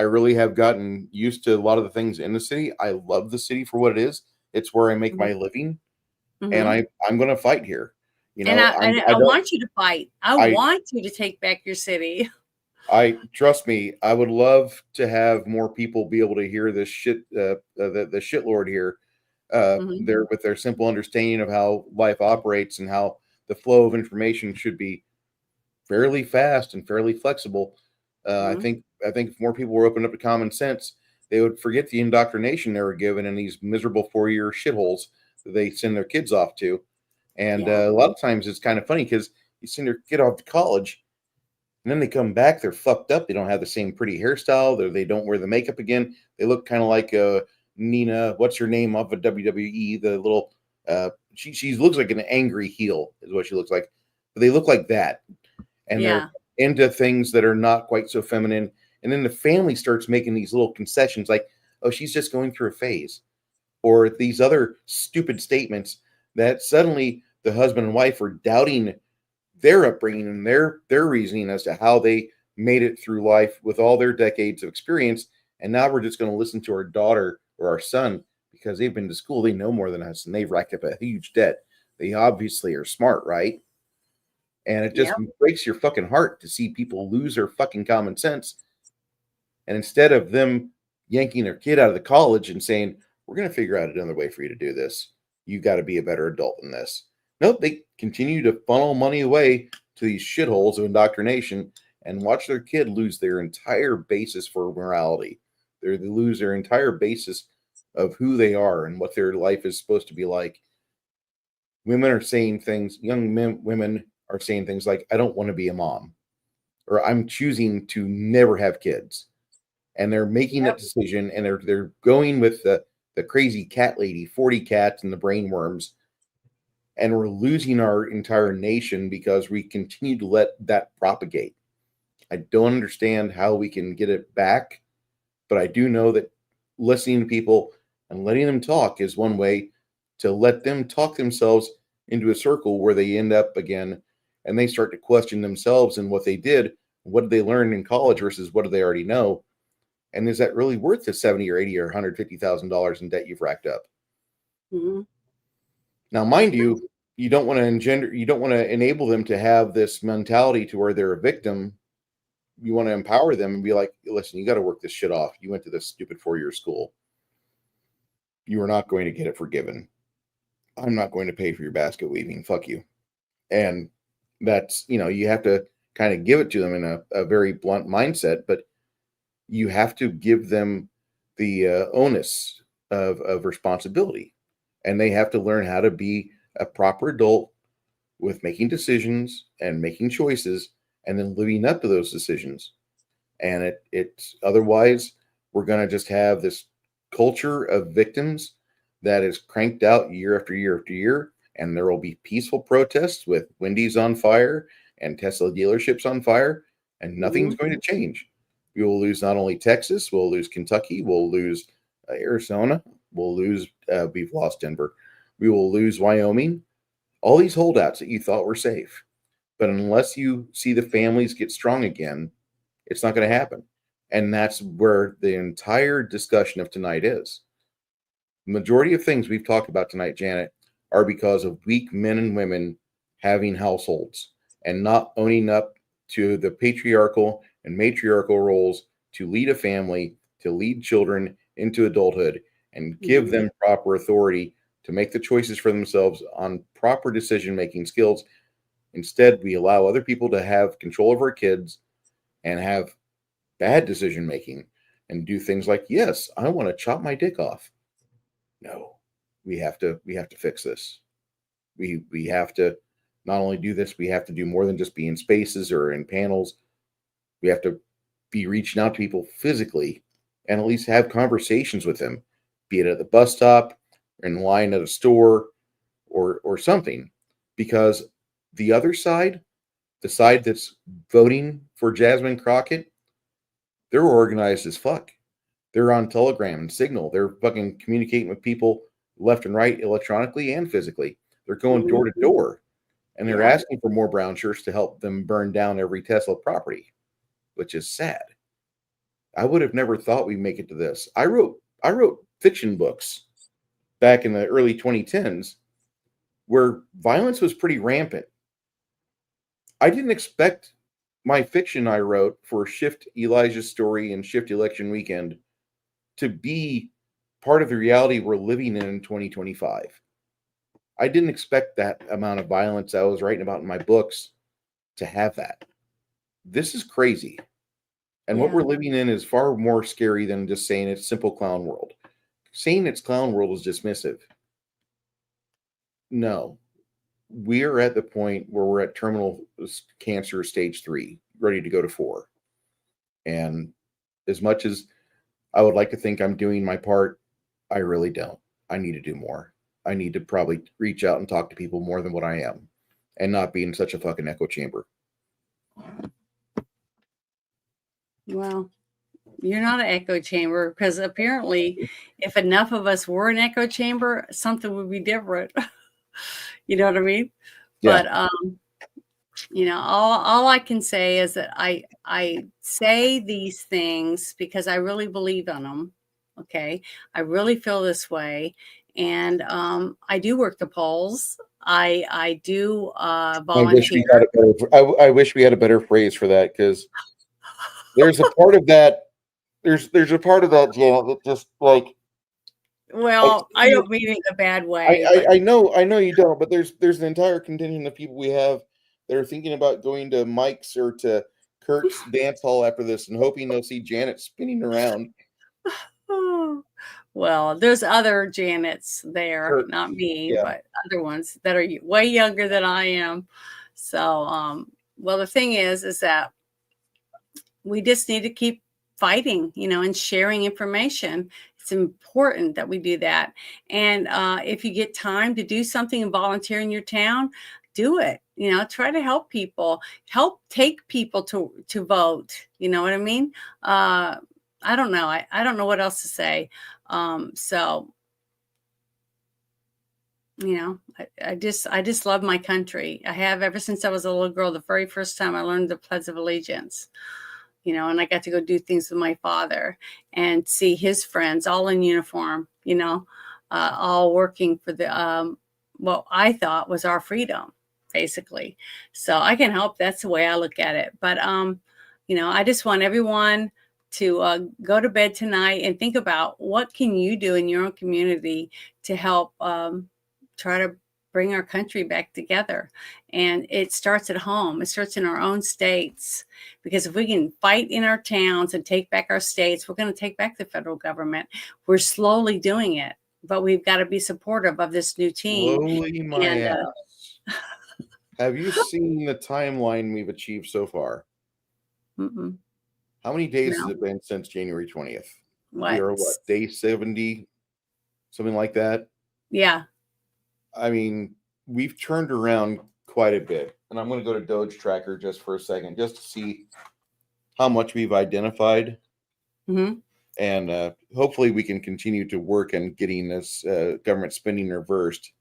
really have gotten used to a lot of the things in the city. I love the city for what it is. It's where I make my living, and I'm going to fight here. And I want you to fight. I want you to take back your city. Trust me, I would love to have more people be able to hear this shit, the shitlord here, They're with their simple understanding of how life operates and how the flow of information should be fairly fast and fairly flexible. I think if more people were opened up to common sense, they would forget the indoctrination they were given in these miserable 4-year shitholes that they send their kids off to. And a lot of times it's kind of funny because you send your kid off to college and then they come back, they're fucked up. They don't have the same pretty hairstyle. They don't wear the makeup again. They look kind of like Nina, what's her name off of WWE? The little, she looks like an angry heel is what she looks like. But they look like that. And they're into things that are not quite so feminine. And then the family starts making these little concessions like, oh, she's just going through a phase. Or these other stupid statements that suddenly the husband and wife are doubting their upbringing and their reasoning as to how they made it through life with all their decades of experience. And now we're just going to listen to our daughter or our son because they've been to school. They know more than us and they've racked up a huge debt. They obviously are smart, right? And it just breaks your fucking heart to see people lose their fucking common sense. And instead of them yanking their kid out of the college and saying, we're going to figure out another way for you to do this. You got to be a better adult than this. Nope, they continue to funnel money away to these shitholes of indoctrination and watch their kid lose their entire basis for morality. They lose their entire basis of who they are and what their life is supposed to be like. Women are saying things, women are saying things like, I don't want to be a mom, or I'm choosing to never have kids. And they're making that decision, and they're going with the crazy cat lady, 40 cats and the brainworms. And we're losing our entire nation because we continue to let that propagate. I don't understand how we can get it back, but I do know that listening to people and letting them talk is one way to let them talk themselves into a circle where they end up again and they start to question themselves and what they did. What did they learn in college versus what do they already know? And is that really worth the $70 or $80 or $150,000 in debt you've racked up? Now, mind you, you don't want to enable them to have this mentality to where they're a victim. You want to empower them and be like, listen, you got to work this shit off. You went to this stupid 4-year school. You are not going to get it forgiven. I'm not going to pay for your basket weaving. Fuck you. And that's, you have to kind of give it to them in a very blunt mindset, but you have to give them the onus of responsibility. And they have to learn how to be a proper adult with making decisions and making choices and then living up to those decisions. And it's otherwise we're going to just have this culture of victims that is cranked out year after year after year. And there will be peaceful protests with Wendy's on fire and Tesla dealerships on fire, and nothing's going to change. We will lose not only Texas, we'll lose Kentucky, we'll lose Arizona, we've lost Denver. We will lose Wyoming. All these holdouts that you thought were safe. But unless you see the families get strong again, it's not going to happen. And that's where the entire discussion of tonight is. The majority of things we've talked about tonight, Janet, are because of weak men and women having households and not owning up to the patriarchal and matriarchal roles to lead a family, to lead children into adulthood, and give them proper authority to make the choices for themselves on proper decision-making skills. Instead, we allow other people to have control of our kids and have bad decision-making and do things like, yes, I want to chop my dick off. No, we have to fix this. We have to not only do this, we have to do more than just be in spaces or in panels. We have to be reaching out to people physically and at least have conversations with them, be it at the bus stop, in line at a store, or something. Because the other side, the side that's voting for Jasmine Crockett, they're organized as fuck. They're on Telegram and Signal. They're fucking communicating with people left and right, electronically and physically. They're going door to door, and they're asking for more brown shirts to help them burn down every Tesla property, which is sad. I would have never thought we'd make it to this. I wrote fiction books back in the early 2010s where violence was pretty rampant. I didn't expect my fiction I wrote for Shift Elijah's Story and Shift Election Weekend to be part of the reality we're living in 2025. I didn't expect that amount of violence I was writing about in my books to have that. This is crazy. And what we're living in is far more scary than just saying it's simple clown world. Saying it's clown world is dismissive. No. We're at the point where we're at terminal cancer stage 3, ready to go to 4. And as much as I would like to think I'm doing my part, I really don't. I need to do more. I need to probably reach out and talk to people more than what I am and not be in such a fucking echo chamber. Well, you're not an echo chamber, because apparently if enough of us were an echo chamber, something would be different. You know what I mean? Yeah. But you know, all I can say is that I say these things because I really believe in them. Okay. I really feel this way. And I do work the polls. I do volunteer. I wish we had a better phrase for that, because there's a part of that. There's a part of that, Janet, that just like. Well, I don't mean it in a bad way. I know you don't, but there's an entire contingent of people we have that are thinking about going to Mike's or to Kurt's dance hall after this and hoping they'll see Janet spinning around. Well, there's other Janets there, not me, but other ones that are way younger than I am. So, well, the thing is that we just need to keep fighting, you know, and sharing information. It's important that we do that. And if you get time to do something and volunteer in your town, do it. You know, try to help people, help take people to vote. You know what I mean? I don't know. I don't know what else to say. So, you know, I just love my country. I have ever since I was a little girl. The very first time I learned the Pledge of Allegiance, you know, and I got to go do things with my father and see his friends all in uniform, you know, all working for the what I thought was our freedom, basically. So I can help. That's the way I look at it. But you know, I just want everyone to go to bed tonight and think about what can you do in your own community to help try to bring our country back together. And it starts at home. It starts in our own states, because if we can fight in our towns and take back our states, we're going to take back the federal government. We're slowly doing it, but we've got to be supportive of this new team. Slowly, my ass. Have you seen the timeline we've achieved so far? Mm-mm. How many days has it been since January 20th? What? We are day 70, something like that? Yeah. I mean, we've turned around quite a bit. And I'm going to go to Doge Tracker just for a second, just to see how much we've identified. Mm-hmm. And hopefully we can continue to work on getting this government spending reversed.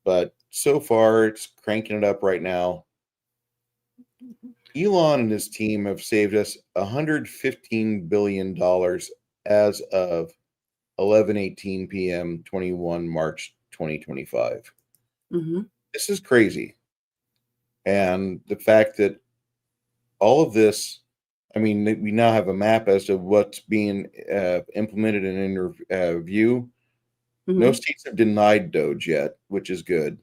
But so far, it's cranking it up right now. Elon and his team have saved us $115 billion as of 11:18 p.m. 21 March 2025. Mm-hmm. This is crazy. And the fact that all of this, I mean, we now have a map as to what's being implemented and in review. Mm-hmm. No states have denied Doge yet, which is good.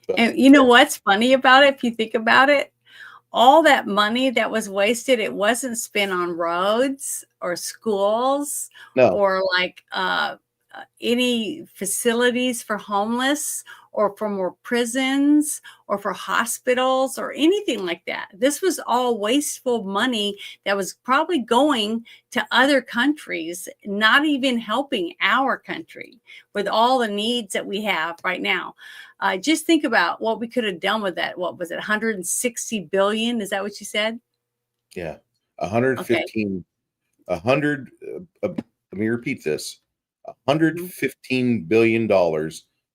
But and you know what's funny about it, if you think about it? All that money that was wasted, it wasn't spent on roads or schools or like any facilities for homeless or for more prisons or for hospitals or anything like that. This was all wasteful money that was probably going to other countries, not even helping our country with all the needs that we have right now. Just think about what we could have done with that. What was it? 160 billion? Is that what you said? Yeah. 115. Okay. 100. Let me repeat this. $115 billion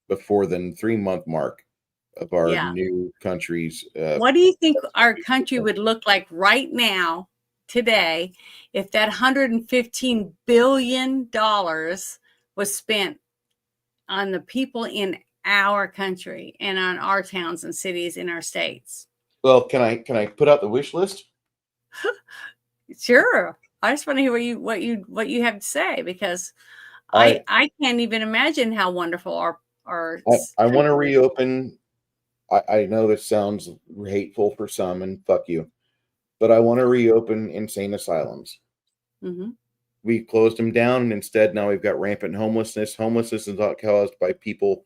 before the 3-month mark of our new country's. What do you think our country would look like right now, today, if that $115 billion was spent on the people in our country and on our towns and cities in our states? Well, can I put out the wish list? Sure. I just want to hear what you have to say, because I can't even imagine how wonderful our I want to country is. reopen. I know this sounds hateful for some, and fuck you, but I want to reopen insane asylums. Mm-hmm. We closed them down, and instead now we've got rampant homelessness. Homelessness is not caused by people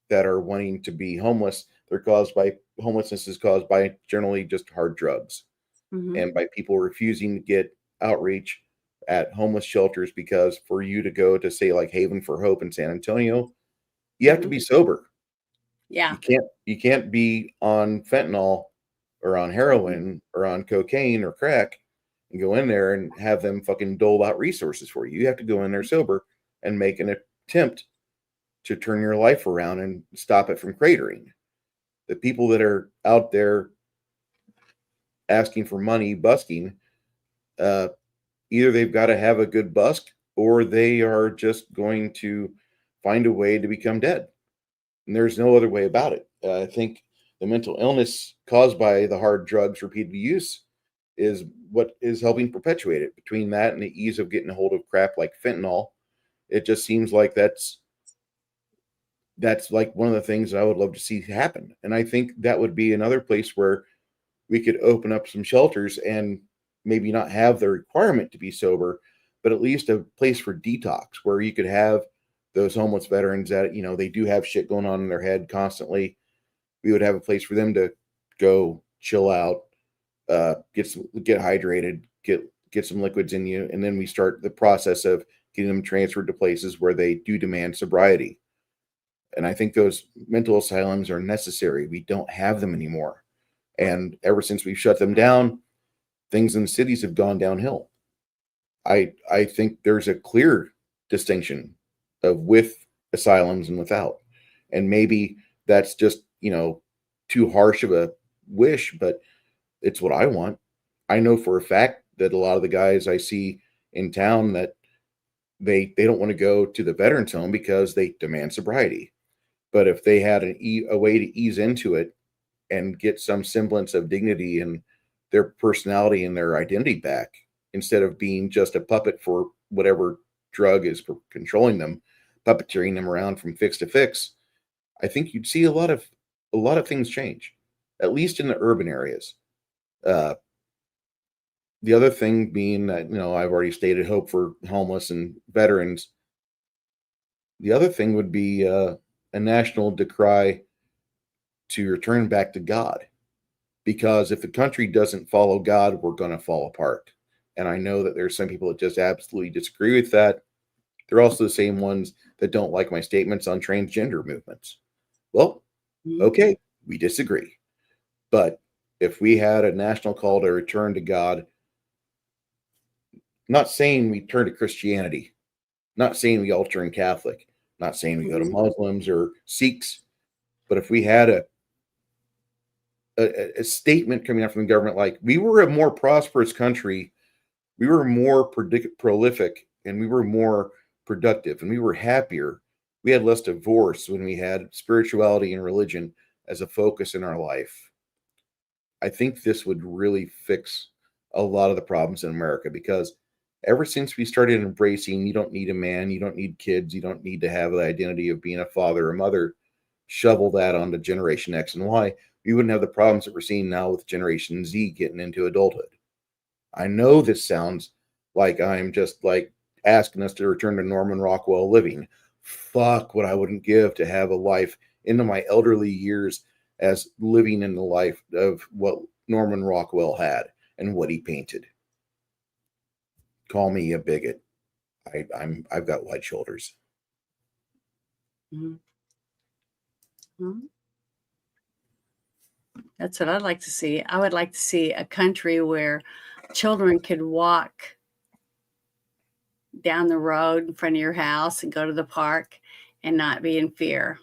that are wanting to be homeless. Homelessness is caused by generally just hard drugs, Mm-hmm. and by people refusing to get outreach at homeless shelters, because for you to go to, say, like Haven for Hope in San Antonio, you have to be sober. Yeah. You can't be on fentanyl or on heroin or on cocaine or crack and go in there and have them fucking dole out resources for you. You have to go in there sober and make an attempt to turn your life around and stop it from cratering. The people that are out there asking for money, busking, either they've got to have a good busk or they are just going to find a way to become dead. And there's no other way about it. I think the mental illness caused by the hard drugs repeated use is what is helping perpetuate it. Between that and the ease of getting a hold of crap like fentanyl, it just seems like that's like one of the things I would love to see happen. And I think that would be another place where we could open up some shelters and maybe not have the requirement to be sober, but at least a place for detox where you could have those homeless veterans that, you know, they do have shit going on in their head constantly. We would have a place for them to go chill out, get hydrated, get some liquids in you, and then we start the process of getting them transferred to places where they do demand sobriety. And I think those mental asylums are necessary. We don't have them anymore. And ever since we've shut them down, things in the cities have gone downhill. I think there's a clear distinction of with asylums and without. And maybe that's just, you know, too harsh of a wish, but it's what I want. I know for a fact that a lot of the guys I see in town that they don't want to go to the veterans home because they demand sobriety. But if they had a way to ease into it and get some semblance of dignity and their personality and their identity back, instead of being just a puppet for whatever drug is controlling them, puppeteering them around from fix to fix, I think you'd see a lot of things change, at least in the urban areas. The other thing being that, you know, I've already stated hope for homeless and veterans. The other thing would be a national decry to return back to God. Because if the country doesn't follow God, we're going to fall apart. And I know that there's some people that just absolutely disagree with that. They're also the same ones that don't like my statements on transgender movements. Well, okay, we disagree. But if we had a national call to return to God, not saying we turn to Christianity, not saying we all turn Catholic, not saying we go to Muslims or Sikhs, but if we had a statement coming out from the government like we were a more prosperous country, we were more prolific, and we were more productive, and we were happier. We had less divorce when we had spirituality and religion as a focus in our life. I think this would really fix a lot of the problems in America, because ever since we started embracing, you don't need a man, you don't need kids, you don't need to have the identity of being a father or mother, shovel that onto Generation X and Y, we wouldn't have the problems that we're seeing now with Generation Z getting into adulthood. I know this sounds like I'm just like asking us to return to Norman Rockwell living. Fuck what I wouldn't give to have a life into my elderly years as living in the life of what Norman Rockwell had and what he painted. Call me a bigot. I've got wide shoulders. Mm-hmm. Mm-hmm. That's what I'd like to see. I would like to see a country where children could walk down the road in front of your house and go to the park and not be in fear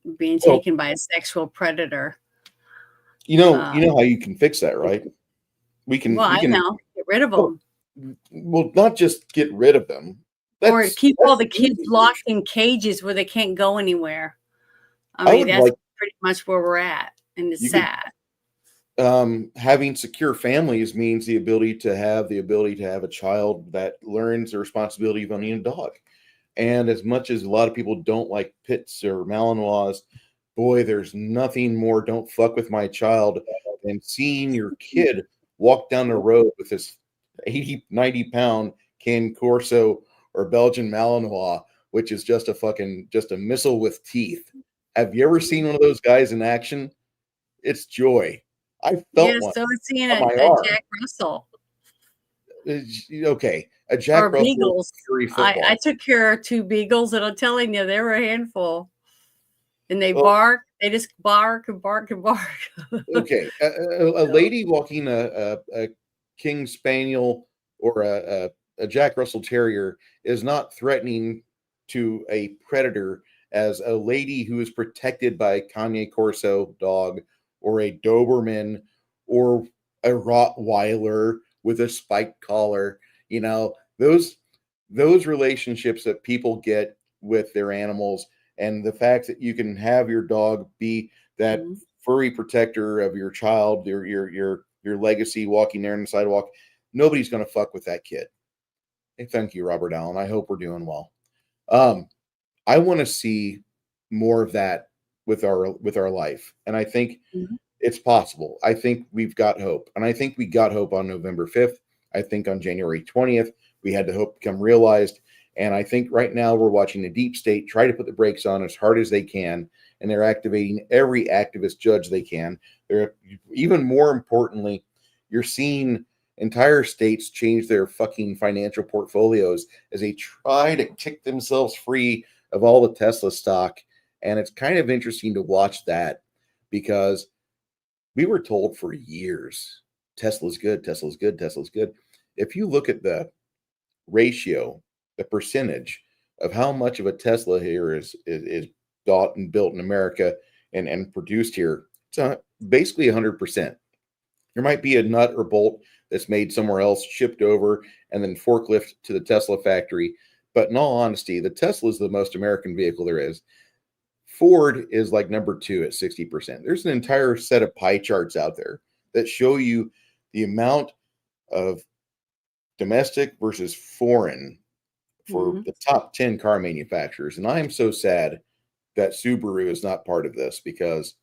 of being taken by a sexual predator. You know how you can fix that, right? We can know. Get rid of them. Well, not just get rid of them. Or keep all the kids locked in cages where they can't go anywhere. I mean, that's pretty much where we're at, and it's sad. having secure families means the ability to have a child that learns the responsibility of owning a dog. And as much as a lot of people don't like pits or Malinois, boy, there's nothing more don't fuck with my child than seeing your kid walk down the road with this 80, 90-pound Cane Corso or Belgian Malinois, which is just a missile with teeth. Have you ever seen one of those guys in action? It's joy. I felt Yeah, one so is seeing on my a arm. Jack Russell Okay, a Jack or Russell beagles. Fury football. I took care of 2 beagles, and I'm telling you, they were a handful. And they Well, bark. They just bark and bark and bark. okay, a lady walking a King Spaniel or a Jack Russell Terrier is not threatening to a predator as a lady who is protected by a Cane Corso dog or a Doberman or a Rottweiler with a spiked collar. You know, those relationships that people get with their animals, and the fact that you can have your dog be that furry protector of your child, your legacy, walking there on the sidewalk. Nobody's going to fuck with that kid. Hey, thank you, Robert Allen. I hope we're doing well. I want to see more of that with our life, and I think it's possible. I think we've got hope, and I think we got hope on November 5th. I think on January 20th we had the hope become realized, and I think right now we're watching the deep state try to put the brakes on as hard as they can, and they're activating every activist judge they can. They're even more importantly, you're seeing entire states change their fucking financial portfolios as they try to kick themselves free of all the Tesla stock. And it's kind of interesting to watch that because we were told for years Tesla's good, Tesla's good, Tesla's good. If you look at the ratio, the percentage of how much of a Tesla here is bought and built in America and produced here, it's basically 100%. There might be a nut or bolt that's made somewhere else, shipped over, and then forklift to the Tesla factory. But in all honesty, the Tesla is the most American vehicle there is. Ford is like number 2 at 60%. There's an entire set of pie charts out there that show you the amount of domestic versus foreign for the top 10 car manufacturers. And I am so sad that Subaru is not part of this because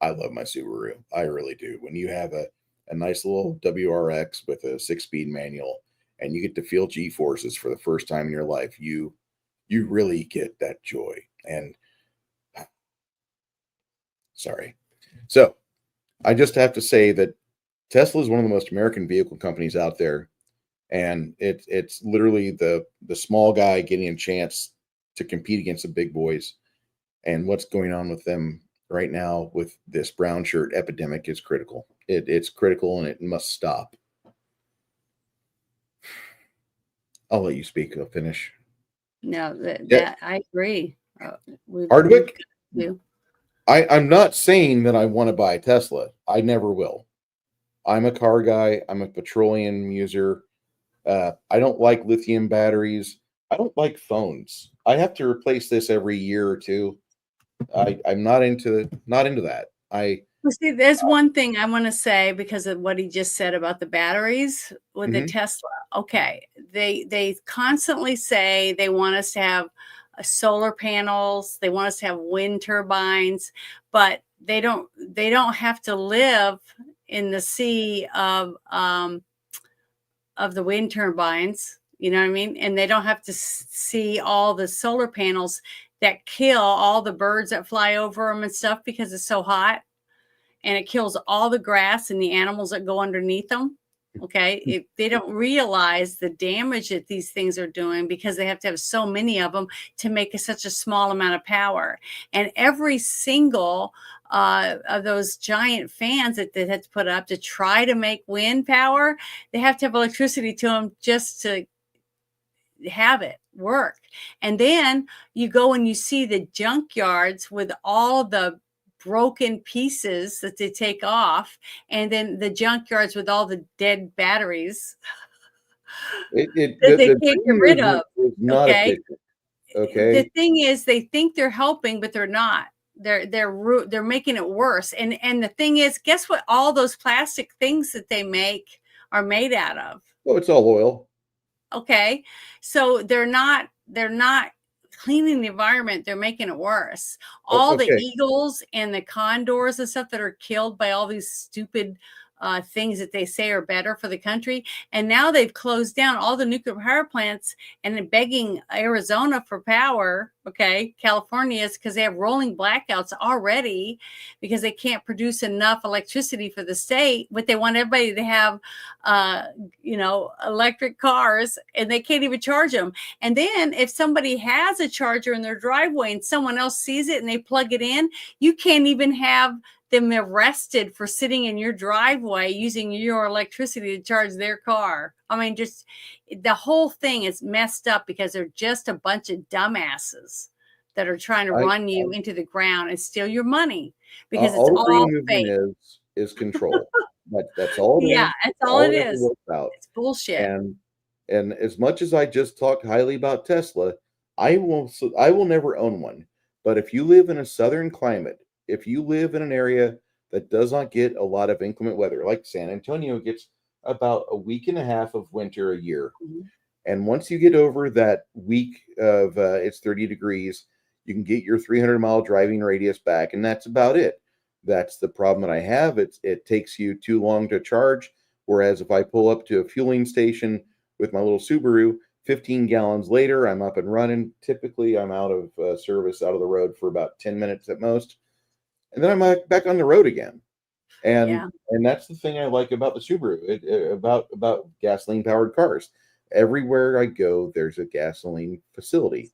I love my Subaru. I really do. When you have a nice little WRX with a 6-speed manual and you get to feel G-forces for the first time in your life, you really get that joy. And sorry. So I just have to say that Tesla is one of the most American vehicle companies out there. And it's literally the small guy getting a chance to compete against the big boys. And what's going on with them right now with this brown shirt epidemic is critical. It's critical and it must stop. I'll let you speak. I'll finish. No, that I agree. Hardwick? I'm not saying that I want to buy a Tesla. I never will. I'm a car guy. I'm a petroleum user. I don't like lithium batteries. I don't like phones. I have to replace this every year or two. I'm not into that. Well, see, there's one thing I want to say because of what he just said about the batteries with the Tesla. Okay, they constantly say they want us to have solar panels, they want us to have wind turbines, but they don't have to live in the sea of the wind turbines. You know what I mean? And they don't have to see all the solar panels that kill all the birds that fly over them and stuff because it's so hot. And it kills all the grass and the animals that go underneath them. Okay. They don't realize the damage that these things are doing because they have to have so many of them to make such a small amount of power. And every single of those giant fans that they had to put up to try to make wind power, they have to have electricity to them just to have it work. And then you go and you see the junkyards with all the broken pieces that they take off, and then the junkyards with all the dead batteries that they can't get rid of. Not efficient. Okay. The thing is, they think they're helping, but they're not. they're making it worse. And the thing is, guess what? All those plastic things that they make are made out of. Well, it's all oil. Okay, so they're not cleaning the environment, they're making it worse. All the eagles and the condors and stuff that are killed by all these stupid things that they say are better for the country, and now they've closed down all the nuclear power plants and begging Arizona for power. Okay, California is, because they have rolling blackouts already because they can't produce enough electricity for the state, but they want everybody to have electric cars, and they can't even charge them. And then if somebody has a charger in their driveway and someone else sees it and they plug it in, you can't even have them arrested for sitting in your driveway using your electricity to charge their car. I mean, just the whole thing is messed up because they're just a bunch of dumbasses that are trying to run you into the ground and steal your money, because it's all fake. Is control. That's all it is. Yeah, that's all it is. About. It's bullshit. And as much as I just talked highly about Tesla, I will never own one. But if you live in a southern climate, if you live in an area that does not get a lot of inclement weather, like San Antonio gets about a week and a half of winter a year. Mm-hmm. And once you get over that week of it's 30 degrees, you can get your 300-mile driving radius back, and that's about it. That's the problem that I have. It takes you too long to charge. Whereas if I pull up to a fueling station with my little Subaru, 15 gallons later, I'm up and running. Typically, I'm out of service, out of the road for about 10 minutes at most. And then I'm back on the road again. And that's the thing I like about the Subaru, about gasoline-powered cars. Everywhere I go, there's a gasoline facility.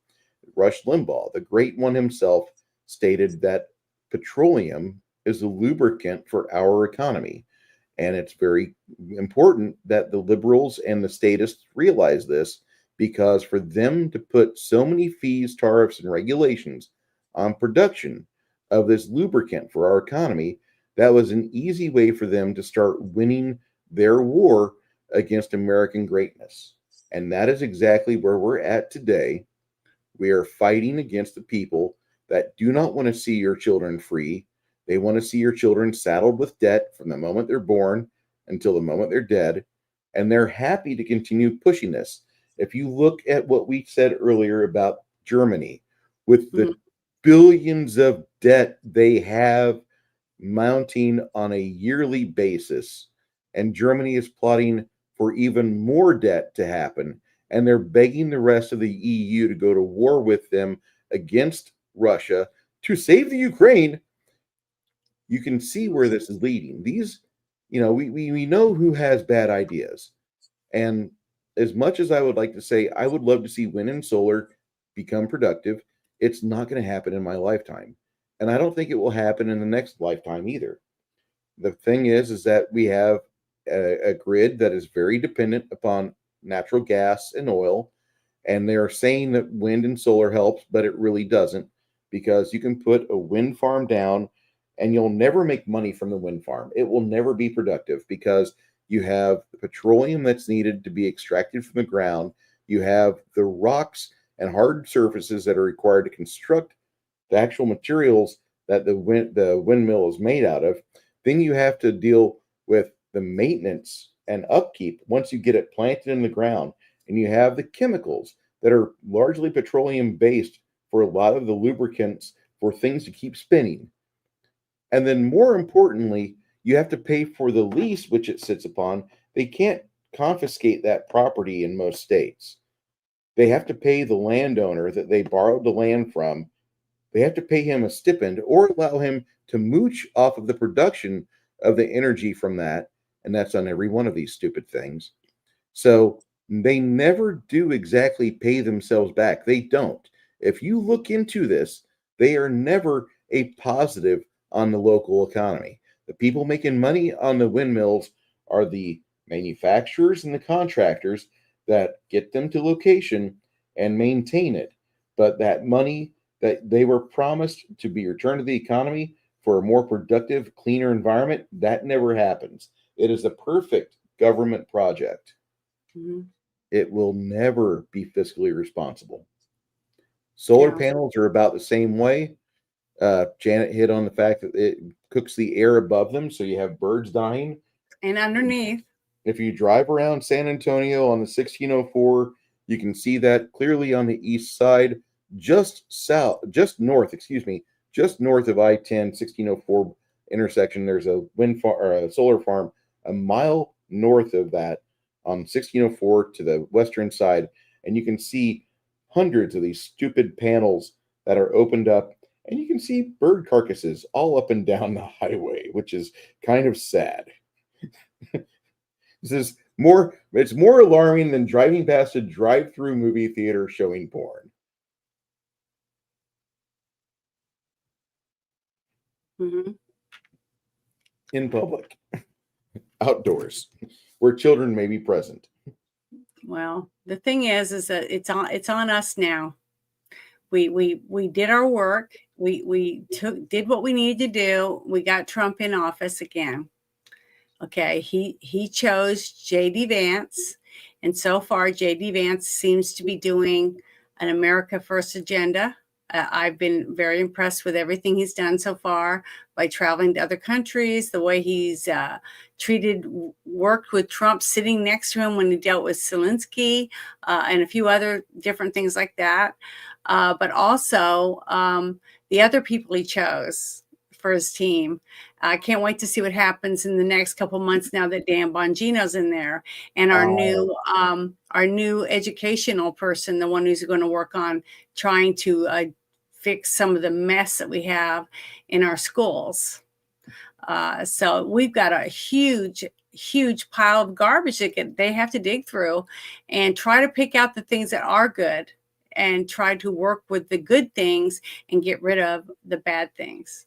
Rush Limbaugh, the great one himself, stated that petroleum is a lubricant for our economy. And it's very important that the liberals and the statists realize this, because for them to put so many fees, tariffs, and regulations on production of this lubricant for our economy, that was an easy way for them to start winning their war against American greatness. And that is exactly where we're at today. We are fighting against the people that do not want to see your children free. They want to see your children saddled with debt from the moment they're born until the moment they're dead. And they're happy to continue pushing this. If you look at what we said earlier about Germany, with the billions of debt they have mounting on a yearly basis, and Germany is plotting for even more debt to happen, and they're begging the rest of the EU to go to war with them against Russia to save the Ukraine, you can see where this is leading. These, we know who has bad ideas. And as much as I would like to say, I would love to see wind and solar become productive, it's not going to happen in my lifetime. And I don't think it will happen in the next lifetime either. The thing is that we have a grid that is very dependent upon natural gas and oil. And they're saying that wind and solar helps, but it really doesn't, because you can put a wind farm down and you'll never make money from the wind farm. It will never be productive because you have the petroleum that's needed to be extracted from the ground. You have the rocks and hard surfaces that are required to construct the actual materials that the windmill is made out of. Then you have to deal with the maintenance and upkeep once you get it planted in the ground. And you have the chemicals that are largely petroleum based for a lot of the lubricants for things to keep spinning. And then more importantly, you have to pay for the lease which it sits upon. They can't confiscate that property in most states. They have to pay the landowner that they borrowed the land from. They have to pay him a stipend or allow him to mooch off of the production of the energy from that. And that's on every one of these stupid things. So they never do exactly pay themselves back. They don't. If you look into this, they are never a positive on the local economy. The people making money on the windmills are the manufacturers and the contractors that get them to location and maintain it. But that money that they were promised to be returned to the economy for a more productive, cleaner environment, that never happens. It is a perfect government project. Mm-hmm. It will never be fiscally responsible. Solar panels are about the same way. Janet hit on the fact that it cooks the air above them, so you have birds dying. And underneath. If you drive around San Antonio on the 1604, you can see that clearly on the east side, just north of I-10 1604 intersection. There's a wind farm or a solar farm a mile north of that on 1604 to the western side, and you can see hundreds of these stupid panels that are opened up, and you can see bird carcasses all up and down the highway, which is kind of sad. It's more alarming than driving past a drive-through movie theater showing porn. Mm-hmm. In public, outdoors, where children may be present. Well, the thing is that it's on us now. We did our work. We did what we needed to do. We got Trump in office again. Okay, he chose J.D. Vance, and so far J.D. Vance seems to be doing an America First agenda. I've been very impressed with everything he's done so far by traveling to other countries, the way he's worked with Trump sitting next to him when he dealt with Zelensky and a few other different things like that. But also the other people he chose for his team. I can't wait to see what happens in the next couple months now that Dan Bongino's in there, and our new educational person, the one who's going to work on trying to fix some of the mess that we have in our schools. So we've got a huge pile of garbage that they have to dig through and try to pick out the things that are good and try to work with the good things and get rid of the bad things.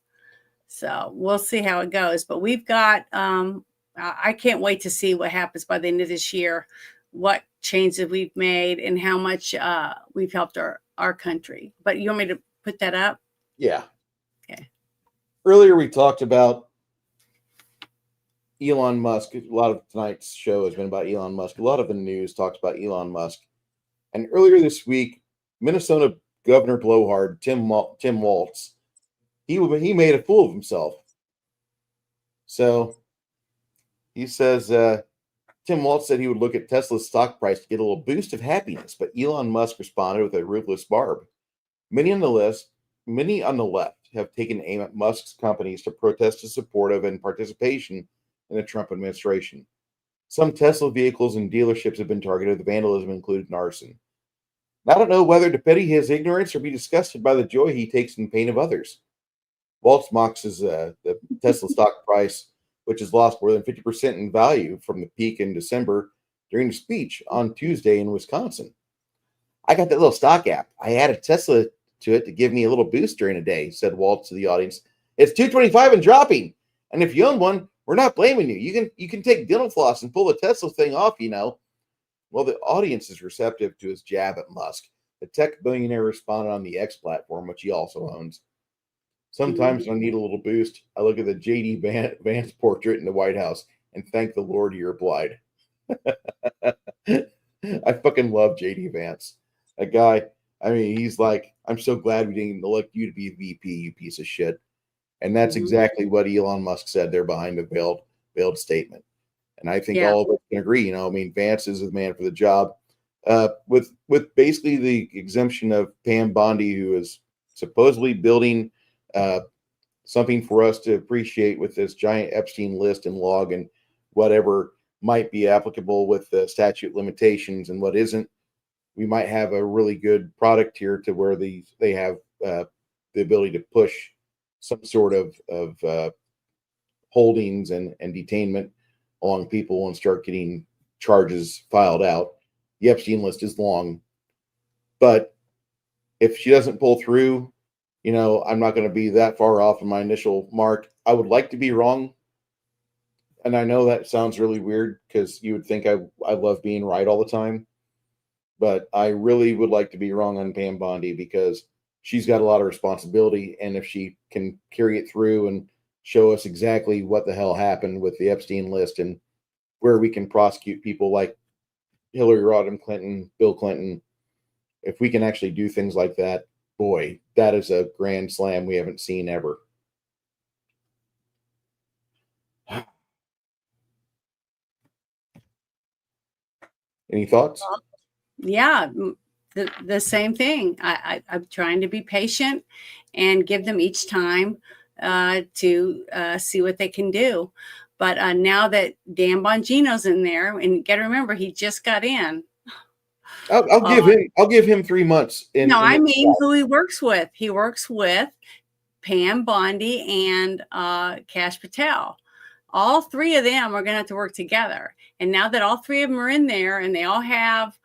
So we'll see how it goes. But we've got, I can't wait to see what happens by the end of this year, what changes we've made and how much we've helped our country. But you want me to put that up? Yeah. Okay. Earlier we talked about Elon Musk. A lot of tonight's show has been about Elon Musk. A lot of the news talks about Elon Musk. And earlier this week, Minnesota Governor Blowhard, Tim Walz, he made a fool of himself. So he says Tim Walz said he would look at Tesla's stock price to get a little boost of happiness, but Elon Musk responded with a ruthless barb. Many on the left have taken aim at Musk's companies to protest his support of and participation in the Trump administration. Some Tesla vehicles and dealerships have been targeted with vandalism, including arson. I don't know whether to pity his ignorance or be disgusted by the joy he takes in the pain of others. Waltz mocks the Tesla stock price, which has lost more than 50% in value from the peak in December during a speech on Tuesday in Wisconsin. I got that little stock app. I added Tesla to it to give me a little boost during a day, said Waltz to the audience. It's $225 and dropping. And if you own one, we're not blaming you. You can take dental floss and pull the Tesla thing off, you know. Well, the audience is receptive to his jab at Musk. The tech billionaire responded on the X platform, which he also owns. Sometimes when I need a little boost, I look at the J.D. Vance portrait in the White House and thank the Lord he replied. I fucking love J.D. Vance. That guy, I mean, he's like, I'm so glad we didn't elect you to be a VP, you piece of shit. And that's exactly what Elon Musk said there behind the veiled statement. And I think all of us can agree, you know, I mean, Vance is the man for the job. With basically the exemption of Pam Bondi, who is supposedly building something for us to appreciate with this giant Epstein list and log and whatever might be applicable with the statute limitations and what isn't. We might have a really good product here to where they have the ability to push some sort of holdings and detainment along people and start getting charges filed out. The Epstein list is long, but if she doesn't pull through, you know, I'm not going to be that far off of my initial mark. I would like to be wrong. And I know that sounds really weird because you would think I love being right all the time. But I really would like to be wrong on Pam Bondi because she's got a lot of responsibility. And if she can carry it through and show us exactly what the hell happened with the Epstein list and where we can prosecute people like Hillary Rodham Clinton, Bill Clinton, if we can actually do things like that, boy, that is a grand slam we haven't seen ever. Any thoughts? Yeah, the same thing. I'm trying to be patient and give them each time to see what they can do. But now that Dan Bongino's in there, and you got to remember, he just got in. I'll give him 3 months. No, I mean who he works with. He works with Pam Bondi and Kash Patel. All three of them are going to have to work together. And now that all three of them are in there and they all have,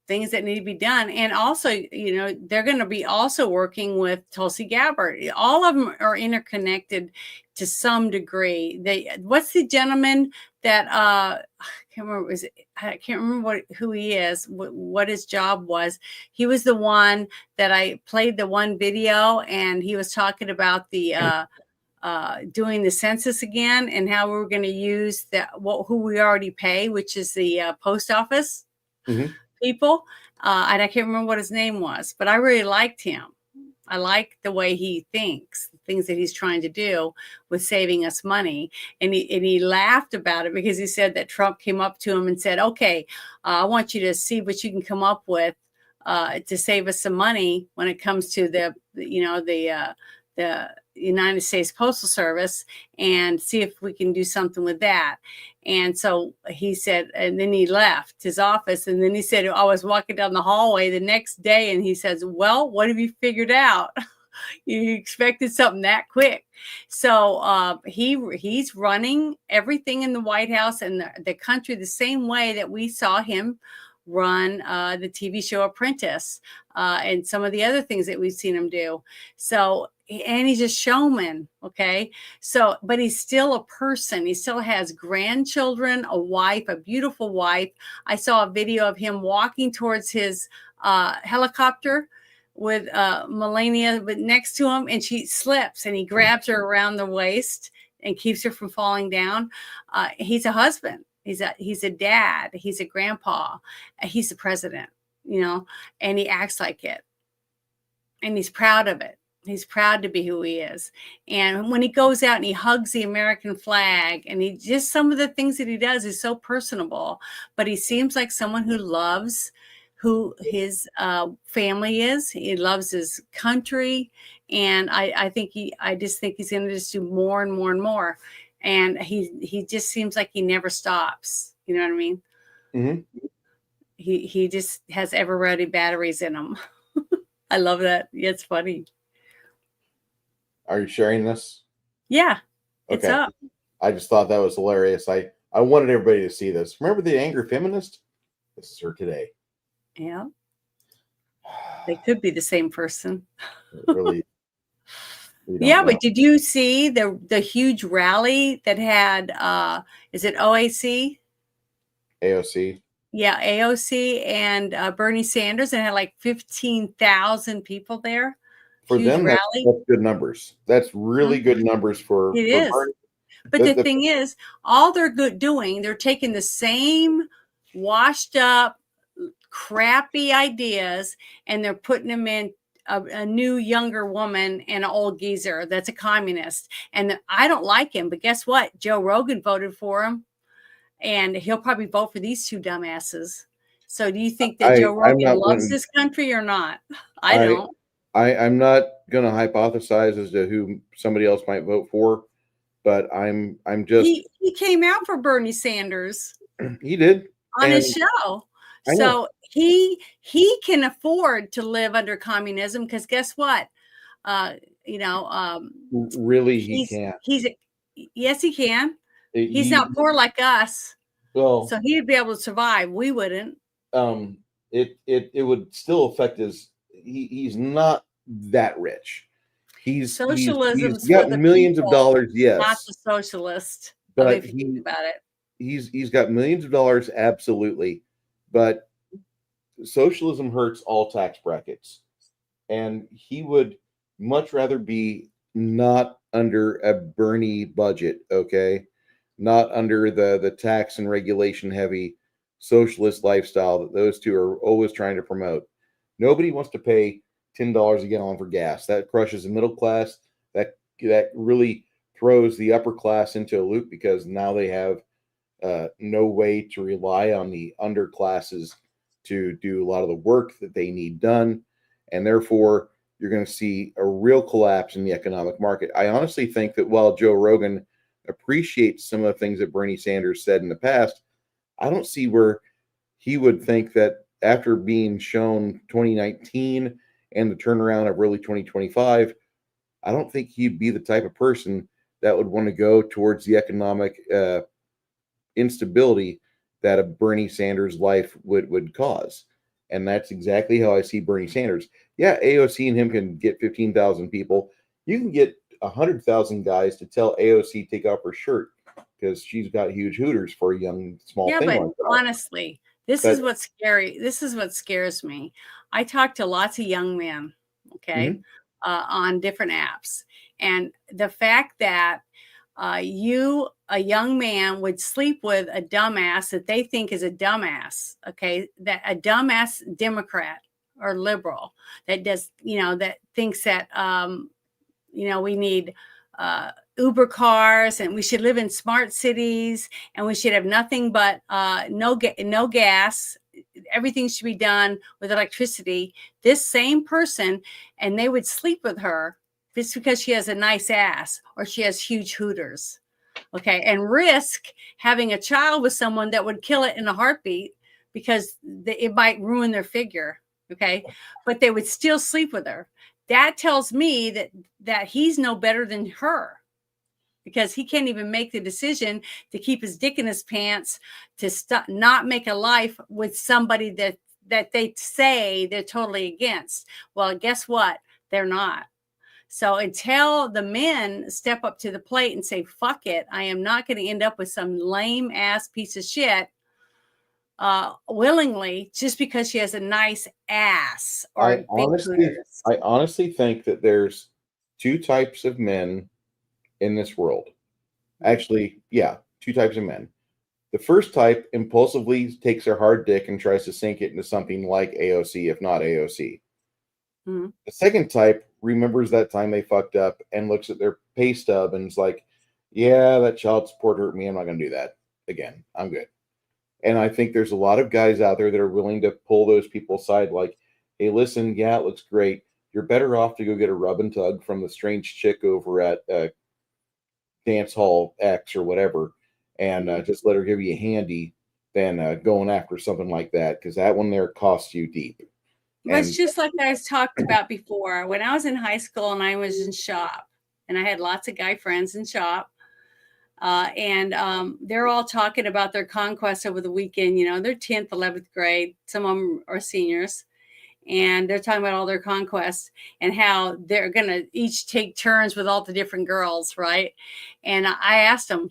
things that need to be done. And also, they're going to be also working with Tulsi Gabbard. All of them are interconnected to some degree. What's the gentleman that, I can't remember who he is, what his job was. He was the one that I played the one video, and he was talking about the, doing the census again and how we're going to use who we already pay, which is the post office people. And I can't remember what his name was, but I really liked him. I like the way he thinks, the things that he's trying to do with saving us money. And he laughed about it because he said that Trump came up to him and said, okay, I want you to see what you can come up with to save us some money when it comes to the United States Postal Service, and see if we can do something with that. And so he said, and then he left his office, and then he said, I was walking down the hallway the next day, and he says, well, what have you figured out? You expected something that quick. So he's running everything in the White House and the country the same way that we saw him run the TV show Apprentice and some of the other things that we've seen him do. So, and he's a showman. Okay. So, but he's still a person. He still has grandchildren, a wife, a beautiful wife. I saw a video of him walking towards his helicopter with Melania next to him, and she slips and he grabs her around the waist and keeps her from falling down. He's a husband. He's a dad. He's a grandpa. He's the president, and he acts like it. And he's proud of it. He's proud to be who he is. And when he goes out and he hugs the American flag, and he just, some of the things that he does is so personable, but he seems like someone who loves who his family is. He loves his country. And I just think he's going to just do more and more and more. And he just seems like he never stops. You know what I mean? Mm-hmm. He just has ever-ready batteries in him. I love that. Yeah, it's funny. Are you sharing this? Yeah, it's okay. up. I just thought that was hilarious. I wanted everybody to see this. Remember the angry feminist? This is her today. Yeah. They could be the same person. Really. Yeah, but did you see the huge rally that had is it OAC? AOC. Yeah, AOC and Bernie Sanders, and had like 15,000 people there. For them, that's good numbers. That's really good numbers for Bernie. But the thing is, all they're doing, they're taking the same washed up, crappy ideas, and they're putting them in a new younger woman and an old geezer that's a communist. And I don't like him, but guess what? Joe Rogan voted for him, and he'll probably vote for these two dumbasses. So do you think that Joe Rogan loves this country or not? I don't. I'm not going to hypothesize as to who somebody else might vote for, but I'm just. He came out for Bernie Sanders. He did on his show. So he can afford to live under communism, because guess what? Really, he can't. Yes, he can. He's not poor like us. Well, so he'd be able to survive. We wouldn't. It would still affect his. He's not that rich. He's got millions of dollars. Yes, not the socialist. But if you think about it. He's got millions of dollars, absolutely, but socialism hurts all tax brackets, and he would much rather be not under a Bernie budget, okay, not under the tax and regulation heavy socialist lifestyle that those two are always trying to promote. Nobody wants to pay $10 a gallon for gas. That crushes the middle class. That really throws the upper class into a loop because now they have no way to rely on the underclasses to do a lot of the work that they need done. And therefore, you're going to see a real collapse in the economic market. I honestly think that while Joe Rogan appreciates some of the things that Bernie Sanders said in the past, I don't see where he would think that after being shown 2019 and the turnaround of early 2025, I don't think he'd be the type of person that would want to go towards the economic instability that a Bernie Sanders life would cause. And that's exactly how I see Bernie Sanders. Yeah, AOC and him can get 15,000 people. You can get 100,000 guys to tell AOC take off her shirt because she's got huge hooters for a young, small Yeah, thing but like that. honestly, this But- is what's scary. This is what scares me. I talk to lots of young men, okay, Mhm. on different apps. And the fact that a young man, would sleep with a dumbass that they think is a dumbass, okay, that a dumbass Democrat or liberal that does, that thinks that, we need Uber cars and we should live in smart cities and we should have nothing but no gas. Everything should be done with electricity. This same person, and they would sleep with her just because she has a nice ass or she has huge hooters. Okay. And risk having a child with someone that would kill it in a heartbeat because it might ruin their figure. Okay. But they would still sleep with her. That tells me that he's no better than her because he can't even make the decision to keep his dick in his pants, to not make a life with somebody that they say they're totally against. Well, guess what? They're not. So until the men step up to the plate and say, fuck it, I am not going to end up with some lame ass piece of shit willingly just because she has a nice ass or I big honestly, hooters. I honestly think that there's two types of men in this world. Actually, yeah, two types of men. The first type impulsively takes their hard dick and tries to sink it into something like AOC, if not AOC. Mhm. The second type remembers that time they fucked up and looks at their pay stub and is like, yeah, that child support hurt me. I'm not going to do that again. I'm good. And I think there's a lot of guys out there that are willing to pull those people aside, like, hey, listen, yeah, it looks great. You're better off to go get a rub and tug from the strange chick over at Dance Hall X or whatever and just let her give you a handy than going after something like that because that one there costs you deep. But it's just like I was talked about before. When I was in high school and I was in shop, and I had lots of guy friends in shop, and they're all talking about their conquests over the weekend. They're 10th, 11th grade. Some of them are seniors. And they're talking about all their conquests and how they're going to each take turns with all the different girls, right? And I asked them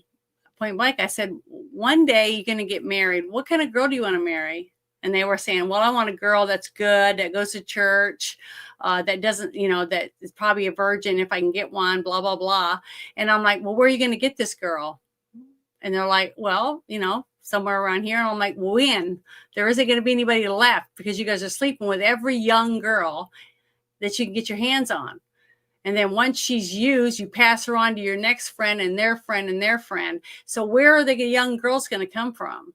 point blank, I said, one day you're going to get married. What kind of girl do you want to marry? And they were saying, well, I want a girl that's good, that goes to church, that doesn't, that is probably a virgin if I can get one, blah, blah, blah. And I'm like, well, where are you going to get this girl? And they're like, well, somewhere around here. And I'm like, when? There isn't going to be anybody left because you guys are sleeping with every young girl that you can get your hands on. And then once she's used, you pass her on to your next friend and their friend and their friend. So where are the young girls going to come from?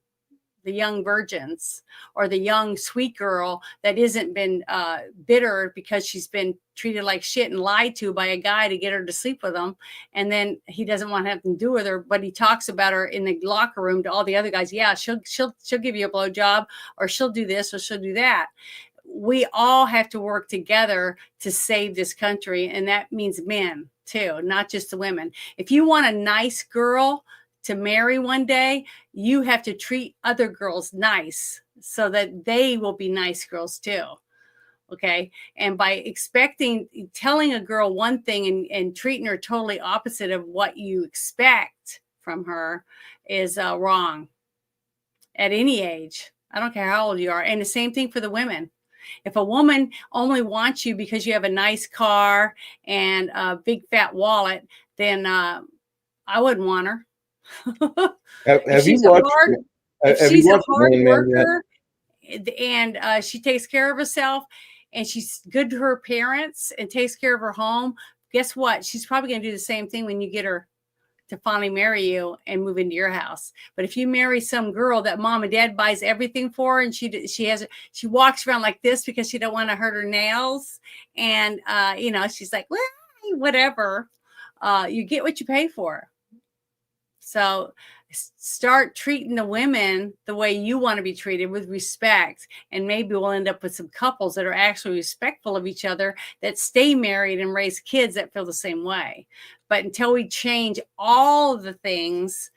The young virgins or the young sweet girl that isn't been bitter because she's been treated like shit and lied to by a guy to get her to sleep with him. And then he doesn't want to have to do with her, but he talks about her in the locker room to all the other guys. Yeah, she'll give you a blowjob, or she'll do this or she'll do that. We all have to work together to save this country. And that means men too, not just the women. If you want a nice girl to marry one day, you have to treat other girls nice so that they will be nice girls too. Okay. And by telling a girl one thing and treating her totally opposite of what you expect from her is wrong at any age. I don't care how old you are. And the same thing for the women. If a woman only wants you because you have a nice car and a big fat wallet, then I wouldn't want her. Have you watched? If Have she's you a watched hard Man yet? worker and she takes care of herself, and she's good to her parents and takes care of her home, guess what? She's probably going to do the same thing when you get her to finally marry you and move into your house. But if you marry some girl that mom and dad buys everything for, and she walks around like this because she don't want to hurt her nails, and she's like, well, whatever, you get what you pay for. So start treating the women the way you want to be treated, with respect, and maybe we'll end up with some couples that are actually respectful of each other, that stay married and raise kids that feel the same way. But until we change all of the things,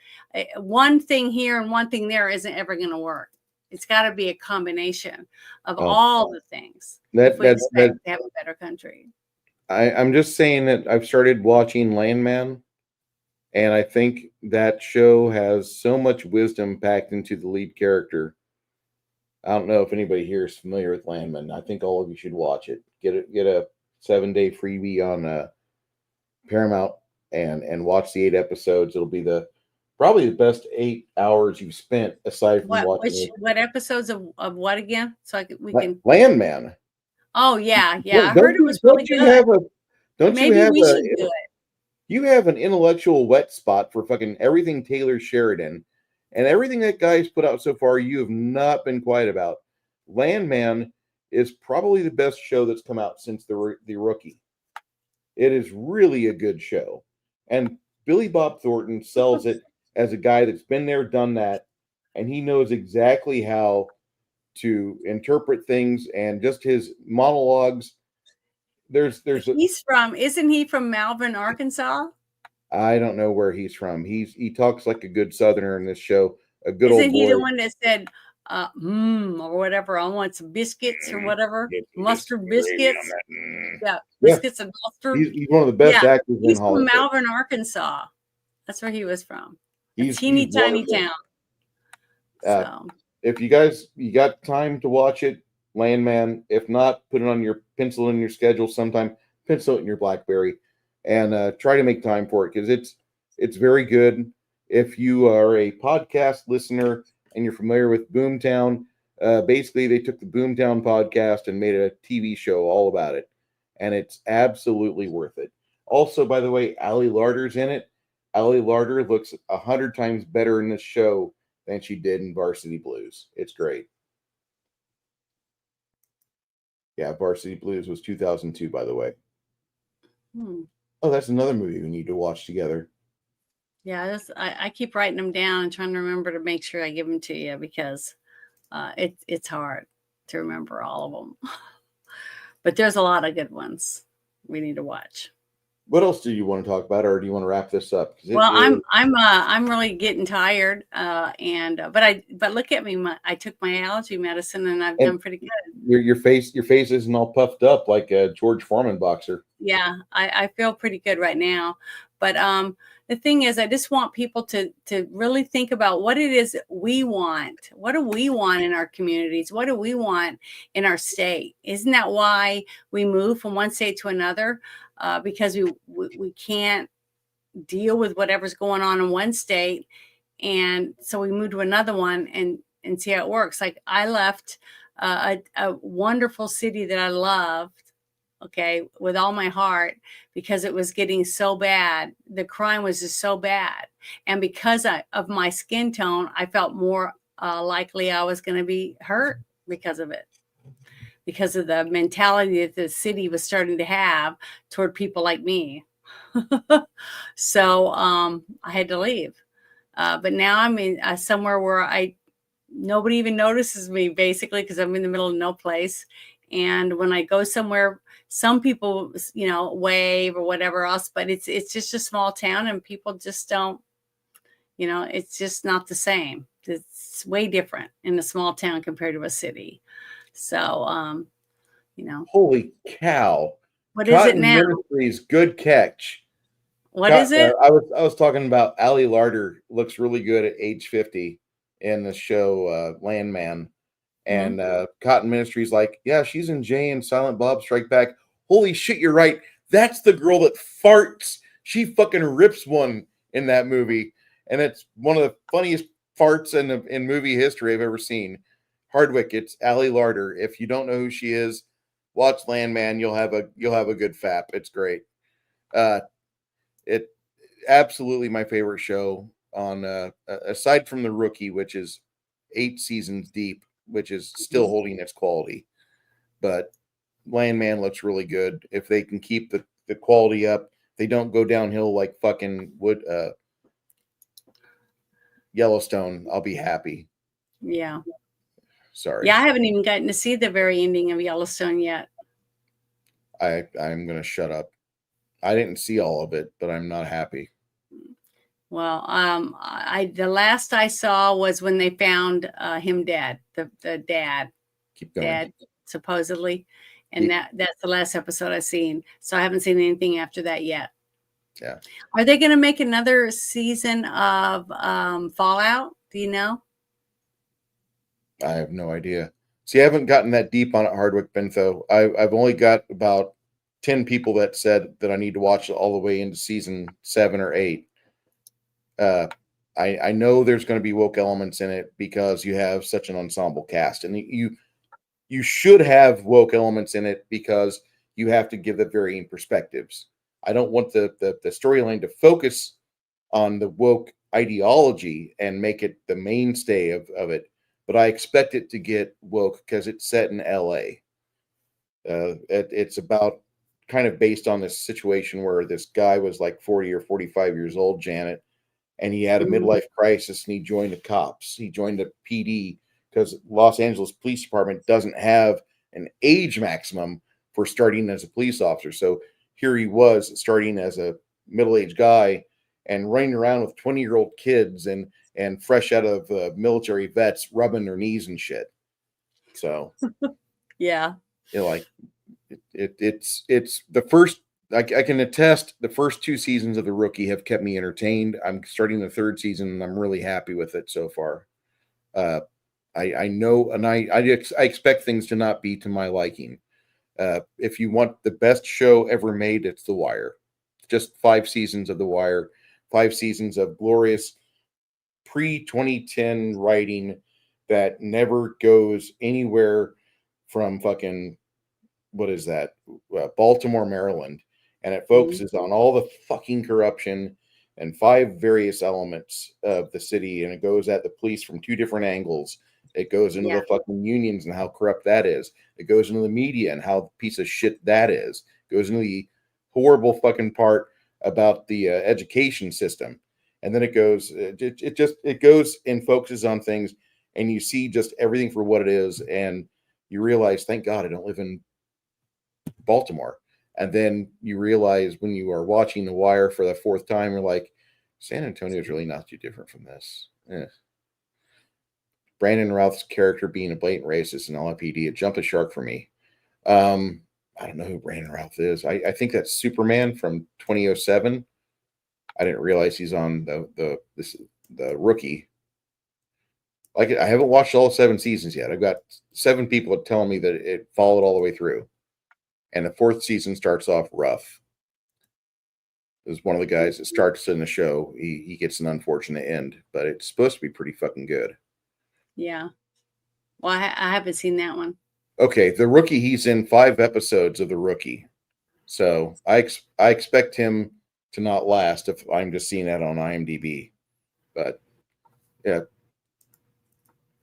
one thing here and one thing there isn't ever going to work. It's got to be a combination of all the things if we expect to have a better country. I'm just saying that I've started watching Landman, and I think that show has so much wisdom packed into the lead character. I don't know if anybody here is familiar with Landman. I think all of you should watch it. Get a 7-day freebie on Paramount and watch the 8 episodes. It'll be probably the best 8 hours you've spent aside from watching. What episodes of what again? So we can Landman. Oh yeah. Well, I heard it was really good. Maybe we should do it. You have an intellectual wet spot for fucking everything Taylor Sheridan, and everything that guy's put out so far, you have not been quiet about. Landman is probably the best show that's come out since the Rookie. It is really a good show. And Billy Bob Thornton sells it as a guy that's been there, done that, and he knows exactly how to interpret things, and just his monologues. Isn't he from Malvern, Arkansas? I don't know where he's from. He talks like a good Southerner in this show. A good old boy. Isn't he the one that said or whatever? I want some biscuits or whatever. Mustard biscuits. Yeah, biscuits and mustard. He's one of the best actors in Hollywood. He's from Malvern, Arkansas. That's where he was from. He's teeny tiny wonderful. Town. If you got time to watch it, Landman. If not, put it on your pencil in your schedule sometime. Pencil it in your BlackBerry, and try to make time for it, because it's very good. If you are a podcast listener and you're familiar with Boomtown, basically they took the Boomtown podcast and made a TV show all about it, and it's absolutely worth it. Also, by the way, Ali Larter's in it. Ali Larter looks 100 times better in this show than she did in Varsity Blues. It's great. Yeah, Varsity Blues was 2002, by the way. Oh, that's another movie we need to watch together. Yeah, I keep writing them down and trying to remember to make sure I give them to you, because it's hard to remember all of them. But there's a lot of good ones we need to watch. What else do you want to talk about, or do you want to wrap this up? Well, I'm really getting tired, but look at me. I took my allergy medicine, and I've done pretty good. Your face isn't all puffed up like a George Foreman boxer. Yeah, I feel pretty good right now. But the thing is, I just want people to really think about what it is we want. What do we want in our communities? What do we want in our state? Isn't that why we move from one state to another? Because we can't deal with whatever's going on in one state, and so we move to another one and see how it works. Like I left a wonderful city that I loved, okay, with all my heart, because it was getting so bad. The crime was just so bad, and because of my skin tone, I felt more likely I was going to be hurt because of it. Because of the mentality that the city was starting to have toward people like me. So I had to leave. But now I'm in somewhere where nobody even notices me, basically, because I'm in the middle of no place. And when I go somewhere, some people, wave or whatever else, but it's just a small town, and people just don't, it's just not the same. It's way different in a small town compared to a city. So, Holy cow! What is it now? Ministries, good catch. What is it? I was talking about Ali Larter looks really good at age 50 in the show Landman, and Cotton Ministries like, yeah, she's in Jay and Silent Bob Strike Back. Holy shit, you're right. That's the girl that farts. She fucking rips one in that movie, and it's one of the funniest farts in movie history I've ever seen. Hardwick, it's Ali Larter. If you don't know who she is, watch Landman. You'll have a good fap. It's great. It absolutely my favorite show on aside from The Rookie, which is 8 seasons deep, which is still holding its quality. But Landman looks really good. If they can keep the quality up, they don't go downhill like fucking Yellowstone, I'll be happy. Yeah. Sorry. Yeah, I haven't even gotten to see the very ending of Yellowstone yet. I'm gonna shut up. I didn't see all of it, but I'm not happy. Well, the last I saw was when they found him dead, the dad. Keep going. Dad, supposedly. And that's the last episode I've seen. So I haven't seen anything after that yet. Yeah. Are they going to make another season of Fallout? Do you know? I have no idea. See, I haven't gotten that deep on it, Hardwick Bentho. I've only got about 10 people that said that I need to watch it all the way into season 7 or 8. I know there's going to be woke elements in it because you have such an ensemble cast, and you should have woke elements in it because you have to give the varying perspectives. I don't want the storyline to focus on the woke ideology and make it the mainstay of it, but I expect it to get woke because it's set in LA. It's about kind of based on this situation where this guy was like 40 or 45 years old, Janet, and he had a midlife crisis and he joined the cops. He joined the PD because Los Angeles Police Department doesn't have an age maximum for starting as a police officer. So here he was starting as a middle-aged guy and running around with 20-year-old kids and fresh out of military vets rubbing their knees and shit. So yeah, like it's the first. I can attest the first 2 seasons of The Rookie have kept me entertained. I'm starting the 3rd season and I'm really happy with it so far. I know, and I expect things to not be to my liking. If you want the best show ever made, it's The Wire. Just 5 seasons of The Wire, 5 seasons of glorious pre-2010 writing that never goes anywhere from fucking, what is that? Baltimore, Maryland. And it focuses on all the fucking corruption and 5 various elements of the city. And it goes at the police from 2 different angles. It goes into the fucking unions and how corrupt that is. It goes into the media and how piece of shit that is. It goes into the horrible fucking part about the education system. And then it goes and focuses on things, and you see just everything for what it is. And you realize, thank God I don't live in Baltimore. And then you realize when you are watching The Wire for the 4th time, you're like, San Antonio is really not too different from this. Brandon Routh's character being a blatant racist in LAPD, it jumped a shark for me. I don't know who Brandon Routh is. I think that's Superman from 2007. I didn't realize he's on the Rookie. Like, I haven't watched all 7 seasons yet. I've got 7 people telling me that it followed all the way through. And the 4th season starts off rough. There's one of the guys that starts in the show. He gets an unfortunate end, but it's supposed to be pretty fucking good. Yeah. Well, I haven't seen that one. Okay, The Rookie, he's in 5 episodes of The Rookie. So I expect him to not last if I'm just seeing that on IMDb. But yeah.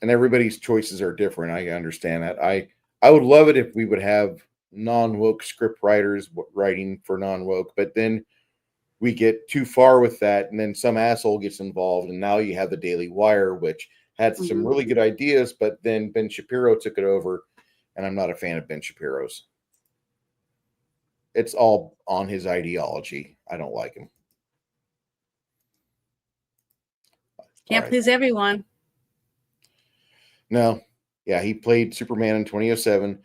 And everybody's choices are different. I understand that. I would love it if we would have non-woke script writers writing for non-woke, but then we get too far with that, and then some asshole gets involved, and now you have the Daily Wire, which had some really good ideas, but then Ben Shapiro took it over, and I'm not a fan of Ben Shapiro's. It's all on his ideology. I don't like him. Can't please everyone. No. Yeah, he played Superman in 2007.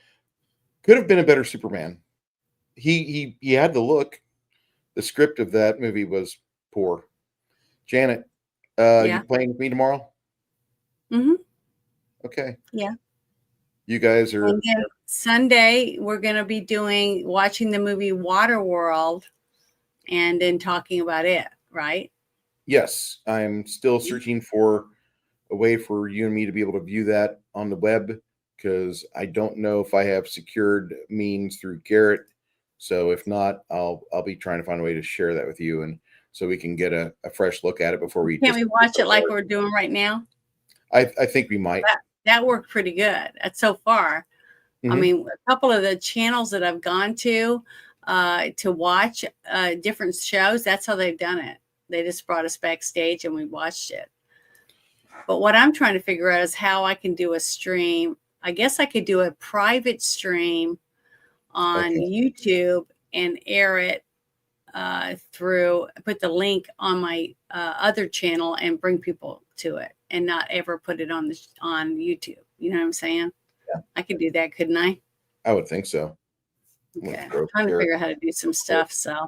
Could have been a better Superman. He had the look. The script of that movie was poor. Janet, you playing with me tomorrow? Mm-hmm. Okay. Yeah. You guys are. And then Sunday, we're going to be watching the movie Waterworld and then talking about it, right? Yes. I'm still searching for a way for you and me to be able to view that on the web. because I don't know if I have secured means through Garrett. So if not, I'll be trying to find a way to share that with you, and so we can get a fresh look at it before we. Can't we watch it like we're doing right now? I think we might. That worked pretty good so far. I mean, a couple of the channels that I've gone to watch different shows, that's how they've done it. They just brought us backstage and we watched it. But what I'm trying to figure out is how I can do a stream. I guess I could do a private stream on YouTube and air it put the link on my other channel and bring people to it, and not ever put it on YouTube. You know what I'm saying? Yeah. I could do that, couldn't I? I would think so. Okay. I'm trying to figure out how to do some stuff. So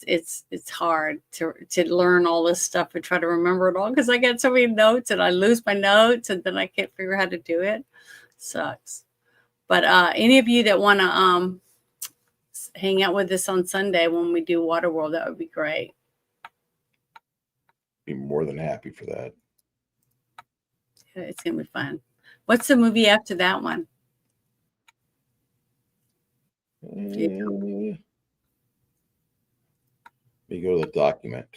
it's hard to learn all this stuff and try to remember it all, because I got so many notes and I lose my notes and then I can't figure out how to do it. Sucks. But any of you that want to hang out with us on Sunday when we do Waterworld, that would be great. Be more than happy for that. It's gonna be fun. What's the movie after that one? Let me go to the document.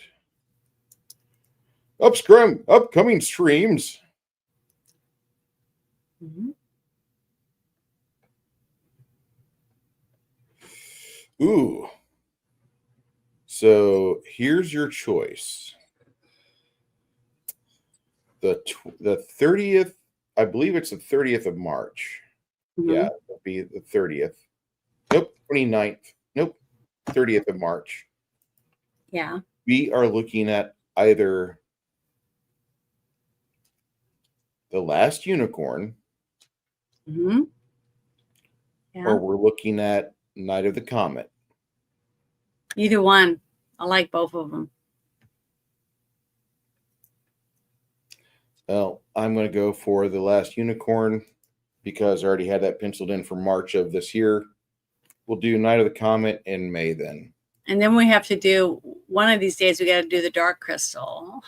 Upcoming streams. Ooh. So here's your choice. The 30th, I believe it's the 30th of March. Yeah, it'll be the 30th. Nope, 29th. Nope, 30th of March. Yeah. We are looking at either The Last Unicorn, Yeah. or we're looking at Night of the Comet. Either one. I like both of them. Well, I'm going to go for The Last Unicorn because I already had that penciled in for March of this year. We'll do Night of the Comet in May then. And then we have to do, one of these days, we got to do the Dark Crystal.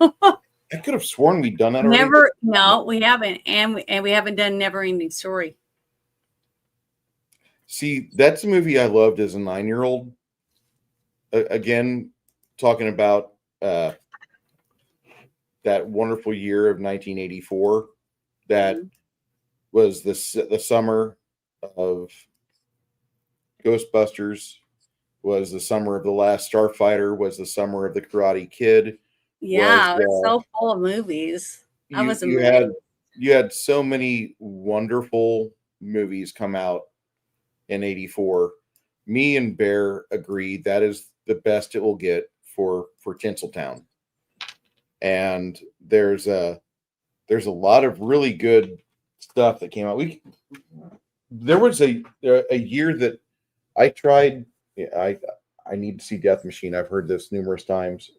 I could have sworn we'd done that already. No, we haven't. And we haven't done Never Ending Story. See, that's a movie I loved as a 9-year-old. Again, talking about that wonderful year of 1984. That was the summer of Ghostbusters, was the summer of The Last Starfighter, was the summer of The Karate Kid. Yeah, it's so full of movies. You had so many wonderful movies come out in 84. Me and Bear agreed that is the best it will get for Tinseltown. And there's a lot of really good stuff that came out. There was a year that I tried. I need to see Death Machine. I've heard this numerous times.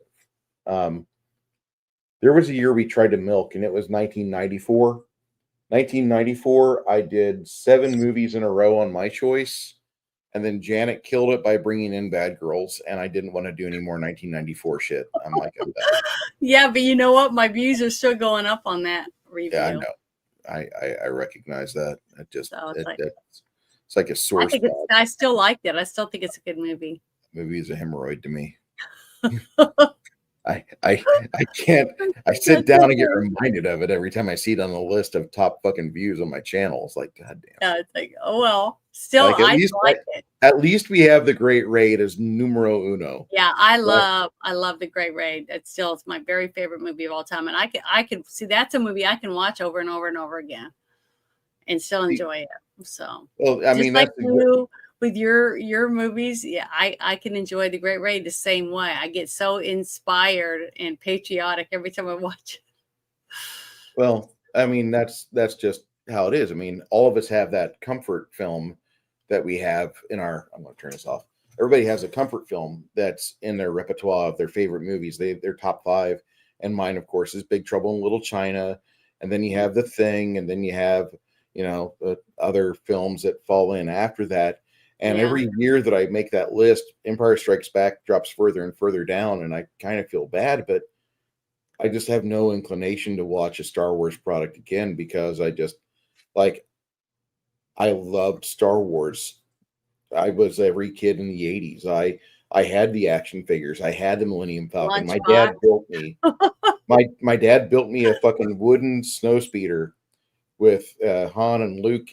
There was a year we tried to milk, and it was 1994. 1994, I did 7 movies in a row on my choice, and then Janet killed it by bringing in Bad Girls, and I didn't want to do any more 1994 shit. I'm like, I'm done. Yeah, but you know what? My views are still going up on that review. Yeah, I know. I recognize that. It just it's like a sore spot. I still liked it. I still think it's a good movie. Movie is a hemorrhoid to me. I can't. I sit down and get reminded of it every time I see it on the list of top fucking views on my channel. It's like, God damn. Yeah, it's like, oh well. Still, like, I like it. At least we have The Great Raid as numero uno. Yeah, I love The Great Raid. It's my very favorite movie of all time, and I can see that's a movie I can watch over and over and over again, and still enjoy it. So, well, I mean, like you with your movies, yeah, I can enjoy The Great Raid the same way. I get so inspired and patriotic every time I watch it. Well, I mean, that's just how it is. I mean, all of us have that comfort film that we have in our. I'm going to turn this off. Everybody has a comfort film that's in their repertoire of their favorite movies. Their top 5, and mine, of course, is Big Trouble in Little China. And then you have The Thing, and then you have other films that fall in after that. And every year that I make that list, Empire Strikes Back drops further and further down, and I kind of feel bad, but I just have no inclination to watch a Star Wars product again because Like, I loved Star Wars. I was every kid in the 80s. I had the action figures. I had the Millennium Falcon. My dad Lunchbox. built me my dad built me a fucking wooden snow speeder with Han and Luke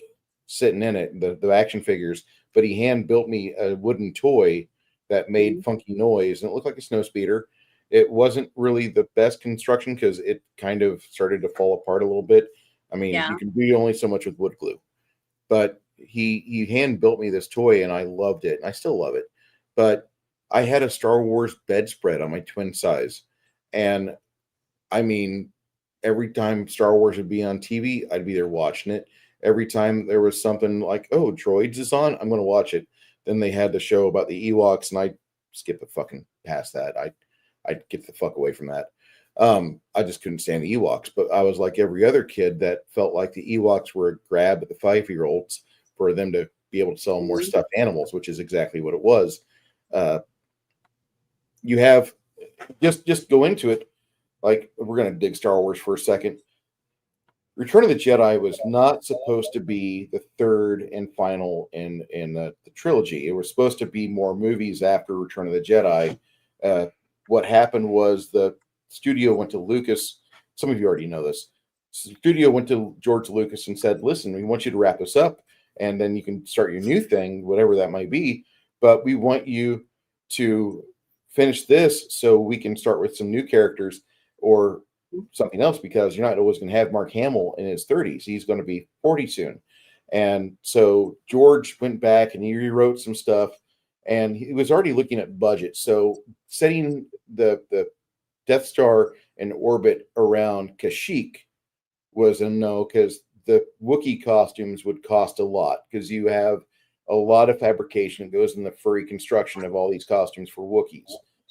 sitting in it, the action figures, but he hand built me a wooden toy that made funky noise and it looked like a snow speeder. It wasn't really the best construction because it kind of started to fall apart a little bit. I mean, Yeah. you can do only so much with wood glue, but he hand built me this toy and I loved it and I still love it. But I had a Star Wars bedspread on my twin size, and I mean, every time Star Wars would be on TV, I'd be there watching it. Every time there was something like, oh, Droids is on, I'm going to watch it. Then they had the show about the Ewoks, and I'd skip the fucking past that. I'd get the fuck away from that. I just couldn't stand the Ewoks. But I was like every other kid that felt like the Ewoks were a grab at the 5-year-olds for them to be able to sell more stuffed animals, which is exactly what it was. You have just go into it. Like, we're going to dig Star Wars for a second. Return of the Jedi was not supposed to be the third and final in the trilogy. It was supposed to be more movies after Return of the Jedi. What happened was the studio went to Lucas. Some of you already know this. The studio went to George Lucas and said, listen, we want you to wrap this up, and then you can start your new thing, whatever that might be. But we want you to finish this so we can start with some new characters or something else, because you're not always going to have Mark Hamill in his 30s. He's going to be 40 soon. And so George went back and he rewrote some stuff, and he was already looking at budget. So setting the Death Star in orbit around Kashyyyk was a no, because the Wookiee costumes would cost a lot, because you have a lot of fabrication that goes in the furry construction of all these costumes for Wookiees.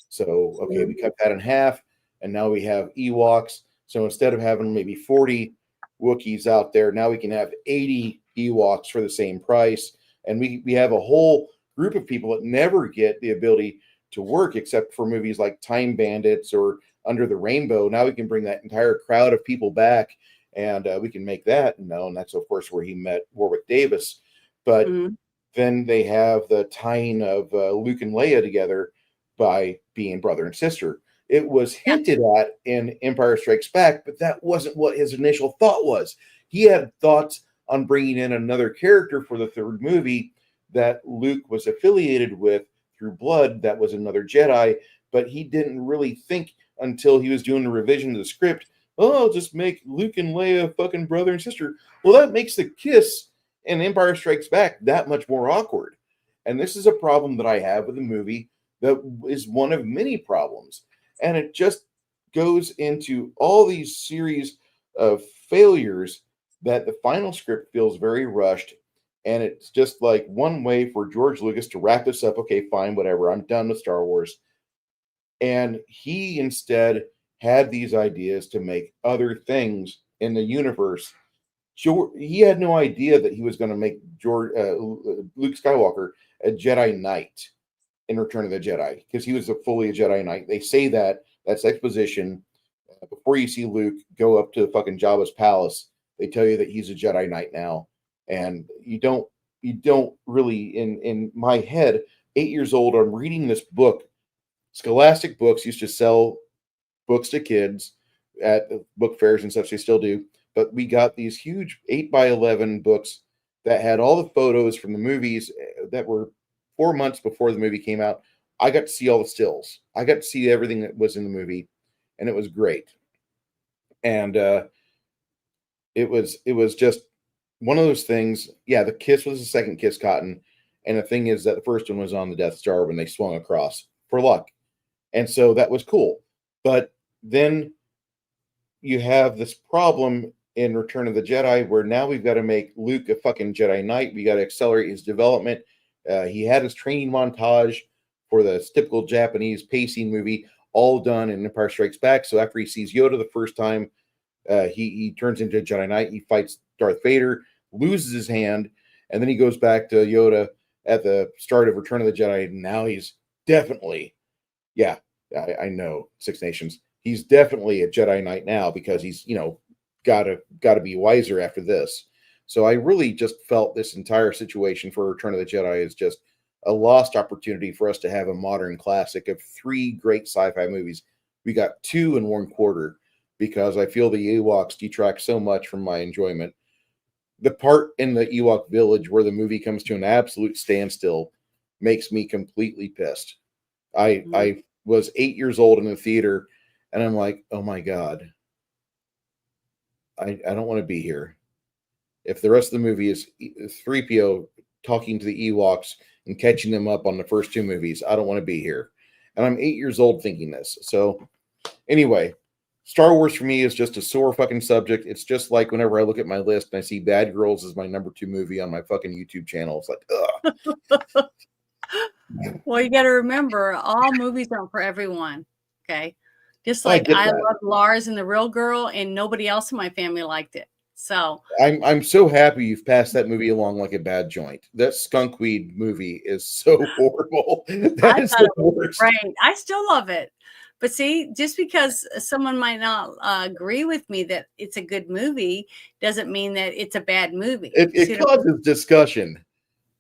So, okay, we cut that in half, and now we have Ewoks. So instead of having maybe 40 Wookiees out there, now we can have 80 Ewoks for the same price. And we have a whole group of people that never get the ability to work except for movies like Time Bandits or Under the Rainbow. Now we can bring that entire crowd of people back, and we can make that known. And that's, of course, where he met Warwick Davis. But then they have the tying of Luke and Leia together by being brother and sister. It was hinted at in Empire Strikes Back, but that wasn't what his initial thought was. He had thoughts on bringing in another character for the third movie that Luke was affiliated with through blood, that was another Jedi, but he didn't really think until he was doing the revision of the script, oh, I'll just make Luke and Leia fucking brother and sister. Well, that makes the kiss in Empire Strikes Back that much more awkward. And this is a problem that I have with the movie that is one of many problems. And it just goes into all these series of failures that the final script feels very rushed. And it's just like one way for George Lucas to wrap this up. Okay, fine, whatever. I'm done with Star Wars. And he instead had these ideas to make other things in the universe. He had no idea that he was going to make Luke Skywalker a Jedi Knight in Return of the Jedi, because he was fully a Jedi Knight. They say that's exposition. Before you see Luke go up to fucking Jabba's palace, they tell you that he's a Jedi Knight now, and you don't really, in my head, 8 years old, I'm reading this book. Scholastic Books used to sell books to kids at book fairs and such. They still do. But we got these huge 8x11 books that had all the photos from the movies that were 4 months before the movie came out. I got to see all the stills. I got to see everything that was in the movie, and it was great. And it was just one of those things. Yeah, the kiss was the second kiss, Cotton. And the thing is that the first one was on the Death Star when they swung across for luck. And so that was cool. But then you have this problem in Return of the Jedi where now we've got to make Luke a fucking Jedi Knight. We got to accelerate his development. He had his training montage for the typical Japanese pacing movie, all done in Empire Strikes Back. So after he sees Yoda the first time, he turns into a Jedi Knight. He fights Darth Vader, loses his hand, and then he goes back to Yoda at the start of Return of the Jedi. And now he's definitely, yeah, I know, Six Nations. He's definitely a Jedi Knight now because he's, got to be wiser after this. So I really just felt this entire situation for Return of the Jedi is just a lost opportunity for us to have a modern classic of 3 great sci-fi movies. We got 2 in 1 quarter because I feel the Ewoks detract so much from my enjoyment. The part in the Ewok village where the movie comes to an absolute standstill makes me completely pissed. I was 8 years old in the theater, and I'm like, oh my God, I don't want to be here. If the rest of the movie is 3PO talking to the Ewoks and catching them up on the first 2 movies, I don't want to be here. And I'm 8 years old thinking this. So anyway, Star Wars for me is just a sore fucking subject. It's just like whenever I look at my list and I see Bad Girls as my number 2 movie on my fucking YouTube channel. It's like, ugh. Well, you got to remember, all movies aren't for everyone. Okay. Just I like get I that. love Lars and the Real Girl, and nobody else in my family liked it. So I'm so happy you've passed that movie along like a bad joint. That skunkweed movie is so horrible. That I is thought the it was worst. great. I still love it. But see, just because someone might not agree with me that it's a good movie doesn't mean that it's a bad movie. It See what I mean? causes discussion.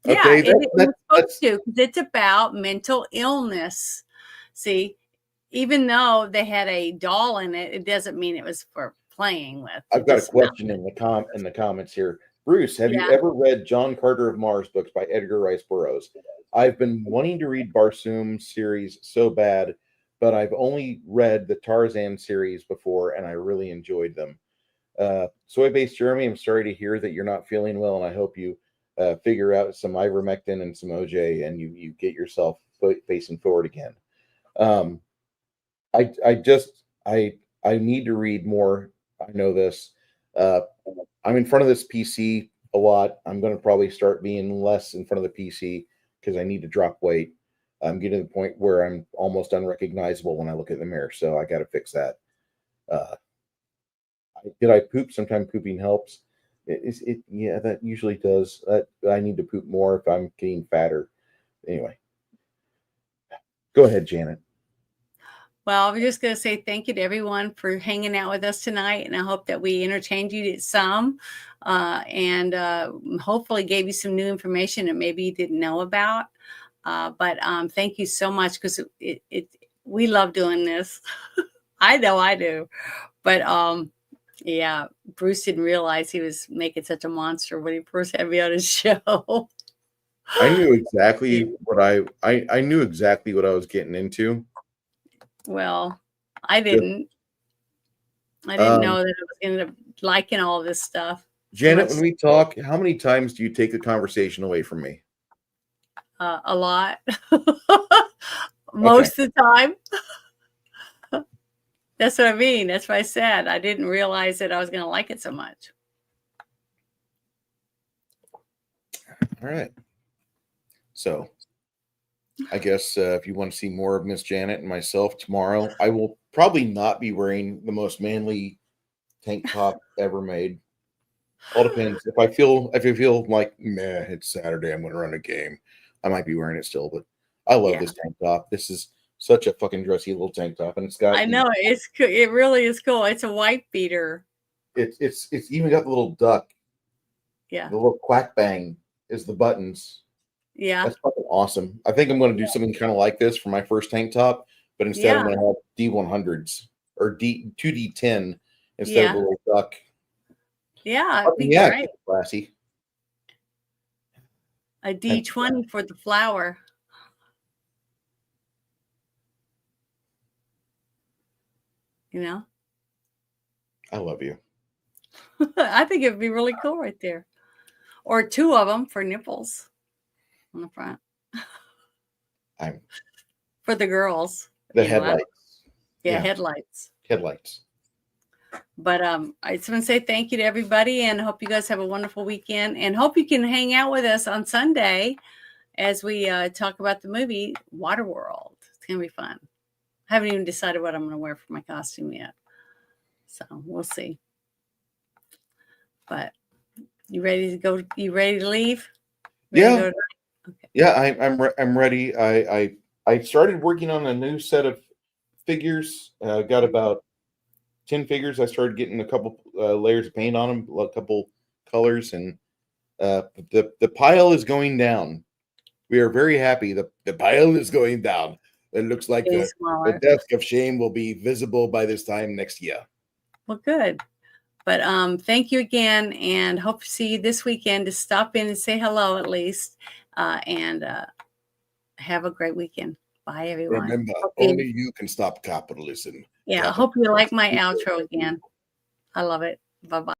Yeah, Okay, it's supposed to, 'cause it's about mental illness. See, even though they had a doll in it, it doesn't mean it was for playing with. I've got a question in the comments here. Bruce, have you Yeah. ever read John Carter of Mars books by Edgar Rice Burroughs? I've been wanting to read Barsoom series so bad, but I've only read the Tarzan series before, and I really enjoyed them. Soy-based Jeremy, I'm sorry to hear that you're not feeling well, and I hope you figure out some ivermectin and some OJ, and you get yourself facing forward again. I need to read more. I know this. I'm in front of this PC a lot. I'm going to probably start being less in front of the PC because I need to drop weight. I'm getting to the point where I'm almost unrecognizable when I look in the mirror, so I got to fix that. Did I poop? Sometimes pooping helps. Yeah, that usually does. I need to poop more if I'm getting fatter. Anyway, go ahead, Janet. Well, I'm just going to say thank you to everyone for hanging out with us tonight, and I hope that we entertained you some, and hopefully gave you some new information that maybe you didn't know about. But thank you so much, because we love doing this. I know I do, but yeah, Bruce didn't realize he was making such a monster when he first had me on his show. I knew exactly what I knew exactly what I was getting into. Well, I didn't. I didn't know that I was going to liking all this stuff. Janet, when we talk, how many times do you take the conversation away from me? A lot. Most of the time. That's what I mean. That's what I said. I didn't realize that I was going to like it so much. All right. So I guess if you want to see more of Miss Janet and myself tomorrow, I will probably not be wearing the most manly tank top ever made. All depends. If I feel like, meh, it's Saturday, I'm going to run a game, I might be wearing it still. But I love this tank top. This is such a fucking dressy little tank top, and it's got. I know it really is cool. It's a white beater. It's even got the little duck. Yeah. The little quack bang is the buttons. Yeah. That's fucking awesome. I think I'm going to do something kind of like this for my first tank top, but instead I'm going to have D100s or 2D10 instead of the little duck. Yeah, it'd be great. Classy. A D20 for the flower. You know? I love you. I think it'd be really cool right there. Or 2 of them for nipples on the front. For the girls. The headlights. Yeah, headlights. Headlights. But I just want to say thank you to everybody, and hope you guys have a wonderful weekend, and hope you can hang out with us on Sunday as we talk about the movie Waterworld. It's going to be fun. I haven't even decided what I'm going to wear for my costume yet. So we'll see. But you ready to go? You ready to leave? Yeah. Yeah, I'm ready. I started working on a new set of figures. Got about 10 figures. I started getting a couple layers of paint on them, a couple colors, and the pile is going down. We are very happy. The pile is going down. It looks like the desk of shame will be visible by this time next year. Well, good. But thank you again, and hope to see you this weekend to stop in and say hello at least, and have a great weekend. Bye, everyone. Remember, Okay. only you can stop capitalism. Yeah, I hope you like my outro again. I love it. Bye-bye.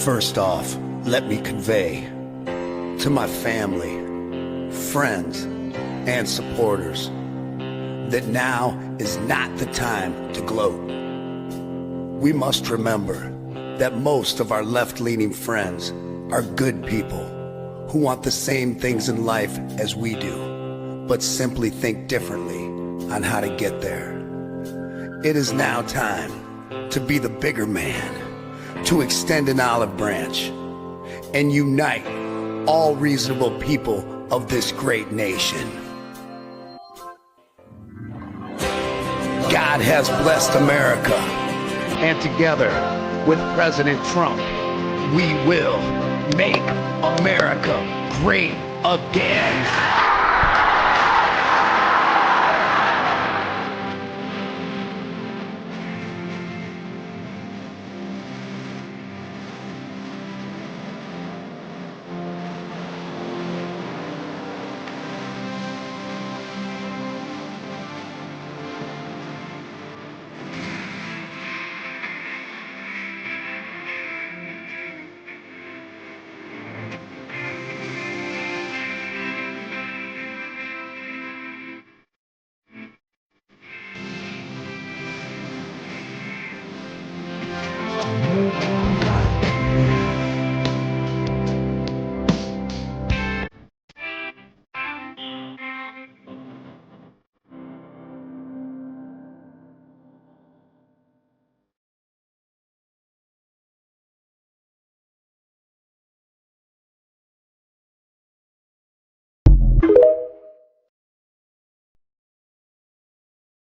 First off, let me convey to my family, friends, and supporters that now is not the time to gloat. We must remember that most of our left-leaning friends are good people who want the same things in life as we do, but simply think differently on how to get there. It is now time to be the bigger man, to extend an olive branch and unite all reasonable people of this great nation. God has blessed America, and together with President Trump, we will make America great again.